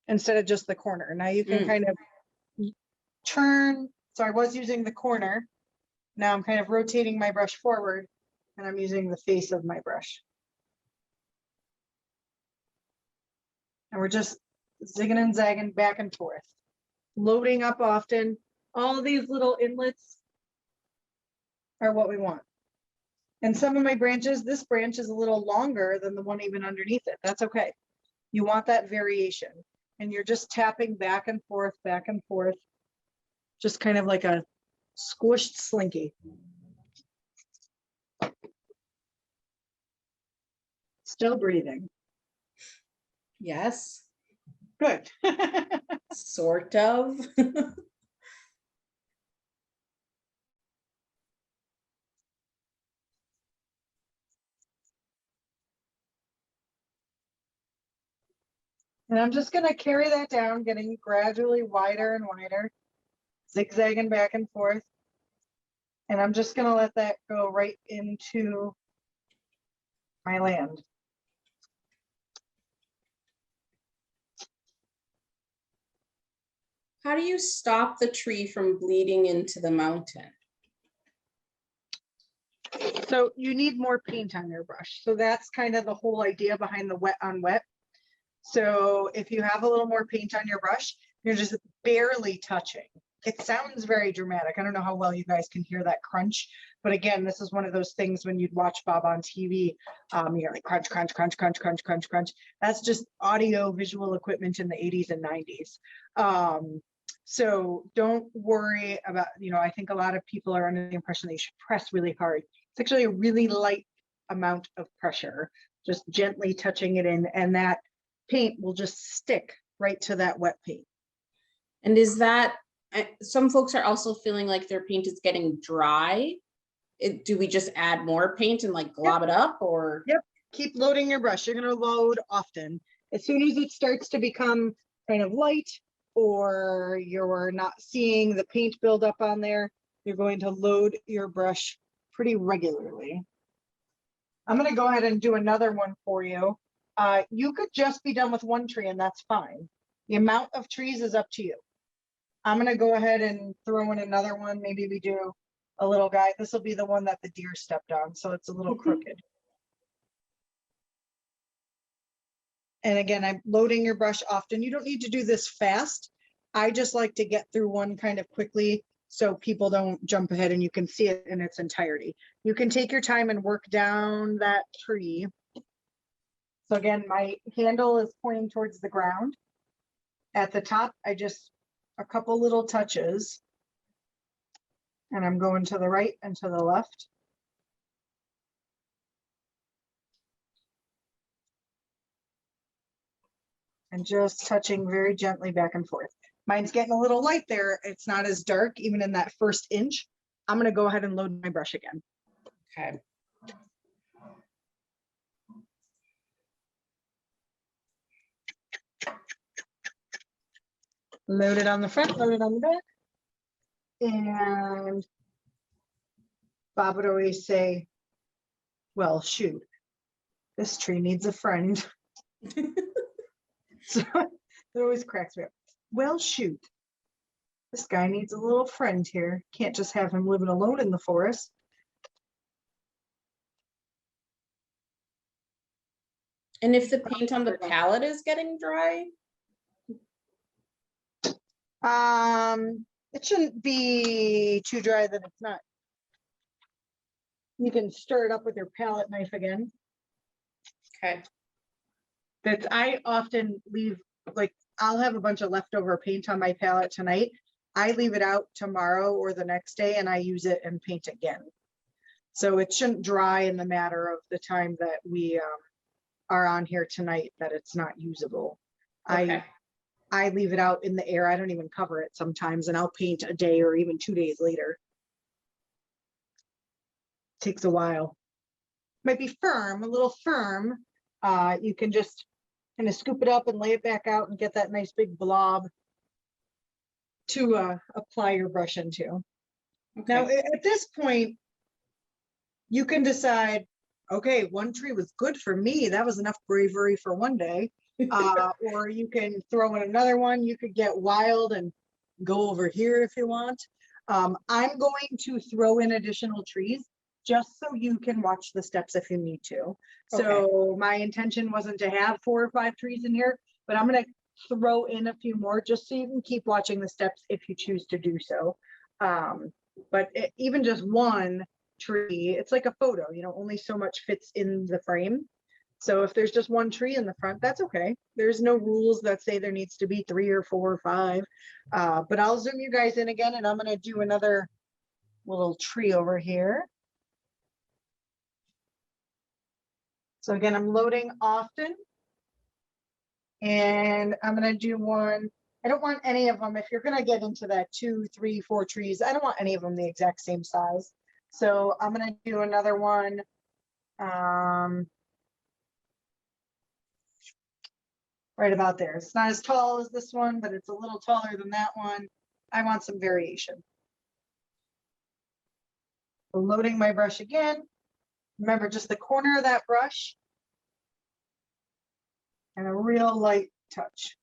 instead of just the corner. Now you can kind of turn. So I was using the corner. Now I'm kind of rotating my brush forward and I'm using the face of my brush. And we're just zigging and zagging back and forth, loading up often. All of these little inlets are what we want. And some of my branches, this branch is a little longer than the one even underneath it. That's okay. You want that variation. And you're just tapping back and forth, just kind of like a squished slinky. Still breathing. Yes. Good. Sort of. And I'm just going to carry that down, getting gradually wider and wider, zigzagging back and forth. And I'm just going to let that go right into my land. How do you stop the tree from bleeding into the mountain? So you need more paint on your brush. So that's kind of the whole idea behind the wet on wet. So if you have a little more paint on your brush, you're just barely touching. It sounds very dramatic. I don't know how well you guys can hear that crunch, but again, this is one of those things when you'd watch Bob on TV, you're like crunch, crunch, crunch, crunch, crunch, crunch, crunch. That's just audio visual equipment in the 80s and 90s. So don't worry about, I think a lot of people are under the impression that you should press really hard. It's actually a really light amount of pressure, just gently touching it in, and that paint will just stick right to that wet paint. And is that, some folks are also feeling like their paint is getting dry. Do we just add more paint and like glob it up, or? Yep, keep loading your brush. You're gonna load often. As soon as it starts to become kind of light, or you're not seeing the paint build up on there, you're going to load your brush pretty regularly. I'm gonna go ahead and do another one for you. You could just be done with one tree and that's fine. The amount of trees is up to you. I'm gonna go ahead and throw in another one. Maybe we do a little guy. This will be the one that the deer stepped on, so it's a little crooked. And again, I'm loading your brush often. You don't need to do this fast. I just like to get through one kind of quickly so people don't jump ahead and you can see it in its entirety. You can take your time and work down that tree. So again, my handle is pointing towards the ground. At the top, I just, a couple little touches. And I'm going to the right and to the left. And just touching very gently back and forth. Mine's getting a little light there. It's not as dark, even in that first inch. I'm gonna go ahead and load my brush again. Okay. Load it on the front, load it on the back. And Bob would always say, well, shoot, this tree needs a friend. So it always cracks me up. Well, shoot, this guy needs a little friend here. Can't just have him living alone in the forest. And if the paint on the palette is getting dry? It shouldn't be too dry that it's not. You can stir it up with your palette knife again. Okay. I often leave, like, I'll have a bunch of leftover paint on my palette tonight, I leave it out tomorrow or the next day and I use it and paint again. So it shouldn't dry in the matter of the time that we are on here tonight, that it's not usable. Okay. I leave it out in the air. I don't even cover it sometimes, and I'll paint a day or even 2 days later. Takes a while. Might be firm, a little firm. You can just kind of scoop it up and lay it back out and get that nice big blob to apply your brush into. Okay. Now, at this point, you can decide, okay, one tree was good for me. That was enough bravery for one day. Or you can throw in another one. You could get wild and go over here if you want. I'm going to throw in additional trees just so you can watch the steps if you need to. So my intention wasn't to have 4 or 5 trees in here, but I'm going to throw in a few more just so you can keep watching the steps if you choose to do so. But even just one tree, it's like a photo, you know, only so much fits in the frame. So if there's just one tree in the front, that's okay. There's no rules that say there needs to be 3 or 4 or 5. But I'll zoom you guys in again, and I'm going to do another little tree over here. So again, I'm loading often. And I'm going to do one. I don't want any of them. If you're going to get into that 2, 3, 4 trees, I don't want any of them the exact same size. So I'm going to do another one. Right about there. It's not as tall as this one, but it's a little taller than that one. I want some variation. So loading my brush again. Remember, just the corner of that brush and a real light touch.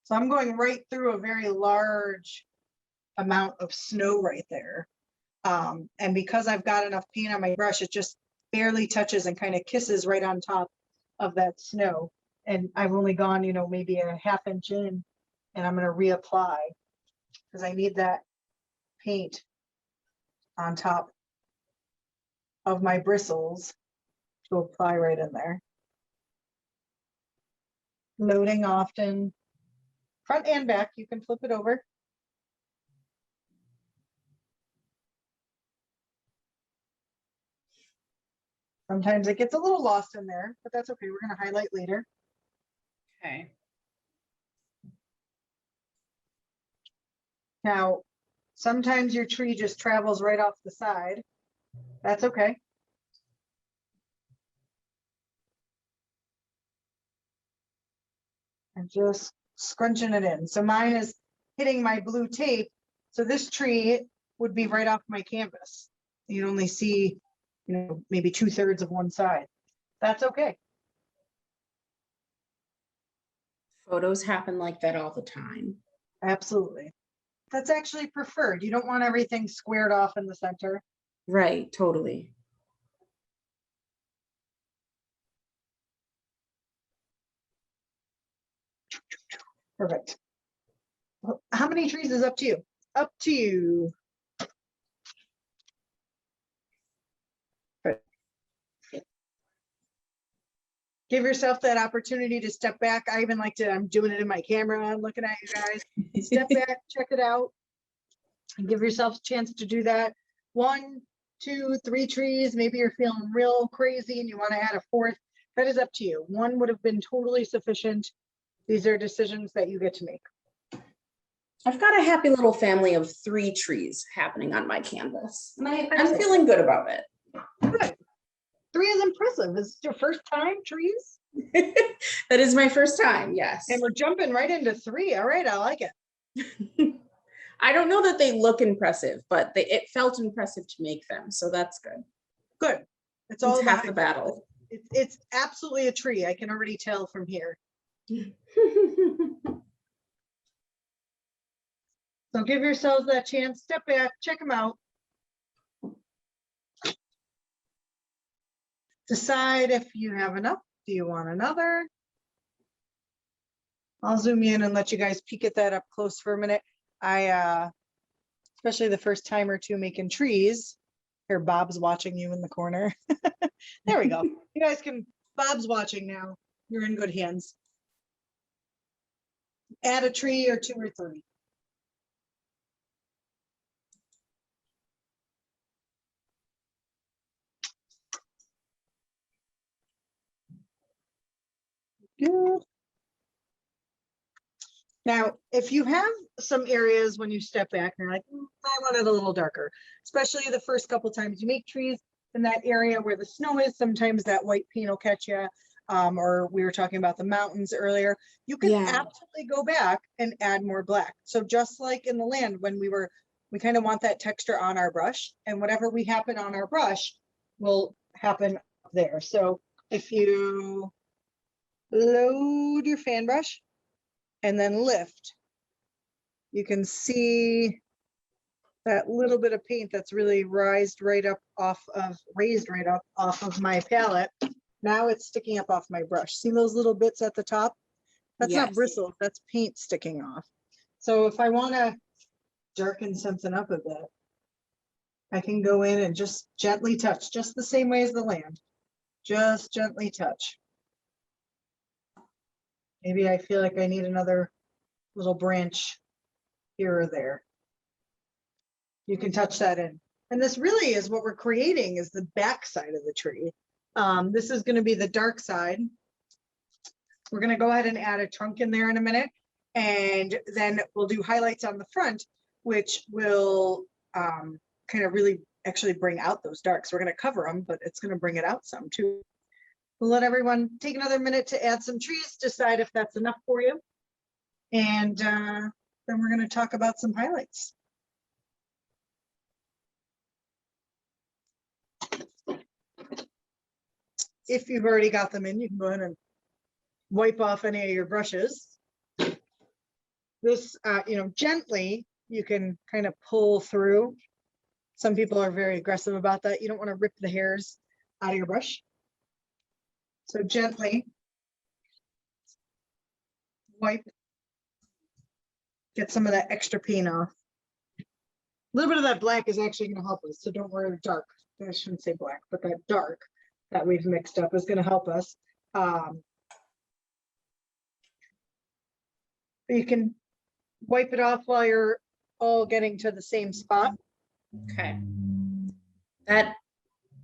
So I'm going right through a very large amount of snow right there. And because I've got enough paint on my brush, it just barely touches and kind of kisses right on top of that snow. And I've only gone, you know, maybe a ½ inch in, and I'm going to reapply because I need that paint on top of my bristles to apply right in there. Loading often, front and back, you can flip it over. Sometimes it gets a little lost in there, but that's okay. We're going to highlight later. Okay. Now, sometimes your tree just travels right off the side. That's okay. And just scrunching it in. So mine is hitting my blue tape. So this tree would be right off my canvas. You'd only see, you know, maybe 2/3 of one side. That's okay. Photos happen like that all the time. Absolutely. That's actually preferred. You don't want everything squared off in the center. Right, totally. Perfect. How many trees is up to you? Up to you. Give yourself that opportunity to step back. I even like to, I'm doing it in my camera. I'm looking at you guys. Step back, check it out, and give yourself a chance to do that. 1, 2, 3 trees. Maybe you're feeling real crazy and you want to add a 4th. That is up to you. 1 would have been totally sufficient. These are decisions that you get to make. I've got a happy little family of 3 trees happening on my canvas, and I'm Excellent. feeling good about it. Good. 3 is impressive. Is it your first time trees? That is my first time, yes. And we're jumping right into 3. All right, I like it. I don't know that they look impressive, but it felt impressive to make them, so that's good. Good. It's all half about the battle. It's absolutely a tree. I can already tell from here. So give yourselves that chance. Step back, check them out. Decide if you have enough. Do you want another? I'll zoom in and let you guys peek at that up close for a minute. Especially the first time or two making trees. Here, Bob's watching you in the corner. There we go. You guys can, Bob's watching now. You're in good hands. Add a tree or 2 or 3. Good. Now, if you have some areas when you step back and you're like, I want it a little darker, especially the first couple times you make trees in that area where the snow is, sometimes that white paint will catch you. Or we were talking about the mountains earlier. You can absolutely go back and add more black. So just like in the land when we kind of want that texture on our brush, and whatever we happen on our brush will happen up there. So if you load your fan brush and then lift, you can see that little bit of paint that's really raised right up off of my palette. Now it's sticking up off my brush. See those little bits at the top? That's not bristles, that's paint sticking off. So if I want to darken something up a bit, I can go in and just gently touch, just the same way as the land. Just gently touch. Maybe I feel like I need another little branch here or there. You can touch that in. And this really is what we're creating, is the back side of the tree. This is going to be the dark side. We're going to go ahead and add a trunk in there in a minute. And then we'll do highlights on the front, which will kind of really actually bring out those darks. We're going to cover them, but it's going to bring it out some too. We'll let everyone take another minute to add some trees, decide if that's enough for you. And then we're going to talk about some highlights. If you've already got them in, you can go ahead and wipe off any of your brushes. This, gently, you can kind of pull through. Some people are very aggressive about that. You don't want to rip the hairs out of your brush. So gently wipe, get some of that extra paint off. A little bit of that black is actually going to help us, so don't worry, dark. I shouldn't say black, but that dark that we've mixed up is going to help us. You can wipe it off while you're all getting to the same spot. Okay. That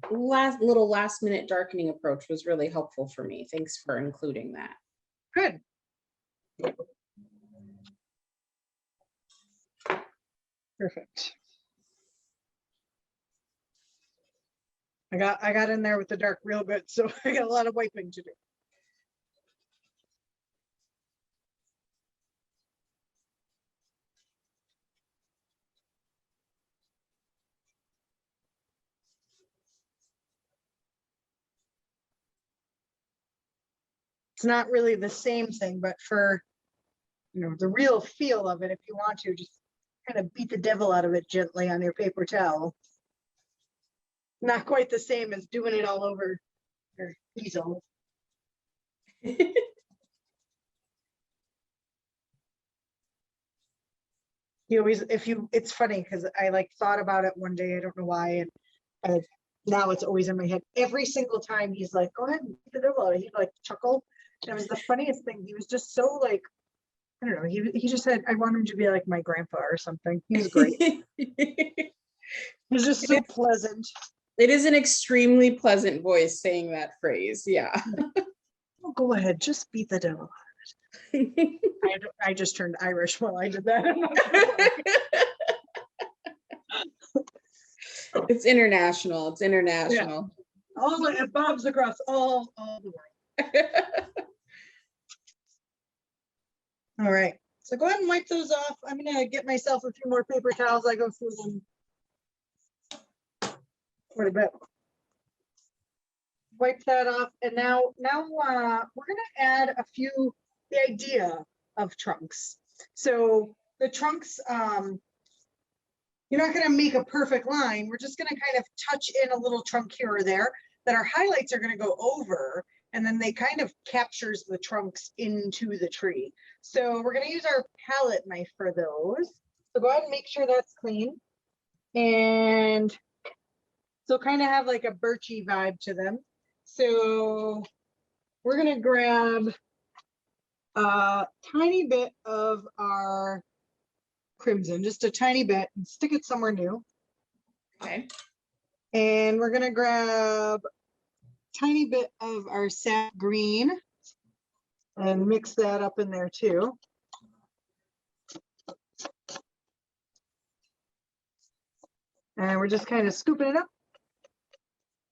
last minute darkening approach was really helpful for me. Thanks for including that. Good. Perfect. I got in there with the dark real good, so I got a lot of wiping to do. It's not really the same thing, but for the real feel of it, if you want to, just kind of beat the devil out of it gently on your paper towel. Not quite the same as doing it all over your easel. You always, it's funny because I thought about it one day, I don't know why, and now it's always in my head. Every single time he's like, go ahead and beat the devil out of it, he'd chuckle. And it was the funniest thing. He was just so I don't know, he just said, I want him to be like my grandpa or something. He was great. He was just so pleasant. It is an extremely pleasant voice saying that phrase. Yeah. Oh, go ahead, just beat the devil out of it. I just turned Irish while I did that. It's international. It's international. Yeah. It bobs across all the world. All right. So go ahead and wipe those off. I'm gonna get myself a few more paper towels. I go through them quite a bit. Wipe that off, and now we're gonna add the idea of trunks. So the trunks, you're not gonna make a perfect line. We're just gonna kind of touch in a little trunk here or there that our highlights are gonna go over, and then they kind of captures the trunks into the tree. So we're gonna use our palette knife for those. So go ahead and make sure that's clean. And so kind of have a birchy vibe to them. So we're gonna grab a tiny bit of our crimson, just a tiny bit, and stick it somewhere new. Okay. And we're gonna grab a tiny bit of our sap green and mix that up in there too. And we're just kind of scooping it up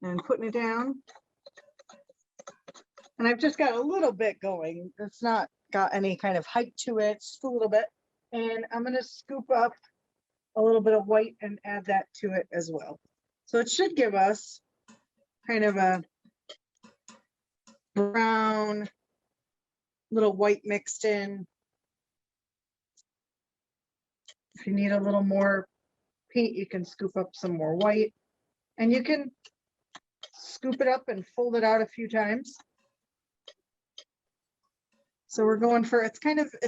and putting it down. And I've just got a little bit going. It's not got any kind of height to it, just a little bit. And I'm going to scoop up a little bit of white and add that to it as well. So it should give us kind of a brown, little white mixed in. If you need a little more paint, you can scoop up some more white, and you can scoop it up and fold it out a few times. So we're going for, it's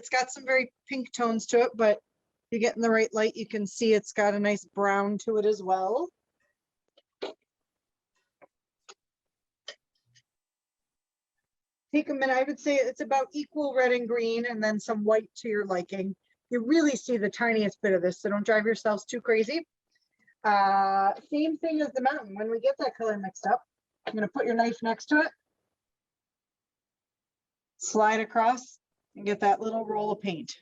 got some very pink tones to it, but if you get in the right light, you can see it's got a nice brown to it as well. Take a minute, I would say it's about equal red and green, and then some white to your liking. You really see the tiniest bit of this, so don't drive yourselves too crazy. Same thing as the mountain. When we get that color mixed up, I'm going to put your knife next to it, slide across, and get that little roll of paint.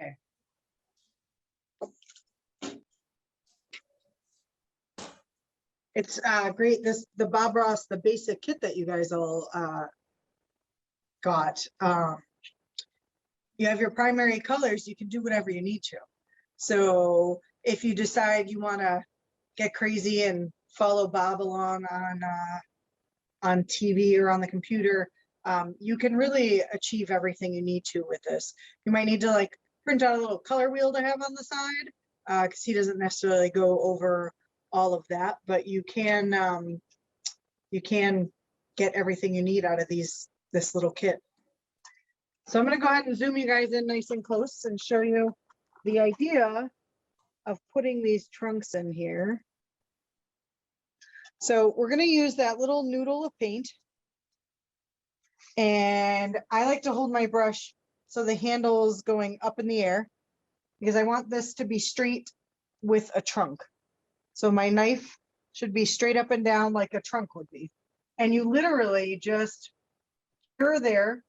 Okay. It's great. The Bob Ross, the basic kit that you guys all got. You have your primary colors, you can do whatever you need to. So if you decide you want to get crazy and follow Bob along on TV or on the computer, you can really achieve everything you need to with this. You might need to like print out a little color wheel to have on the side, because he doesn't necessarily go over all of that, but you can get everything you need out of this little kit. So I'm going to go ahead and zoom you guys in nice and close and show you the idea of putting these trunks in here. So we're going to use that little noodle of paint. And I like to hold my brush so the handle is going up in the air, because I want this to be straight with a trunk. So my knife should be straight up and down like a trunk would be. And you literally just, here or there,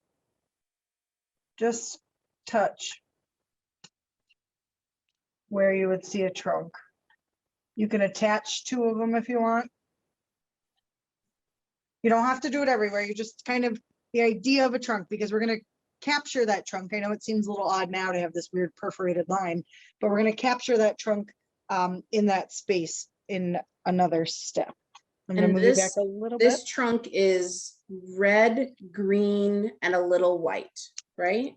just touch where you would see a trunk. You can attach two of them if you want. You don't have to do it everywhere. You just kind of, the idea of a trunk, because we're going to capture that trunk. I know it seems a little odd now to have this weird perforated line, but we're going to capture that trunk in that space in another step. I'm going to move it back a little bit. This trunk is red, green, and a little white, right?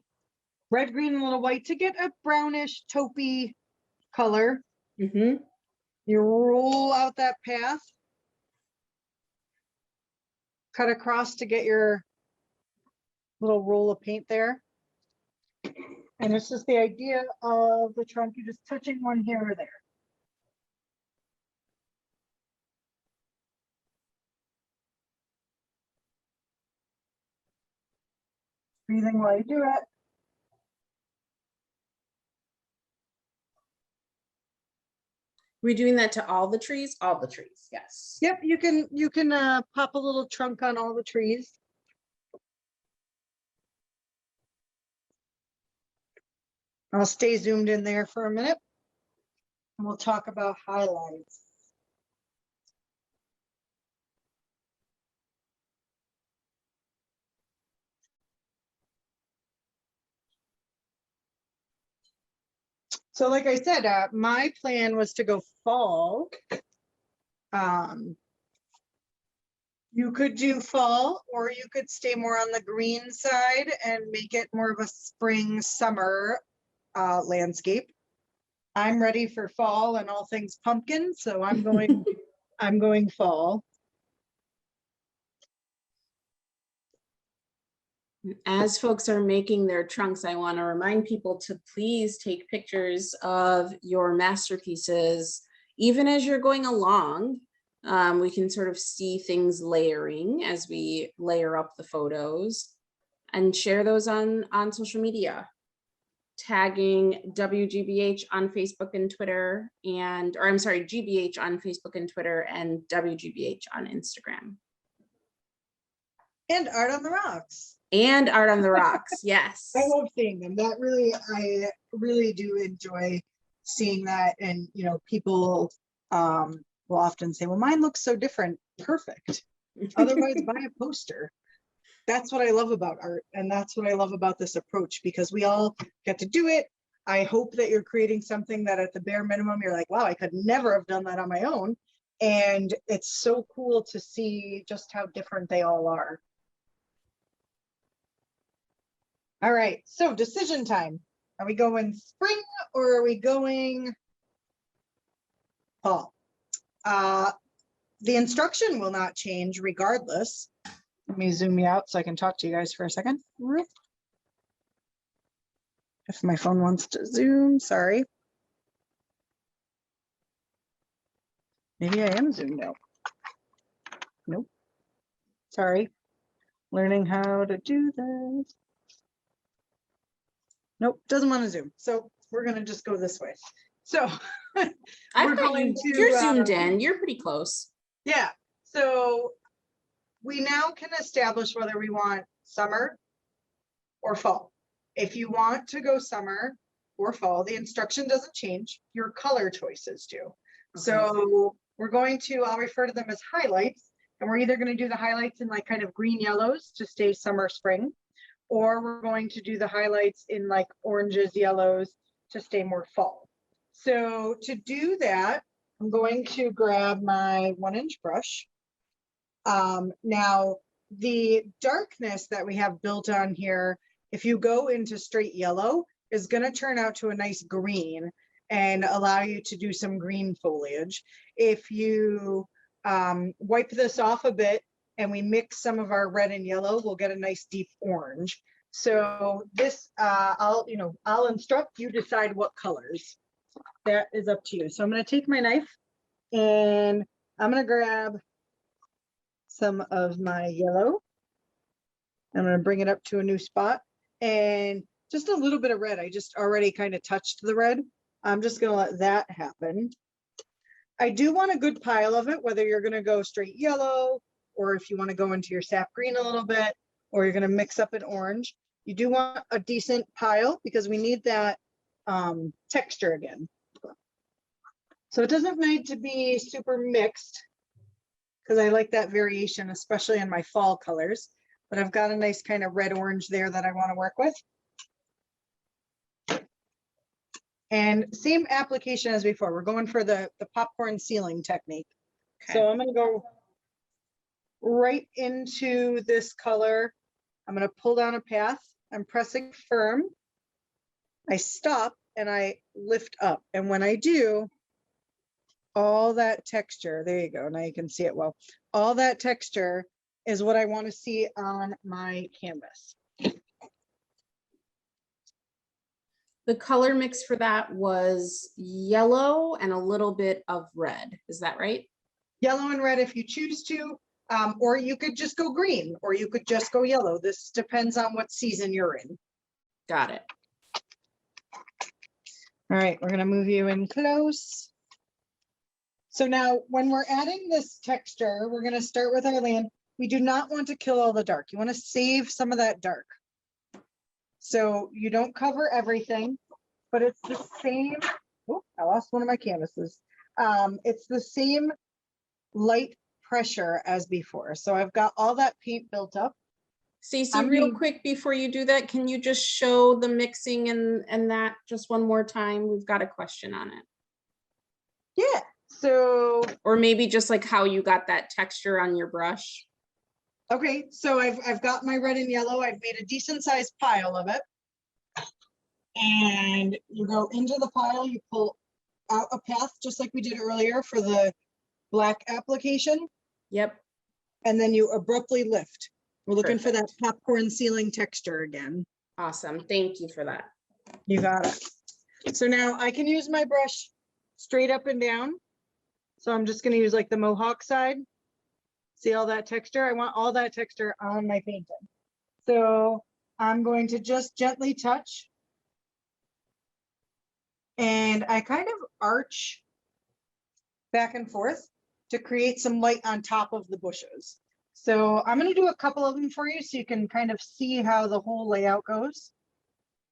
Red, green, and a little white to get a brownish taupey color. Mm-hmm. You roll out that path, cut across to get your little roll of paint there. And it's just the idea of the trunk, you're just touching one here or there. Breathing while you do it. We're doing that to all the trees? All the trees, yes. Yep, you can pop a little trunk on all the trees. I'll stay zoomed in there for a minute, and we'll talk about highlights. So like I said, my plan was to go fall. You could do fall, or you could stay more on the green side and make it more of a spring, summer landscape. I'm ready for fall and all things pumpkin, so I'm going, I'm going fall. As folks are making their trunks, I want to remind people to please take pictures of your masterpieces, even as you're going along. We can sort of see things layering as we layer up the photos, and share those on social media, tagging WGBH on Facebook and Twitter, and, or I'm sorry, GBH on Facebook and Twitter, and WGBH on Instagram. And Art on the Rocks. And Art on the Rocks. Yes. I love seeing them. I really do enjoy seeing that. And, you know, people will often say, well, mine looks so different. Perfect. Otherwise, buy a poster. That's what I love about art. And that's what I love about this approach, because we all get to do it. I hope that you're creating something that at the bare minimum, you're like, wow, I could never have done that on my own. And it's so cool to see just how different they all are. All right, so decision time. Are we going spring or are we going fall? The instruction will not change regardless. Let me zoom you out so I can talk to you guys for a second. If my phone wants to zoom, sorry. Maybe I am zoomed out. Nope. Sorry. Learning how to do this. Nope, doesn't want to zoom. So we're going to just go this way. So I've got you. You're zoomed in. You're pretty close. Yeah. So we now can establish whether we want summer or fall. If you want to go summer or fall, the instruction doesn't change. Your color choices do. Okay. So we're going to, I'll refer to them as highlights. And we're either going to do the highlights in like kind of green yellows to stay summer, spring, or we're going to do the highlights in like oranges, yellows to stay more fall. So to do that, I'm going to grab my 1-inch brush. Now, the darkness that we have built on here, if you go into straight yellow, is going to turn out to a nice green and allow you to do some green foliage. If you wipe this off a bit and we mix some of our red and yellow, we'll get a nice deep orange. So this, I'll instruct you, decide what colors. That is up to you. So I'm going to take my knife and I'm going to grab some of my yellow. I'm going to bring it up to a new spot and just a little bit of red. I just already kind of touched the red. I'm just going to let that happen. I do want a good pile of it, whether you're going to go straight yellow or if you want to go into your sap green a little bit, or you're going to mix up an orange. You do want a decent pile because we need that texture again. So it doesn't need to be super mixed because I like that variation, especially in my fall colors. But I've got a nice kind of red orange there that I want to work with. And same application as before. We're going for the popcorn sealing technique. Okay. So I'm going to go right into this color. I'm going to pull down a path. I'm pressing firm. I stop and I lift up. And when I do, all that texture, there you go. Now you can see it well. All that texture is what I want to see on my canvas. The color mix for that was yellow and a little bit of red. Is that right? Yellow and red if you choose to, or you could just go green, or you could just go yellow. This depends on what season you're in. Got it. All right, we're going to move you in close. So now when we're adding this texture, we're going to start with our land. We do not want to kill all the dark. You want to save some of that dark. So you don't cover everything, but it's the same. Oh, I lost one of my canvases. It's the same light pressure as before. So I've got all that paint built up. Stacey, real quick before you do that, can you just show the mixing and that just one more time? We've got a question on it. Yeah. So, or maybe just like how you got that texture on your brush. Okay, so I've got my red and yellow. I've made a decent sized pile of it. And you go into the pile, you pull out a path just like we did earlier for the black application. Yep. And then you abruptly lift. We're looking for that popcorn sealing texture again. Awesome. Thank you for that. You got it. So now I can use my brush straight up and down. So I'm just going to use like the Mohawk side. See all that texture? I want all that texture on my painting. So I'm going to just gently touch. And I kind of arch back and forth to create some light on top of the bushes. So I'm going to do a couple of them for you so you can kind of see how the whole layout goes.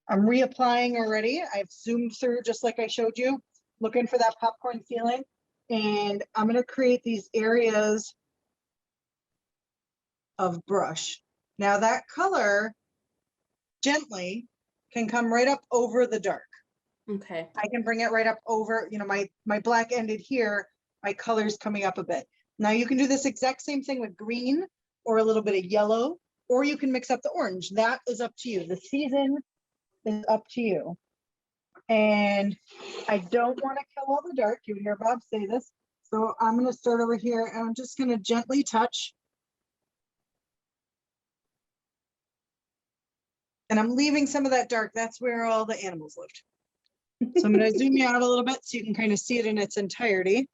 I'm reapplying already. I've zoomed through just like I showed you, looking for that popcorn ceiling. And I'm going to create these areas of brush. Now that color gently can come right up over the dark. Okay. I can bring it right up over, you know, my black ended here, my color's coming up a bit. Now you can do this exact same thing with green or a little bit of yellow, or you can mix up the orange. That is up to you. The season is up to you. And I don't want to kill all the dark. You hear Bob say this. So I'm going to start over here and I'm just going to gently touch. And I'm leaving some of that dark. That's where all the animals lived. So I'm going to zoom you out a little bit so you can kind of see it in its entirety.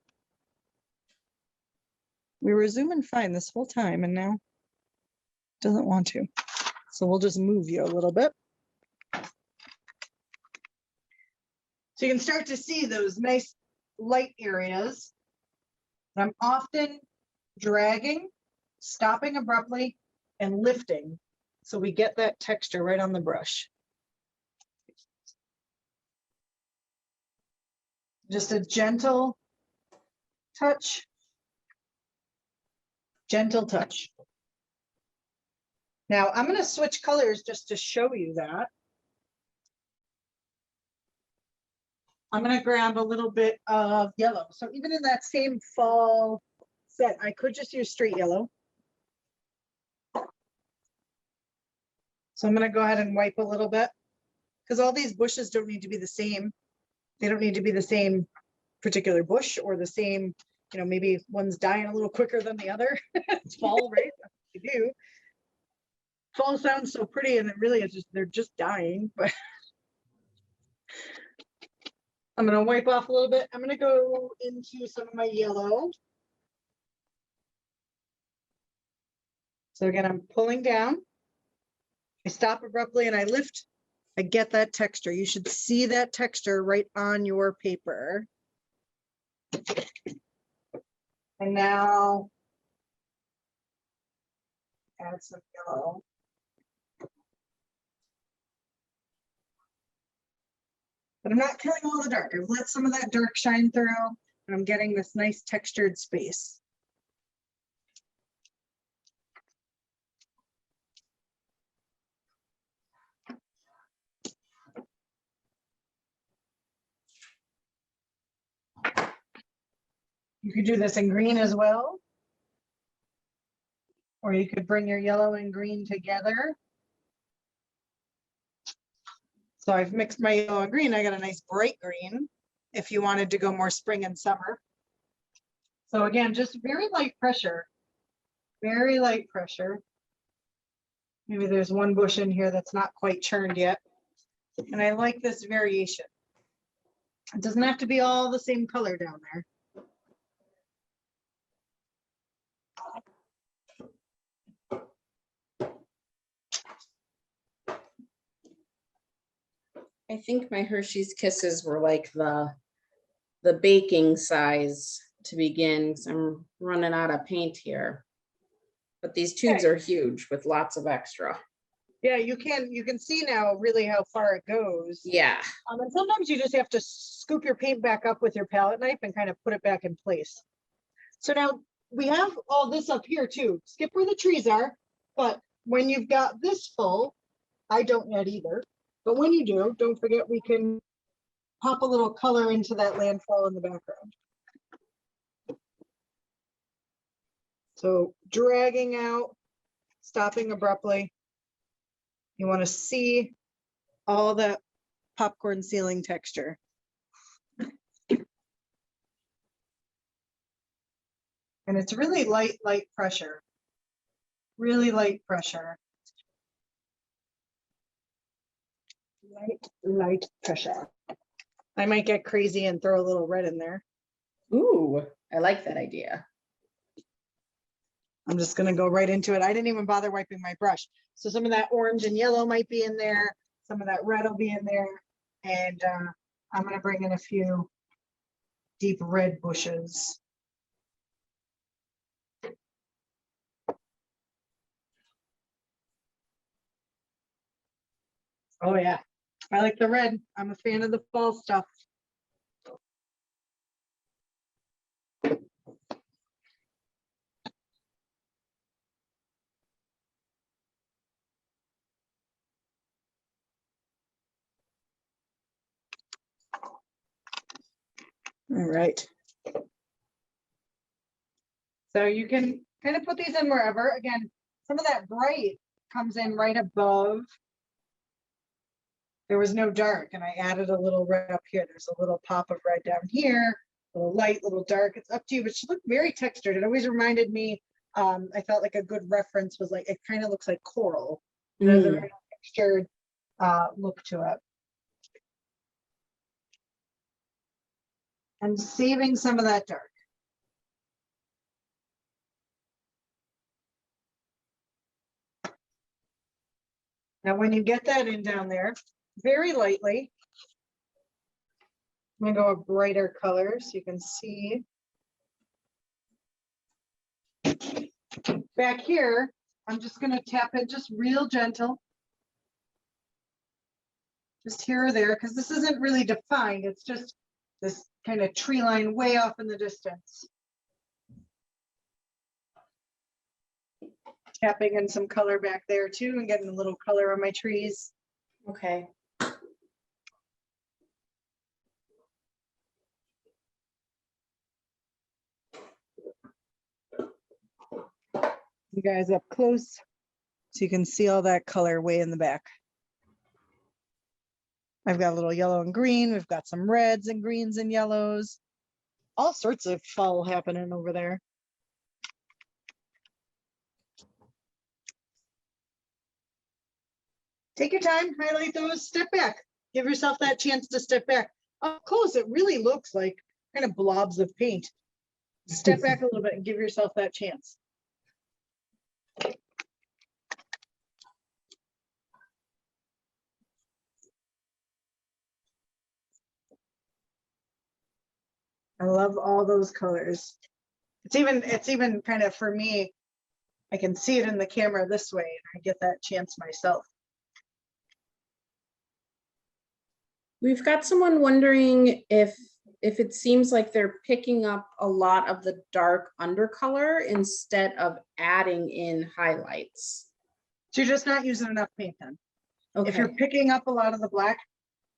We were zooming fine this whole time and now it doesn't want to. So we'll just move you a little bit. So you can start to see those nice light areas. I'm often dragging, stopping abruptly, and lifting so we get that texture right on the brush. Just a gentle touch. Gentle touch. Now I'm going to switch colors just to show you that. I'm going to grab a little bit of yellow. So even in that same fall set, I could just use straight yellow. So I'm going to go ahead and wipe a little bit because all these bushes don't need to be the same. They don't need to be the same particular bush or the same, you know, maybe one's dying a little quicker than the other. It's fall, right? That's what you do. Fall sounds so pretty and it really is just, they're just dying, but I'm going to wipe off a little bit. I'm going to go into some of my yellow. So again, I'm pulling down. I stop abruptly and I lift. I get that texture. You should see that texture right on your paper. And now add some yellow. But I'm not killing all the dark. I've let some of that dark shine through and I'm getting this nice textured space. You could do this in green as well. Or you could bring your yellow and green together. So I've mixed my yellow and green. I got a nice bright green if you wanted to go more spring and summer. So again, just very light pressure. Very light pressure. Maybe there's one bush in here that's not quite churned yet. And I like this variation. It doesn't have to be all the same color down there. I think my Hershey's Kisses were like the baking size to begin, because I'm running out of paint here. But these tubes are huge with lots of extra. Yeah, you can see now really how far it goes. Yeah. And sometimes you just have to scoop your paint back up with your palette knife and kind of put it back in place. So now we have all this up here too. Skip where the trees are, but when you've got this full, I don't yet either, but when you do, don't forget we can pop a little color into that landfall in the background. So dragging out, stopping abruptly. You want to see all that popcorn ceiling texture. And it's really light pressure. Really light pressure. Light pressure. I might get crazy and throw a little red in there. Ooh, I like that idea. I'm just going to go right into it. I didn't even bother wiping my brush. So some of that orange and yellow might be in there. Some of that red will be in there. And I'm going to bring in a few deep red bushes. Oh yeah, I like the red. I'm a fan of the fall stuff. All right. So you can kind of put these in wherever. Again, some of that bright comes in right above. There was no dark, and I added a little red up here. There's a little pop of red down here, a little light, a little dark. It's up to you, but she looked very textured. It always reminded me, I felt like a good reference was like, it kind of looks like coral. It has a very textured look to it. And saving some of that dark. Now, when you get that in down there, very lightly, I'm gonna go a brighter color so you can see. Back here, I'm just gonna tap it just real gentle. Just here or there, because this isn't really defined. It's just this kind of tree line way off in the distance. Tapping in some color back there too and getting a little color on my trees. Okay. You guys up close so you can see all that color way in the back. I've got a little yellow and green. We've got some reds and greens and yellows. All sorts of fall happening over there. Take your time, highlight those, step back. Give yourself that chance to step back. Up close, it really looks like kind of blobs of paint. Step back a little bit and give yourself that chance. I love all those colors. It's even kind of, for me, I can see it in the camera this way and I get that chance myself. We've got someone wondering if it seems like they're picking up a lot of the dark undercolor instead of adding in highlights. So you're just not using enough paint then. Okay. If you're picking up a lot of the black,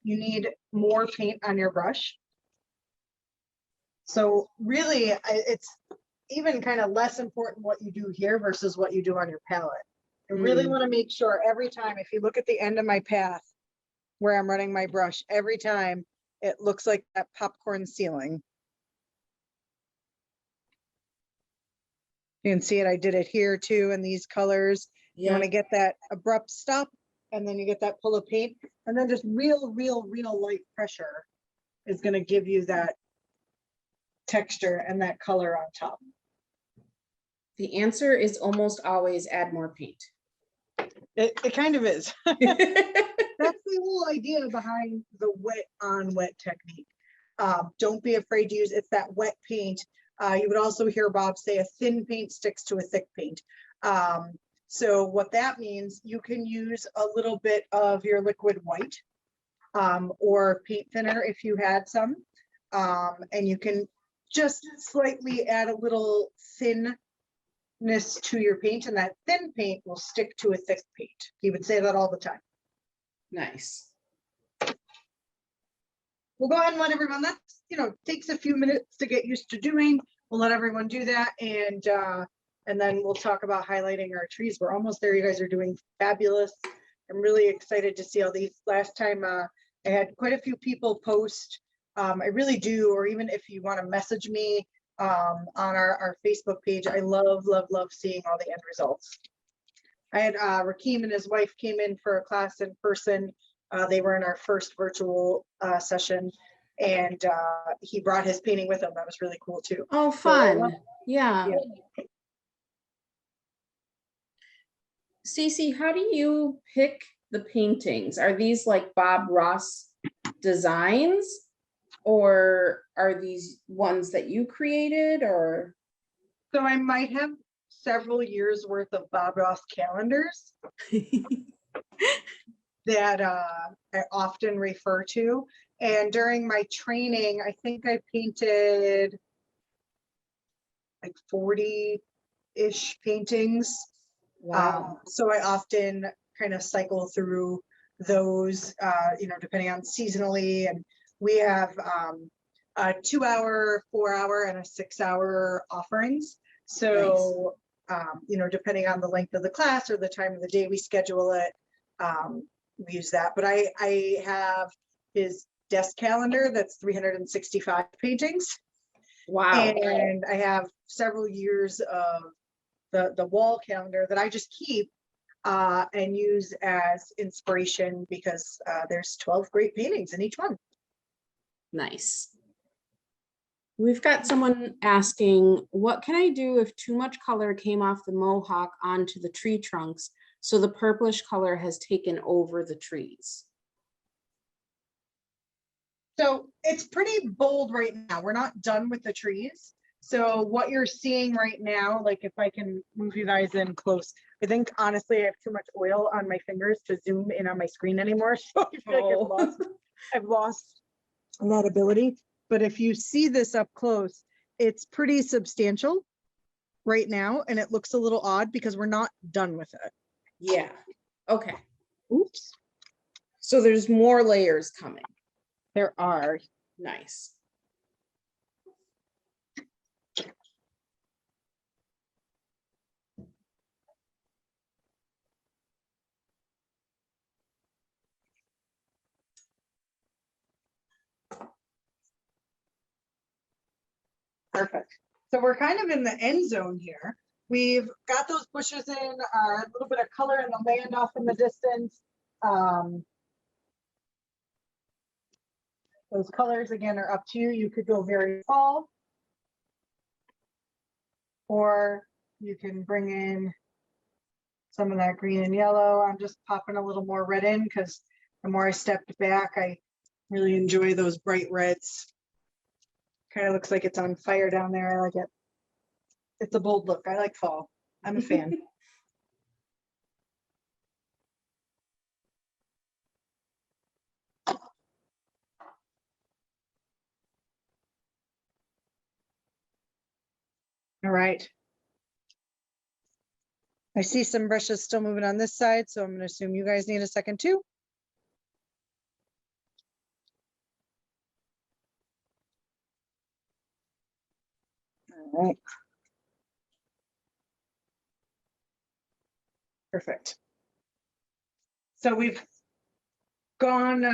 you need more paint on your brush. So really, it's even kind of less important what you do here versus what you do on your palette. I really want to make sure every time, if you look at the end of my path where I'm running my brush, every time it looks like that popcorn ceiling. You can see it, I did it here too in these colors. You want to get that abrupt stop and then you get that pull of paint and then just real light pressure is going to give you that texture and that color on top. The answer is almost always add more paint. It kind of is. That's the whole idea behind the wet on wet technique. Don't be afraid to use, it's that wet paint. You would also hear Bob say a thin paint sticks to a thick paint. So what that means, you can use a little bit of your liquid white or paint thinner if you had some. And you can just slightly add a little thinness to your paint, and that thin paint will stick to a thick paint. He would say that all the time. Nice. We'll go ahead and let everyone, that's, takes a few minutes to get used to doing. We'll let everyone do that, and then we'll talk about highlighting our trees. We're almost there. You guys are doing fabulous. I'm really excited to see all these. Last time I had quite a few people post. I really do, or even if you want to message me on our Facebook page, I love seeing all the end results. I had Rakeem and his wife came in for a class in person. They were in our first virtual session, and he brought his painting with him. That was really cool too. Oh, fun. Yeah. Stacey, how do you pick the paintings? Are these like Bob Ross designs, or are these ones that you created? Or so I might have several years worth of Bob Ross calendars. that I often refer to. And during my training, I think I painted like 40-ish paintings. Wow. So I often kind of cycle through those, depending on seasonally. And we have a 2-hour, 4-hour, and a 6-hour offerings. So, depending on the length of the class or the time of the day we schedule it, we use that. But I have his desk calendar that's 365 paintings. Wow. And I have several years of the wall calendar that I just keep and use as inspiration because there's 12 great paintings in each one. Nice. We've got someone asking, what can I do if too much color came off the mohawk onto the tree trunks, so the purplish color has taken over the trees? So it's pretty bold right now. We're not done with the trees. So what you're seeing right now, like if I can move you guys in close, I think honestly I have too much oil on my fingers to zoom in on my screen anymore. So I feel like I've lost that ability. But if you see this up close, it's pretty substantial right now. And it looks a little odd because we're not done with it. Yeah. Okay. Oops. So there's more layers coming. There are. Nice. Perfect. So we're kind of in the end zone here. We've got those bushes in, a little bit of color in the land off in the distance. Those colors, again, are up to you. You could go very tall, or you can bring in some of that green and yellow. I'm just popping a little more red in because the more I stepped back, I really enjoy those bright reds. Kind of looks like it's on fire down there. I like it. It's a bold look. I like fall. I'm a fan. All right. I see some brushes still moving on this side, so I'm going to assume you guys need a second too. All right. Perfect. So we've gone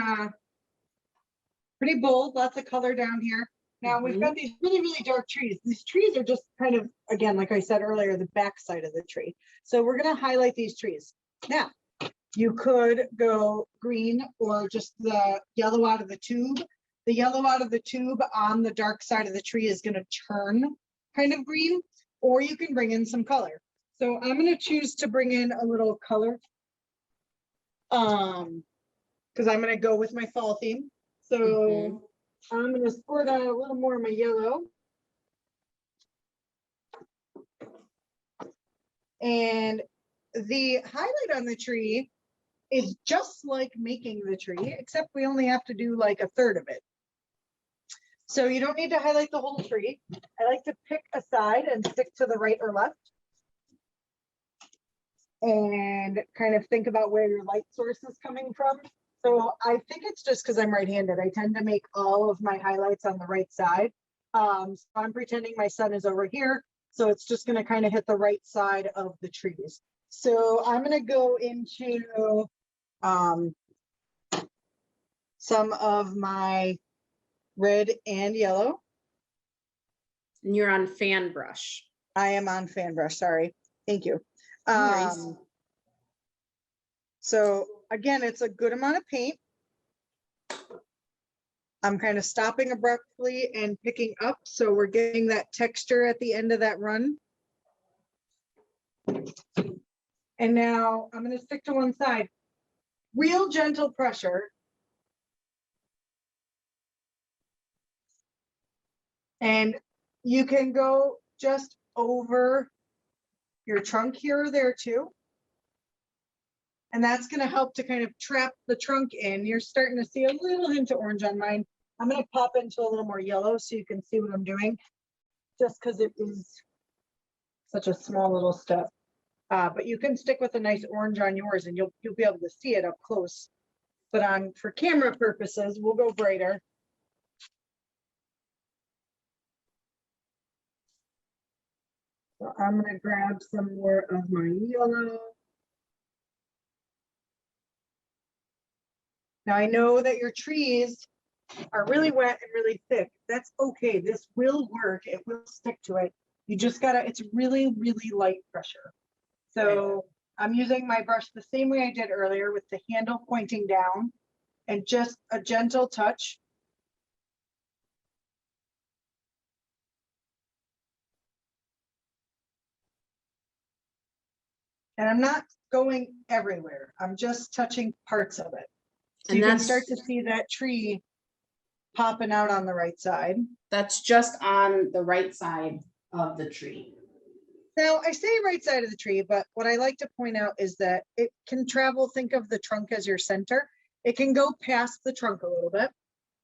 pretty bold, lots of color down here. Now we've got these really, really dark trees. These trees are just kind of, again, like I said earlier, the back side of the tree. So we're going to highlight these trees. Now, you could go green or just the yellow out of the tube. The yellow out of the tube on the dark side of the tree is going to turn kind of green, or you can bring in some color. So I'm going to choose to bring in a little color because I'm going to go with my fall theme. So I'm going to squirt out a little more of my yellow. And the highlight on the tree is just like making the tree, except we only have to do like a third of it. So you don't need to highlight the whole tree. I like to pick a side and stick to the right or left. And kind of think about where your light source is coming from. So I think it's just because I'm right-handed. I tend to make all of my highlights on the right side. So I'm pretending my sun is over here. So it's just going to kind of hit the right side of the trees. So I'm going to go into some of my red and yellow. And you're on fan brush. I am on fan brush, sorry. Thank you. Nice. So again, it's a good amount of paint. I'm kind of stopping abruptly and picking up. So we're getting that texture at the end of that run. And now I'm going to stick to one side. Real gentle pressure. And you can go just over your trunk here or there too. And that's gonna help to kind of trap the trunk in. You're starting to see a little hint of orange on mine. I'm gonna pop into a little more yellow so you can see what I'm doing, just because it is such a small little step. But you can stick with a nice orange on yours and you'll be able to see it up close. But for camera purposes, we'll go brighter. So I'm gonna grab some more of my yellow. Now I know that your trees are really wet and really thick. That's okay. This will work. It will stick to it. You just gotta, it's really, really light pressure. So I'm using my brush the same way I did earlier with the handle pointing down and just a gentle touch. And I'm not going everywhere. I'm just touching parts of it. So And you can start to see that tree popping out on the right side. That's just on the right side of the tree. Now, I say right side of the tree, but what I like to point out is that it can travel, think of the trunk as your center. It can go past the trunk a little bit.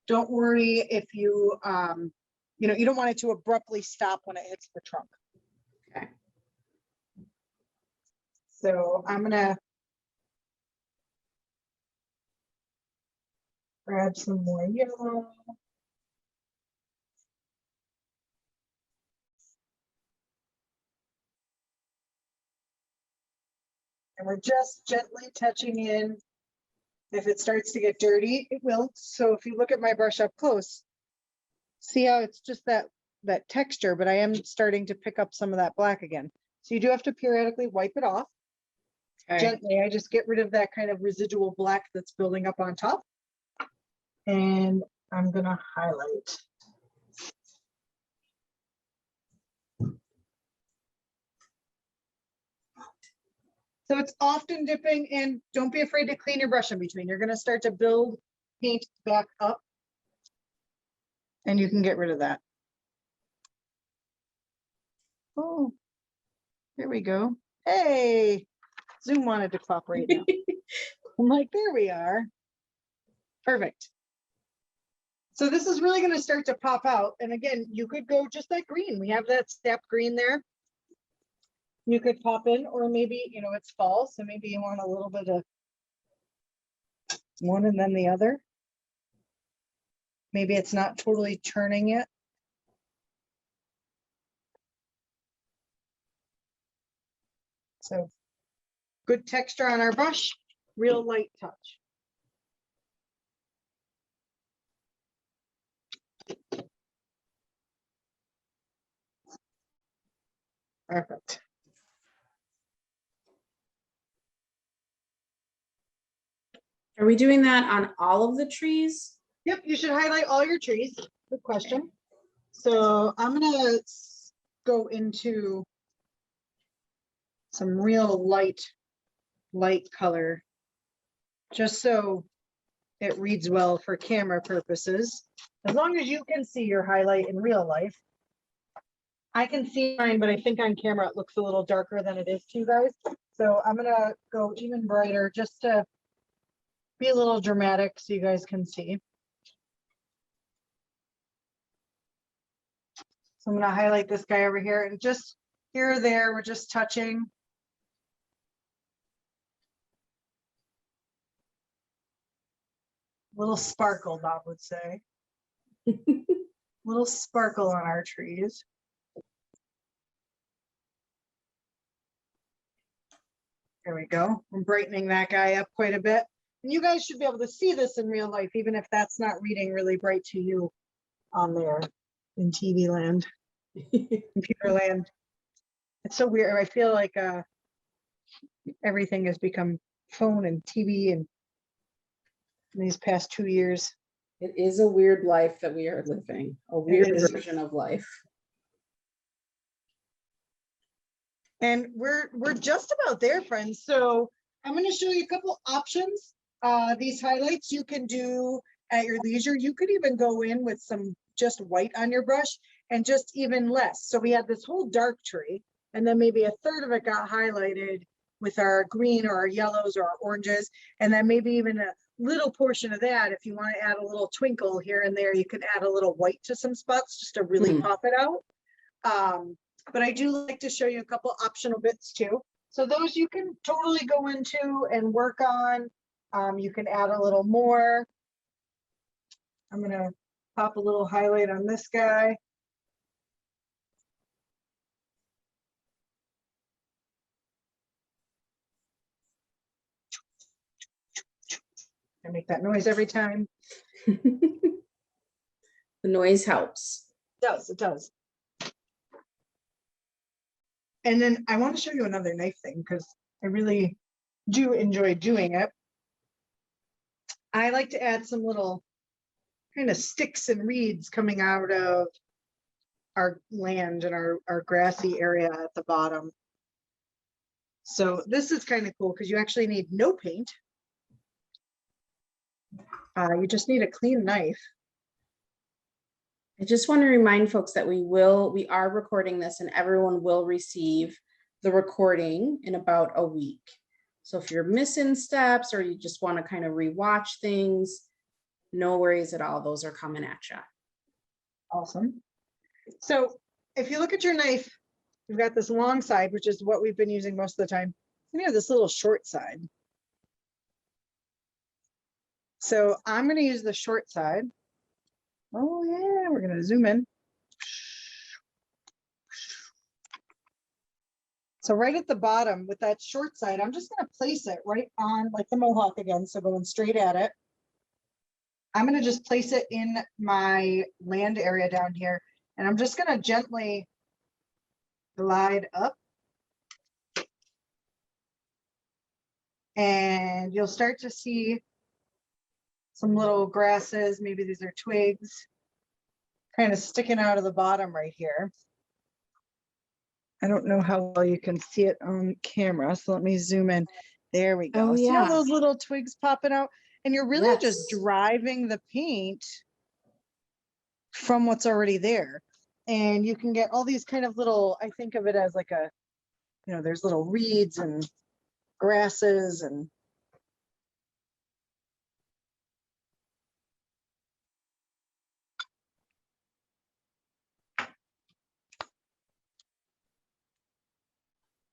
Don't worry if you, you don't want it to abruptly stop when it hits the trunk. Okay. So I'm gonna grab some more yellow. And we're just gently touching in. If it starts to get dirty, it will. So if you look at my brush up close, see how it's just that texture, but I am starting to pick up some of that black again. So you do have to periodically wipe it off. Okay. Gently. I just get rid of that kind of residual black that's building up on top. And I'm gonna highlight. So it's often dipping, and don't be afraid to clean your brush in between. You're gonna start to build paint back up and you can get rid of that. Oh, there we go. Hey, Zoom wanted to cooperate now. I'm like, there we are. Perfect. So this is really going to start to pop out. And again, you could go just that green. We have that step green there. You could pop in, or maybe, it's fall. So maybe you want a little bit of one and then the other. Maybe it's not totally turning yet. So good texture on our brush, real light touch. Perfect. Are we doing that on all of the trees? Yep, you should highlight all your trees. Good question. So I'm gonna go into some real light color, just so it reads well for camera purposes. As long as you can see your highlight in real life. I can see mine, but I think on camera it looks a little darker than it is to you guys. So I'm gonna go even brighter just to be a little dramatic so you guys can see. So I'm gonna highlight this guy over here, and just here or there, we're just touching. Little sparkle, Bob would say. Little sparkle on our trees. There we go. I'm brightening that guy up quite a bit. And you guys should be able to see this in real life, even if that's not reading really bright to you on there in TV land, computer land. It's so weird. I feel like everything has become phone and TV and in these past 2 years. It is a weird life that we are living, a weird version of life. And we're just about there, friends. So I'm going to show you a couple options. These highlights you can do at your leisure. You could even go in with some just white on your brush and just even less. So we had this whole dark tree, and then maybe a third of it got highlighted with our green or our yellows or our oranges, and then maybe even a little portion of that. If you want to add a little twinkle here and there, you can add a little white to some spots just to really pop it out. But I do like to show you a couple optional bits too. So those you can totally go into and work on. You can add a little more. I'm gonna pop a little highlight on this guy. I make that noise every time. The noise helps. It does, it does. And then I want to show you another knife thing because I really do enjoy doing it. I like to add some little kind of sticks and reeds coming out of our land and our grassy area at the bottom. So this is kind of cool because you actually need no paint. You just need a clean knife. I just want to remind folks that we are recording this and everyone will receive the recording in about a week. So if you're missing steps or you just want to kind of rewatch things, no worries at all. Those are coming at you. Awesome. So if you look at your knife, you've got this long side, which is what we've been using most of the time. And you have this little short side. So I'm going to use the short side. Oh yeah, we're going to zoom in. So right at the bottom with that short side, I'm just going to place it right on like the mohawk again. So going straight at it. I'm going to just place it in my land area down here. And I'm just going to gently glide up. And you'll start to see some little grasses. Maybe these are twigs kind of sticking out of the bottom right here. I don't know how well you can see it on camera, so let me zoom in. There we go. Oh, See how yeah. those little twigs popping out? And you're really just Yes. driving the paint from what's already there. And you can get all these kind of little, I think of it as like a, you know, there's little reeds and grasses and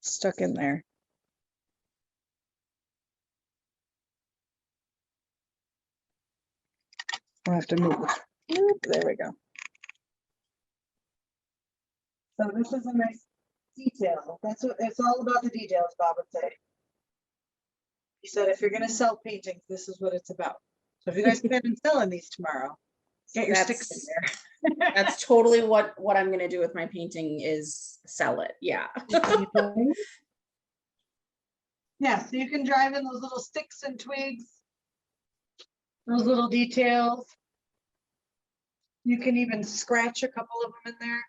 stuck in there. I'll have to move. Oop, there we go. So this is a nice detail. That's what it's all about, the details, Bob would say. He said, if you're going to sell paintings, this is what it's about. So if you guys plan on selling these tomorrow, get your sticks in there. That's totally what I'm going to do with my painting is sell it. Yeah. Yeah, so you can drive in those little sticks and twigs, those little details. You can even scratch a couple of them in there.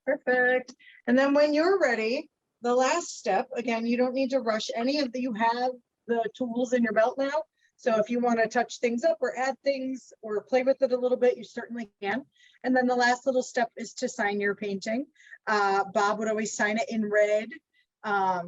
Perfect. And then when you're ready, the last step, again, you don't need to rush any of you have the tools in your belt now. So if you want to touch things up or add things or play with it a little bit, you certainly can. And then the last little step is to sign your painting. Bob would always sign it in red. A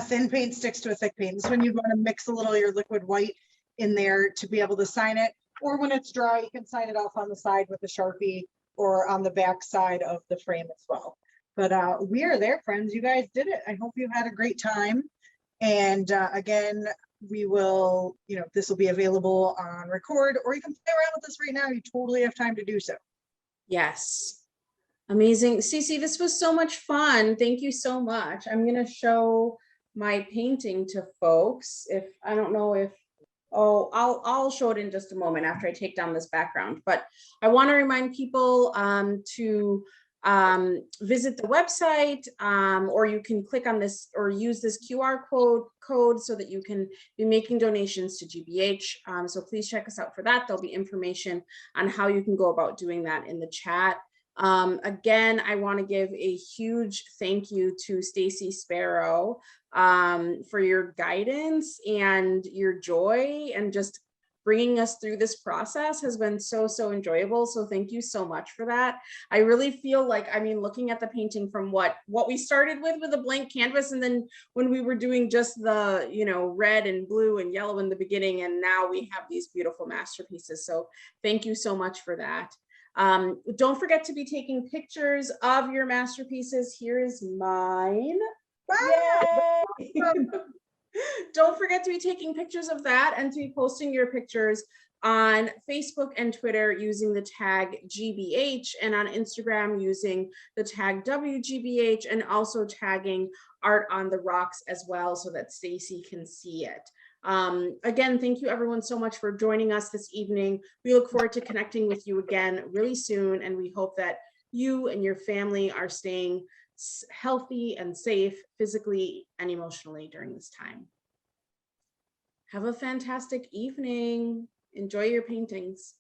thin paint sticks to a thick paint. This one you want to mix a little of your liquid white in there to be able to sign it. Or when it's dry, you can sign it off on the side with a Sharpie or on the back side of the frame as well. But we are there, friends. You guys did it. I hope you had a great time. And again, we will, you know, this will be available on record, or you can play around with this right now. You totally have time to do so. Yes. Amazing. Stacey, this was so much fun. Thank you so much. I'm going to show my painting to folks. If I don't know if, oh, I'll show it in just a moment after I take down this background. But I want to remind people to visit the website, or you can click on this or use this QR code so that you can be making donations to GBH. So please check us out for that. There'll be information on how you can go about doing that in the chat. Again, I want to give a huge thank you to Stacey Sparrow for your guidance and your joy and just bringing us through this process has been so, so enjoyable. So thank you so much for that. I really feel like, I mean, looking at the painting from what we started with a blank canvas, and then when we were doing just the, you know, red and blue and yellow in the beginning, and now we have these beautiful masterpieces. So thank you so much for that. Don't forget to be taking pictures of your masterpieces. Here is mine. Yay! Don't forget to be taking pictures of that and to be posting your pictures on Facebook and Twitter using the tag GBH, and on Instagram using the tag WGBH, and also tagging Art on the Rocks as well so that Stacey can see it. Again, thank you everyone so much for joining us this evening. We look forward to connecting with you again really soon, and we hope that you and your family are staying healthy and safe physically and emotionally during this time. Have a fantastic evening. Enjoy your paintings.